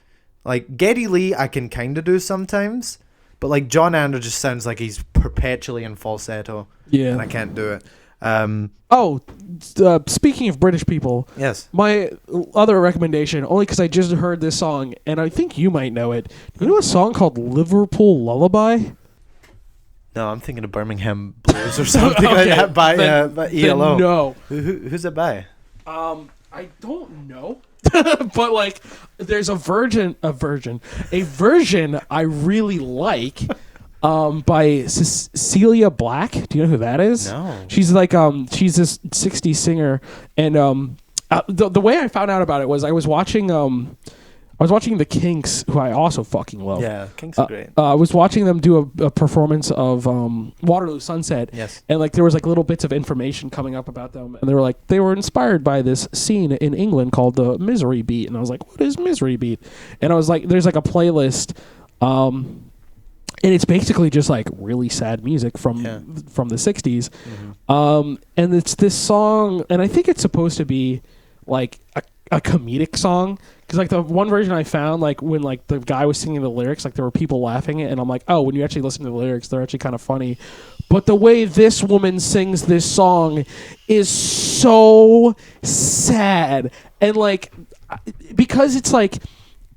[SPEAKER 1] Like Geddy Lee I can kind of do sometimes, but like John Anderson just sounds like he's perpetually in falsetto.
[SPEAKER 2] Yeah.
[SPEAKER 1] And I can't do it.
[SPEAKER 2] Speaking of British people,
[SPEAKER 1] yes,
[SPEAKER 2] my other recommendation, only because I just heard this song and I think you might know it. You know a song called Liverpool Lullaby?
[SPEAKER 1] No, I'm thinking of Birmingham Blues or something like that by ELO.
[SPEAKER 2] No.
[SPEAKER 1] Who's it by?
[SPEAKER 2] I don't know. But like there's a version I really like by Cilla Black. Do you know who that is?
[SPEAKER 1] No.
[SPEAKER 2] She's like she's this 60s singer, and the way I found out about it was I was watching the Kinks, who I also fucking love.
[SPEAKER 1] Yeah, Kinks are great.
[SPEAKER 2] I was watching them do a performance of Waterloo Sunset.
[SPEAKER 1] Yes.
[SPEAKER 2] And like there was like little bits of information coming up about them, and they were inspired by this scene in England called the Misery Beat, and I was like, what is Misery Beat? And I was like, there's like a playlist, and it's basically just like really sad music from the 60s. Mm-hmm. And it's this song, and I think it's supposed to be like a comedic song. Because like the one version I found, like when like the guy was singing the lyrics, like there were people laughing at, and I'm like, oh, when you actually listen to the lyrics, they're actually kind of funny. But the way this woman sings this song is so sad. And like, because it's like,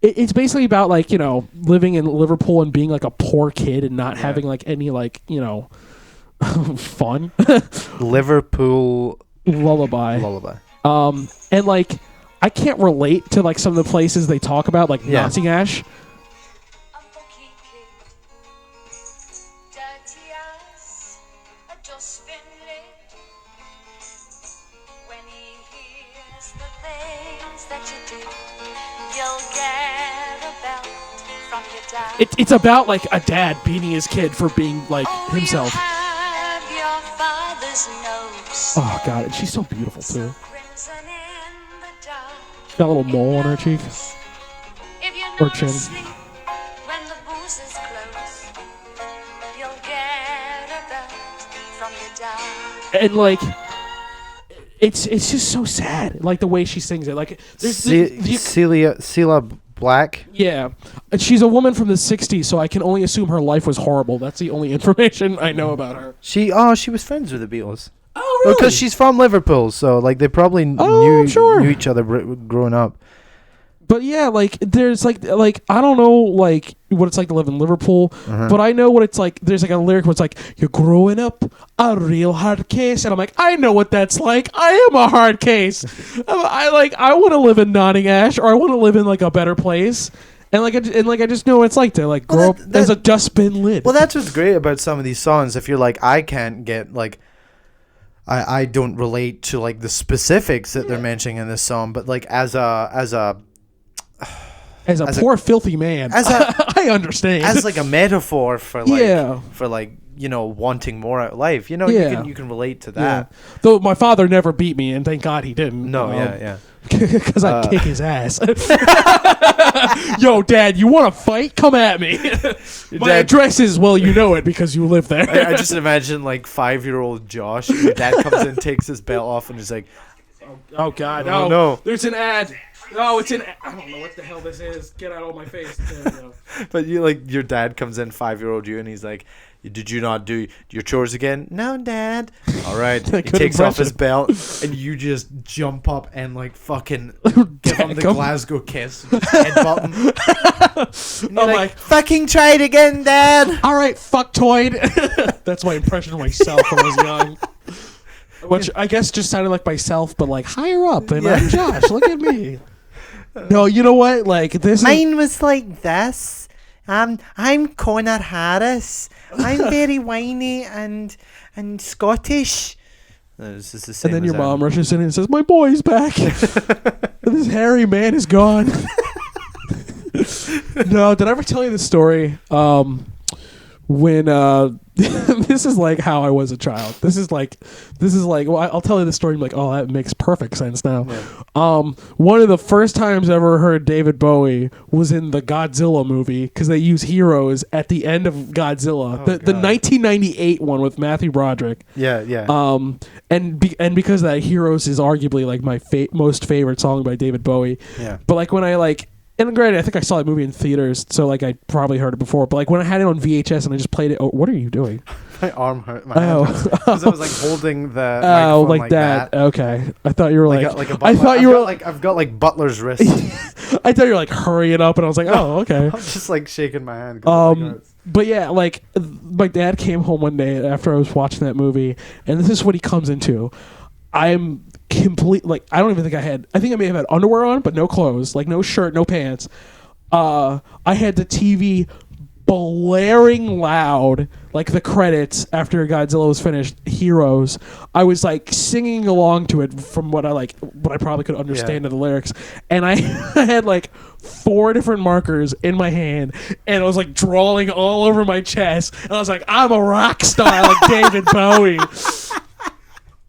[SPEAKER 2] it's basically about like, you know, living in Liverpool and being like a poor kid and not having like any like, you know, fun.
[SPEAKER 1] Liverpool
[SPEAKER 2] Lullaby.
[SPEAKER 1] Lullaby.
[SPEAKER 2] And like, I can't relate to like some of the places they talk about, like Nazi Ash. It's about like a dad beating his kid for being like himself. Oh god, and she's so beautiful too. She's got a little mole on her cheek. Or chin. And like it's just so sad, like the way she sings it. Like there's
[SPEAKER 1] Cilla Black.
[SPEAKER 2] Yeah, and she's a woman from the '60s, so I can only assume her life was horrible. That's the only information I know about her.
[SPEAKER 1] She was friends with the Beatles.
[SPEAKER 2] Oh, really?
[SPEAKER 1] Because she's from Liverpool, so like they probably knew each other growing up.
[SPEAKER 2] But yeah, like there's like I don't know like what it's like to live in Liverpool, but I know what it's like. There's like a lyric where it's like, "You're growing up a real hard case," and I'm like, I know what that's like. I am a hard case. I want to live in Nottingham, or I want to live in like a better place. And I just know what it's like to like grow up as a dustbin lid.
[SPEAKER 1] Well, that's what's great about some of these songs. If you're like, I can't get like, I don't relate to like the specifics that they're mentioning in this song, but like as a
[SPEAKER 2] poor filthy man, I understand.
[SPEAKER 1] As like a metaphor for like wanting more out of life. You can relate to that.
[SPEAKER 2] Yeah. Though my father never beat me, and thank God he didn't.
[SPEAKER 1] No, yeah.
[SPEAKER 2] Because I'd kick his ass. Yo, Dad, you want to fight? Come at me. My address is, well, you know it because you live there.
[SPEAKER 1] I just imagine like 5-year-old Josh. Your dad comes in, takes his belt off, and he's like,
[SPEAKER 2] "Oh God,
[SPEAKER 1] oh no!
[SPEAKER 2] There's an ad. Oh, it's an. I don't know what the hell this is. Get out of my face." There we go.
[SPEAKER 1] But your dad comes in, 5-year-old you, and he's like, "Did you not do your chores again?" "No, Dad." All right. He takes off his belt, and you just jump up and like fucking give him the Glasgow kiss. Just headbutt him. I'm like, fucking try it again, Dad.
[SPEAKER 2] All right, fucktoid. That's my impression of myself when I was young. Which I guess just sounded like myself, but like higher up. And I'm Josh. Look at me. No, you know what? Like this.
[SPEAKER 1] Mine was like this. I'm Connor Harris. I'm very whiny and Scottish. This is the same.
[SPEAKER 2] And then your mom rushes in and says, "My boy's back. This hairy man is gone." No, did I ever tell you the story? When this is like how I was a child. This is like well, I'll tell you the story and be like, oh, that makes perfect sense now. Yeah. One of the first times I ever heard David Bowie was in the Godzilla movie, because they use Heroes at the end of Godzilla, the 1998 one with Matthew Broderick.
[SPEAKER 1] Yeah.
[SPEAKER 2] And because of that, Heroes is arguably like my most favorite song by David Bowie.
[SPEAKER 1] Yeah.
[SPEAKER 2] But like when I like. And granted, I think I saw that movie in theaters, so like I probably heard it before. But like when I had it on VHS and I just played it, what are you doing?
[SPEAKER 1] My arm hurt. My hand hurt. Because I was like holding the microphone like that.
[SPEAKER 2] Okay, I thought you were like
[SPEAKER 1] a butler. I thought you were like I've got like butler's wrist.
[SPEAKER 2] I thought you were like hurrying up, and I was like, oh, okay.
[SPEAKER 1] I'm just like shaking my hand.
[SPEAKER 2] But yeah, like my dad came home one day after I was watching that movie, and this is what he comes into. I'm complete, like I don't even think I think I may have had underwear on, but no clothes, like no shirt, no pants. I had the TV blaring loud, like the credits after Godzilla was finished, Heroes. I was like singing along to it from what I probably could understand of the lyrics, and I had like 4 different markers in my hand, and I was like drawing all over my chest, and I was like, I'm a rock star like David Bowie.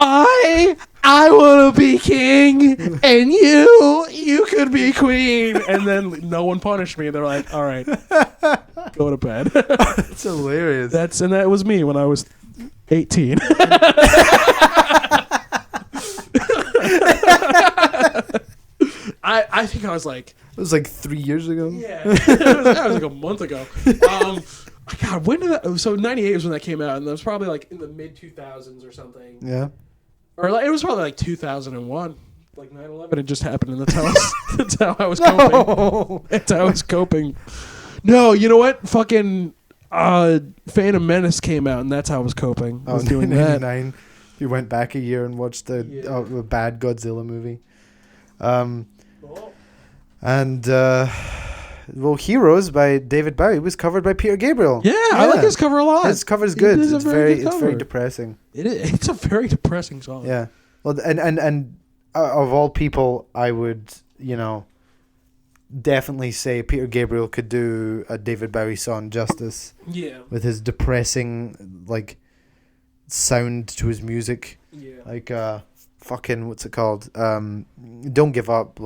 [SPEAKER 2] I want to be king, and you could be queen. And then no one punished me. They're like, all right, go to bed.
[SPEAKER 1] That's hilarious.
[SPEAKER 2] And that was me when I was 18. I think I was like...
[SPEAKER 1] It was like 3 years ago?
[SPEAKER 2] Yeah. That was like a month ago. God, when did that... So 98 was when that came out, and that was probably like in the mid-2000s or something.
[SPEAKER 1] Yeah.
[SPEAKER 2] Or like, it was probably like 2001. Like 9/11 had just happened, and that's how I was coping. No. That's how I was coping. No, you know what? Fucking Phantom Menace came out, and that's how I was coping. I was doing that.
[SPEAKER 1] You went back a year and watched the bad Godzilla movie. And Heroes by David Bowie was covered by Peter Gabriel.
[SPEAKER 2] Yeah, I like his cover a lot.
[SPEAKER 1] His cover's good.
[SPEAKER 2] It is
[SPEAKER 1] It's very depressing.
[SPEAKER 2] It's a very depressing song.
[SPEAKER 1] Yeah. Well, and of all people, I would, definitely say Peter Gabriel could do a David Bowie song justice.
[SPEAKER 2] Yeah.
[SPEAKER 1] With his depressing, sound to his music.
[SPEAKER 2] Yeah.
[SPEAKER 1] Fucking, what's it called? Don't Give Up,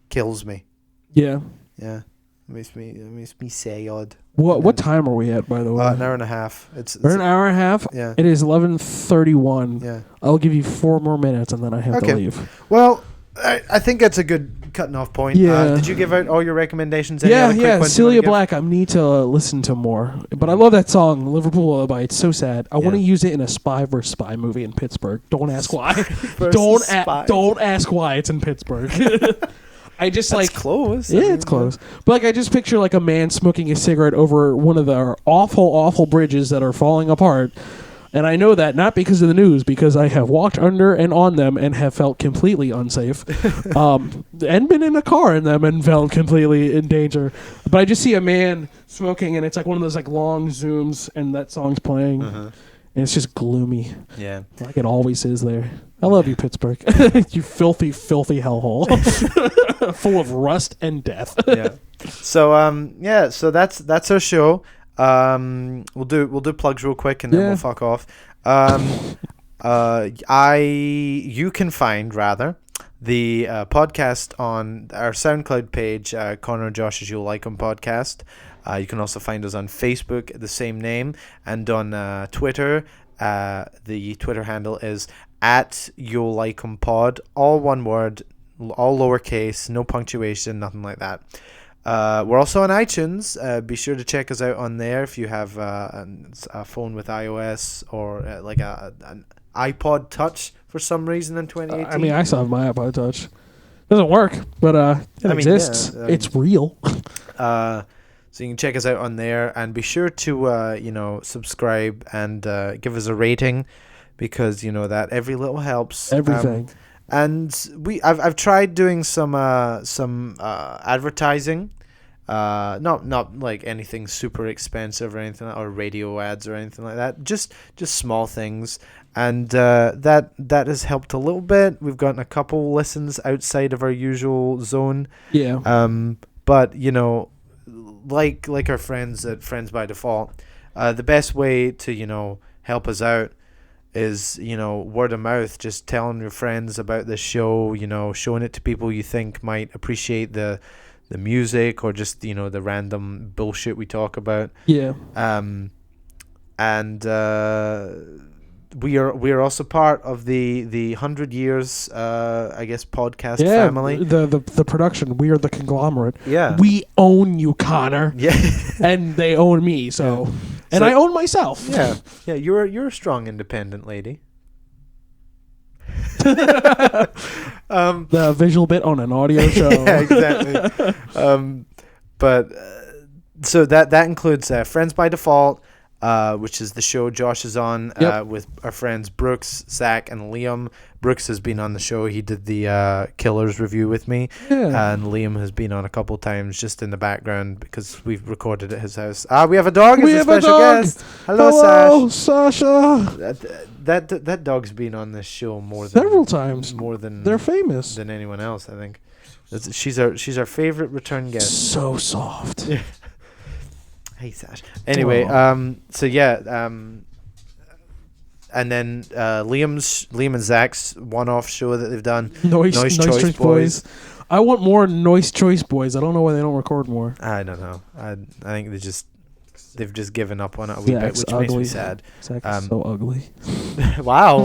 [SPEAKER 1] kills me.
[SPEAKER 2] Yeah.
[SPEAKER 1] Yeah. Makes me sad.
[SPEAKER 2] What time are we at, by the way?
[SPEAKER 1] An hour and a half.
[SPEAKER 2] We're an hour and a half.
[SPEAKER 1] Yeah.
[SPEAKER 2] It is 11:31.
[SPEAKER 1] Yeah.
[SPEAKER 2] I'll give you 4 more minutes, and then I have to leave.
[SPEAKER 1] Well, I think that's a good cutting off point.
[SPEAKER 2] Yeah.
[SPEAKER 1] Did you give out all your recommendations?
[SPEAKER 2] Yeah. Cilla Black. I need to listen to more, but I love that song, Liverpool Lullaby. It's so sad. I want to use it in a spy versus spy movie in Pittsburgh. Don't ask why. Don't ask why it's in Pittsburgh. I just
[SPEAKER 1] That's close.
[SPEAKER 2] Yeah, it's close. But I just picture a man smoking a cigarette over one of the awful bridges that are falling apart. And I know that not because of the news, because I have walked under and on them and have felt completely unsafe, and been in a car in them and felt completely in danger. But I just see a man smoking, and it's one of those long zooms, and that song's playing, and it's just gloomy.
[SPEAKER 1] Yeah,
[SPEAKER 2] like it always is there. I love you, Pittsburgh. You filthy, filthy hellhole, full of rust and death.
[SPEAKER 1] Yeah. So so that's our show. We'll do plugs real quick and then we'll fuck off. You can find the podcast on our SoundCloud page, Conor and Josh as You'll Like 'Em podcast. You can also find us on Facebook, the same name, and on Twitter. The Twitter handle is @You'll Like 'Em pod, all one word, all lowercase, no punctuation, nothing like that. We're also on iTunes. Be sure to check us out on there if you have a phone with iOS or an iPod Touch for some reason in 2018.
[SPEAKER 2] I still have my iPod Touch. Doesn't work, but it exists. It's real.
[SPEAKER 1] So you can check us out on there, and be sure to subscribe and give us a rating, because that every little helps.
[SPEAKER 2] Everything.
[SPEAKER 1] And I've tried doing some advertising, not like anything super expensive or anything, or radio ads or anything like that. Just small things, and that has helped a little bit. We've gotten a couple listens outside of our usual zone.
[SPEAKER 2] Yeah.
[SPEAKER 1] But like our friends at Friends by Default, the best way to help us out is word of mouth, just telling your friends about the show, showing it to people you think might appreciate the music, or just the random bullshit we talk about.
[SPEAKER 2] Yeah.
[SPEAKER 1] And we are also part of the 100 Years podcast family.
[SPEAKER 2] The production, we are the conglomerate.
[SPEAKER 1] Yeah,
[SPEAKER 2] we own you, Connor.
[SPEAKER 1] Yeah.
[SPEAKER 2] And they own me, so and I own myself.
[SPEAKER 1] Yeah. You're a strong, independent lady.
[SPEAKER 2] The visual bit on an audio show.
[SPEAKER 1] Yeah, exactly. But so that includes Friends by Default, which is the show Josh is on with our friends Brooks, Zach, and Liam. Brooks has been on the show. He did the Killers review with me. Yeah. And Liam has been on a couple times just in the background because we've recorded at his house. We have a dog as a special guest. Hello,
[SPEAKER 2] Sasha.
[SPEAKER 1] That dog's been on this show
[SPEAKER 2] several times.
[SPEAKER 1] More than
[SPEAKER 2] they're famous
[SPEAKER 1] than anyone else, I think. She's our favorite return guest.
[SPEAKER 2] So soft.
[SPEAKER 1] Yeah. Hey, Sash. Anyway, and then Liam and Zach's one-off show that they've done, Noise Choice Boys.
[SPEAKER 2] I want more Noise Choice Boys. I don't know why they don't record more.
[SPEAKER 1] I don't know. I think they've just given up on it a wee bit, which makes me sad.
[SPEAKER 2] Zach is so ugly.
[SPEAKER 1] Wow.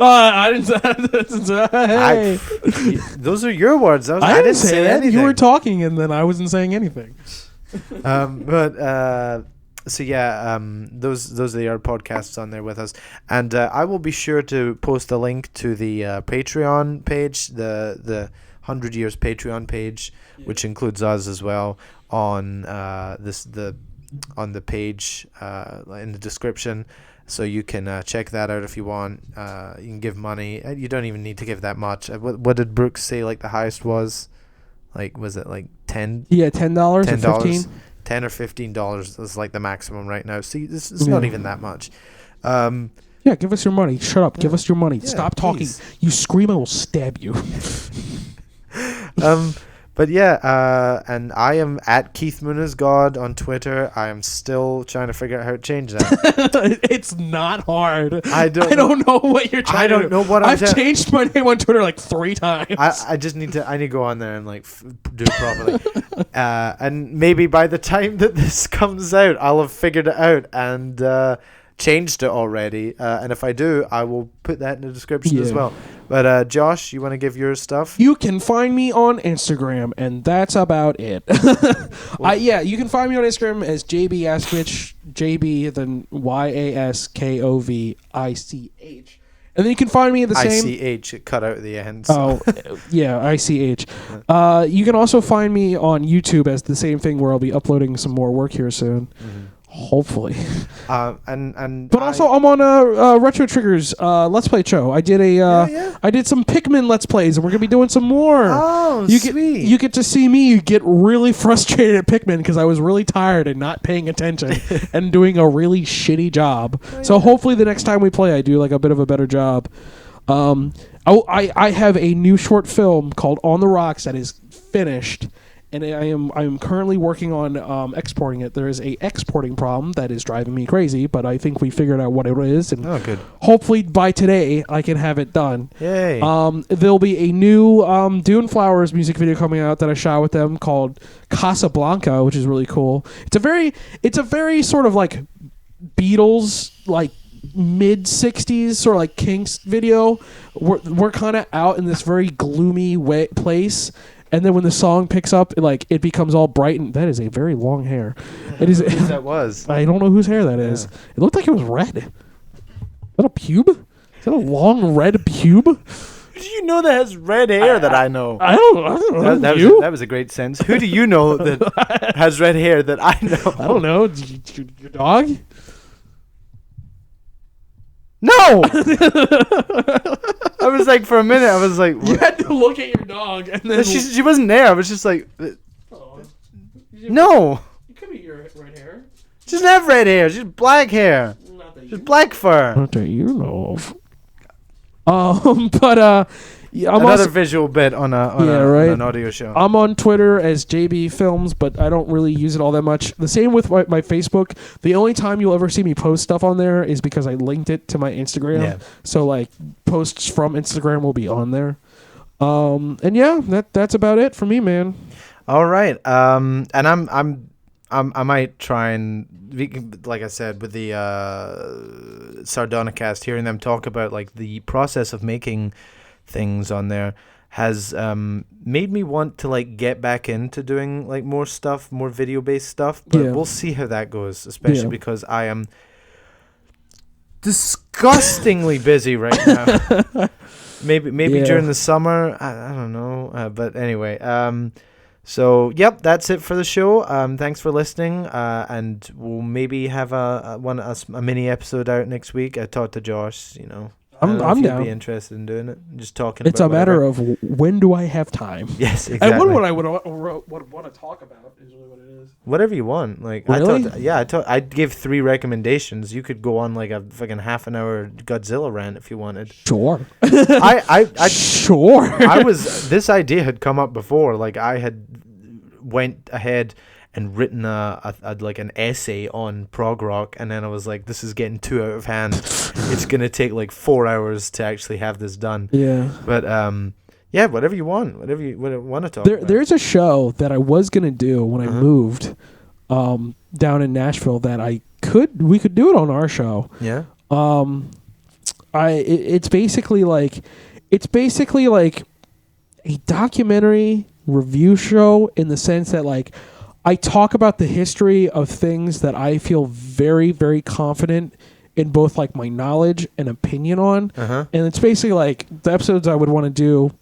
[SPEAKER 2] I didn't say.
[SPEAKER 1] Hey. Those are your words. I didn't say anything.
[SPEAKER 2] You were talking, and then I wasn't saying anything.
[SPEAKER 1] Those are the other podcasts on there with us, and I will be sure to post a link to the Patreon page, the 100 Years Patreon page, which includes us as well on on the page in the description, so you can check that out if you want. You can give money. You don't even need to give that much. What did Brooks say? The highest was like, was it like 10?
[SPEAKER 2] Yeah, $10 or 15.
[SPEAKER 1] $10 or $15 is like the maximum right now. See, this is not even that much.
[SPEAKER 2] Yeah, give us your money. Shut up. Give us your money.
[SPEAKER 1] Yeah,
[SPEAKER 2] Stop talking.
[SPEAKER 1] please.
[SPEAKER 2] You scream, I will stab you.
[SPEAKER 1] But yeah, and I am at Keith Munizgod on Twitter. I am still trying to figure out how to change that.
[SPEAKER 2] It's not hard.
[SPEAKER 1] I don't
[SPEAKER 2] know what you're trying to do.
[SPEAKER 1] I don't know what
[SPEAKER 2] I've changed my name on Twitter like 3 times.
[SPEAKER 1] I just need to go on there and like do it properly. And maybe by the time that this comes out, I'll have figured it out and changed it already. And if I do, I will put that in the description as well. But Josh, you want to give your stuff?
[SPEAKER 2] You can find me on Instagram, and that's about it. You can find me on Instagram as JB Askovich, JB, then YASKOVICH. And then you can find me at the same...
[SPEAKER 1] ICH, cut out the ends.
[SPEAKER 2] Oh, yeah, ICH. You can also find me on YouTube as the same thing, where I'll be uploading some more work here soon. Mm-hmm. Hopefully.
[SPEAKER 1] But
[SPEAKER 2] also I'm on RetroTrigger's Let's Play show. I did I did some Pikmin Let's Plays, and we're gonna be doing some more.
[SPEAKER 1] Oh, sweet.
[SPEAKER 2] You get to see me get really frustrated at Pikmin because I was really tired and not paying attention and doing a really shitty job. So hopefully the next time we play, I do like a bit of a better job. I have a new short film called On the Rocks that is finished. And I am currently working on exporting it. There is a exporting problem that is driving me crazy, but I think we figured out what it is, and
[SPEAKER 1] good.
[SPEAKER 2] Hopefully by today I can have it done.
[SPEAKER 1] Yay!
[SPEAKER 2] There'll be a new Dune Flowers music video coming out that I shot with them called Casablanca, which is really cool. It's a very sort of like Beatles, like mid 60s sort of like Kinks video. We're kind of out in this very gloomy place. And then when the song picks up, it becomes all bright, and that is a very long hair. It is.
[SPEAKER 1] That was.
[SPEAKER 2] I don't know whose hair that is. It looked like it was red. Is that a pube? Is that a long red pube?
[SPEAKER 1] Who do you know that has red hair that I know?
[SPEAKER 2] I don't know.
[SPEAKER 1] That was a great sense. Who do you know that has red hair that I know?
[SPEAKER 2] I don't know. Your dog?
[SPEAKER 1] No! I was like, for a minute, I was like... What?
[SPEAKER 2] You had to look at your dog, and then...
[SPEAKER 1] She wasn't there. I was just like... No!
[SPEAKER 2] It could be your red hair.
[SPEAKER 1] She doesn't have red hair. She's black hair. She's black fur.
[SPEAKER 2] Not that you know of. But, I'm
[SPEAKER 1] another
[SPEAKER 2] also,
[SPEAKER 1] visual bit on an audio show.
[SPEAKER 2] I'm on Twitter as JB Films, but I don't really use it all that much. The same with my Facebook. The only time you'll ever see me post stuff on there is because I linked it to my Instagram. Yeah. So like posts from Instagram will be on there. And yeah, that's about it for me, man.
[SPEAKER 1] All right. And I might try and, like I said, with the Sardonicast, hearing them talk about like the process of making things on there has made me want to like get back into doing like more stuff, more video based stuff, but we'll see how that goes, especially because I am disgustingly busy right now. maybe during the summer, I don't know, but anyway, so yep, that's it for the show. Thanks for listening, and we'll maybe have a mini episode out next week. I talked to Josh, I'm down. Be interested in doing it. Just talking.
[SPEAKER 2] It's
[SPEAKER 1] about
[SPEAKER 2] a matter of when do I have time.
[SPEAKER 1] Yes, exactly.
[SPEAKER 2] And what I would want to talk about is really what it is.
[SPEAKER 1] Whatever you want. Like
[SPEAKER 2] really?
[SPEAKER 1] I gave 3 recommendations. You could go on like a fucking half an hour Godzilla rant if you wanted.
[SPEAKER 2] Sure.
[SPEAKER 1] Sure. This idea had come up before. Like I had went ahead and written like an essay on prog rock, and then I was like, this is getting too out of hand. It's gonna take like 4 hours to actually have this done. Yeah. But whatever you want, whatever you want to talk about. There's
[SPEAKER 2] a show that I was gonna do when I moved down in Nashville that we could do it on our show.
[SPEAKER 1] Yeah.
[SPEAKER 2] It's basically like a documentary review show in the sense that like I talk about the history of things that I feel very, very confident in both like my knowledge and opinion on. And it's basically like the episodes I would want to do.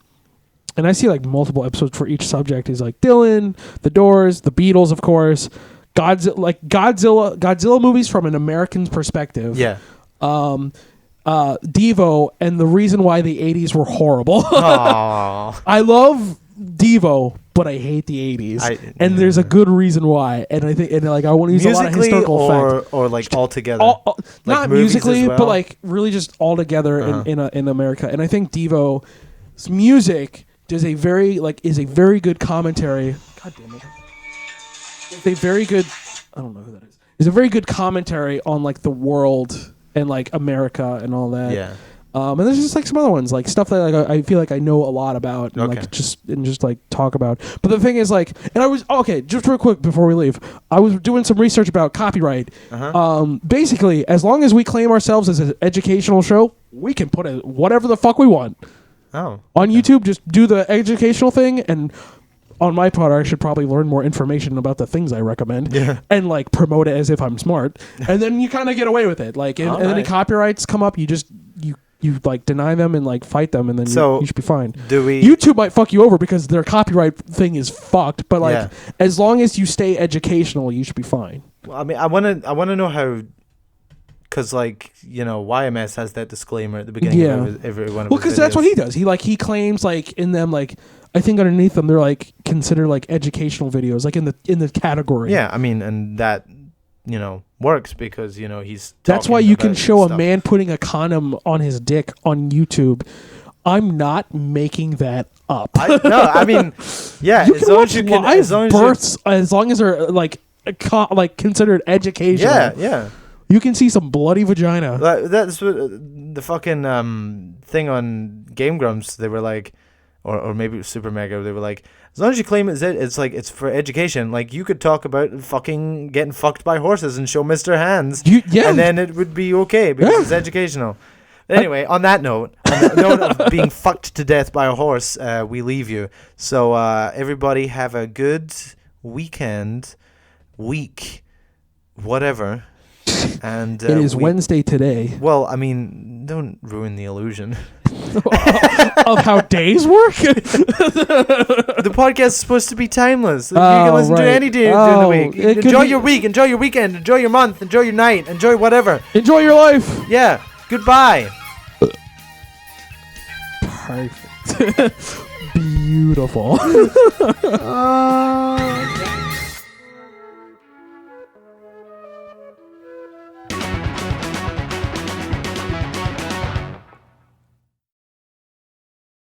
[SPEAKER 2] And I see like multiple episodes for each subject is like Dylan, The Doors, The Beatles, of course, Godzilla movies from an American's perspective.
[SPEAKER 1] Yeah.
[SPEAKER 2] Devo and the reason why the 80s were horrible.
[SPEAKER 1] Aww.
[SPEAKER 2] I love Devo but I hate the 80s. And there's a good reason why. And I think, and like, I want to use a lot of historical facts.
[SPEAKER 1] Or like all together.
[SPEAKER 2] Like not musically,
[SPEAKER 1] well?
[SPEAKER 2] but like really just all together in America. And I think Devo's music is a very good commentary. God damn it. It's a very good, I don't know who that is. It's a very good commentary on like the world and like America and all that.
[SPEAKER 1] Yeah.
[SPEAKER 2] And there's just like some other ones, like stuff that like I feel like I know a lot about, and like just like talk about. But the thing is, like, and I was just real quick before we leave, I was doing some research about copyright. Basically, as long as we claim ourselves as an educational show, we can put whatever the fuck we want.
[SPEAKER 1] On
[SPEAKER 2] YouTube, just do the educational thing, and on my part, I should probably learn more information about the things I recommend, and like promote it as if I'm smart, and then you kind of get away with it. Like, and any copyrights come up, you like deny them and like fight them, and then you should be fine. YouTube might fuck you over because their copyright thing is fucked, but like as long as you stay educational, you should be fine.
[SPEAKER 1] Well, I mean, I wanna know how, because like, you know, YMS has that disclaimer at the beginning of every one of his
[SPEAKER 2] Well, because that's what he does. He claims like in them, like I think underneath them they're like considered like educational videos, like in the category.
[SPEAKER 1] Yeah, I mean, and that, you know, works because, you know, he's
[SPEAKER 2] that's why you can show a man putting a condom on his dick on YouTube. I'm not making that up.
[SPEAKER 1] I mean, yeah,
[SPEAKER 2] you can watch live births as long as they're like considered educational. Yeah. You can see some bloody vagina.
[SPEAKER 1] That's what the fucking thing on Game Grumps, they were like, or maybe it was Super Mega, they were like, as long as you claim it's like it's for education, like you could talk about fucking getting fucked by horses and show Mr. Hands, and then it would be okay because it's educational. Anyway, on that note of being fucked to death by a horse, we leave you. So everybody have a good weekend, week, whatever. And
[SPEAKER 2] it is Wednesday today.
[SPEAKER 1] Well, I mean, don't ruin the illusion
[SPEAKER 2] of how days work.
[SPEAKER 1] The podcast is supposed to be timeless. You can listen to any day during the week. Enjoy your week. Enjoy your weekend. Enjoy your month. Enjoy your night. Enjoy whatever.
[SPEAKER 2] Enjoy your life.
[SPEAKER 1] Yeah. Goodbye.
[SPEAKER 2] Perfect. Beautiful.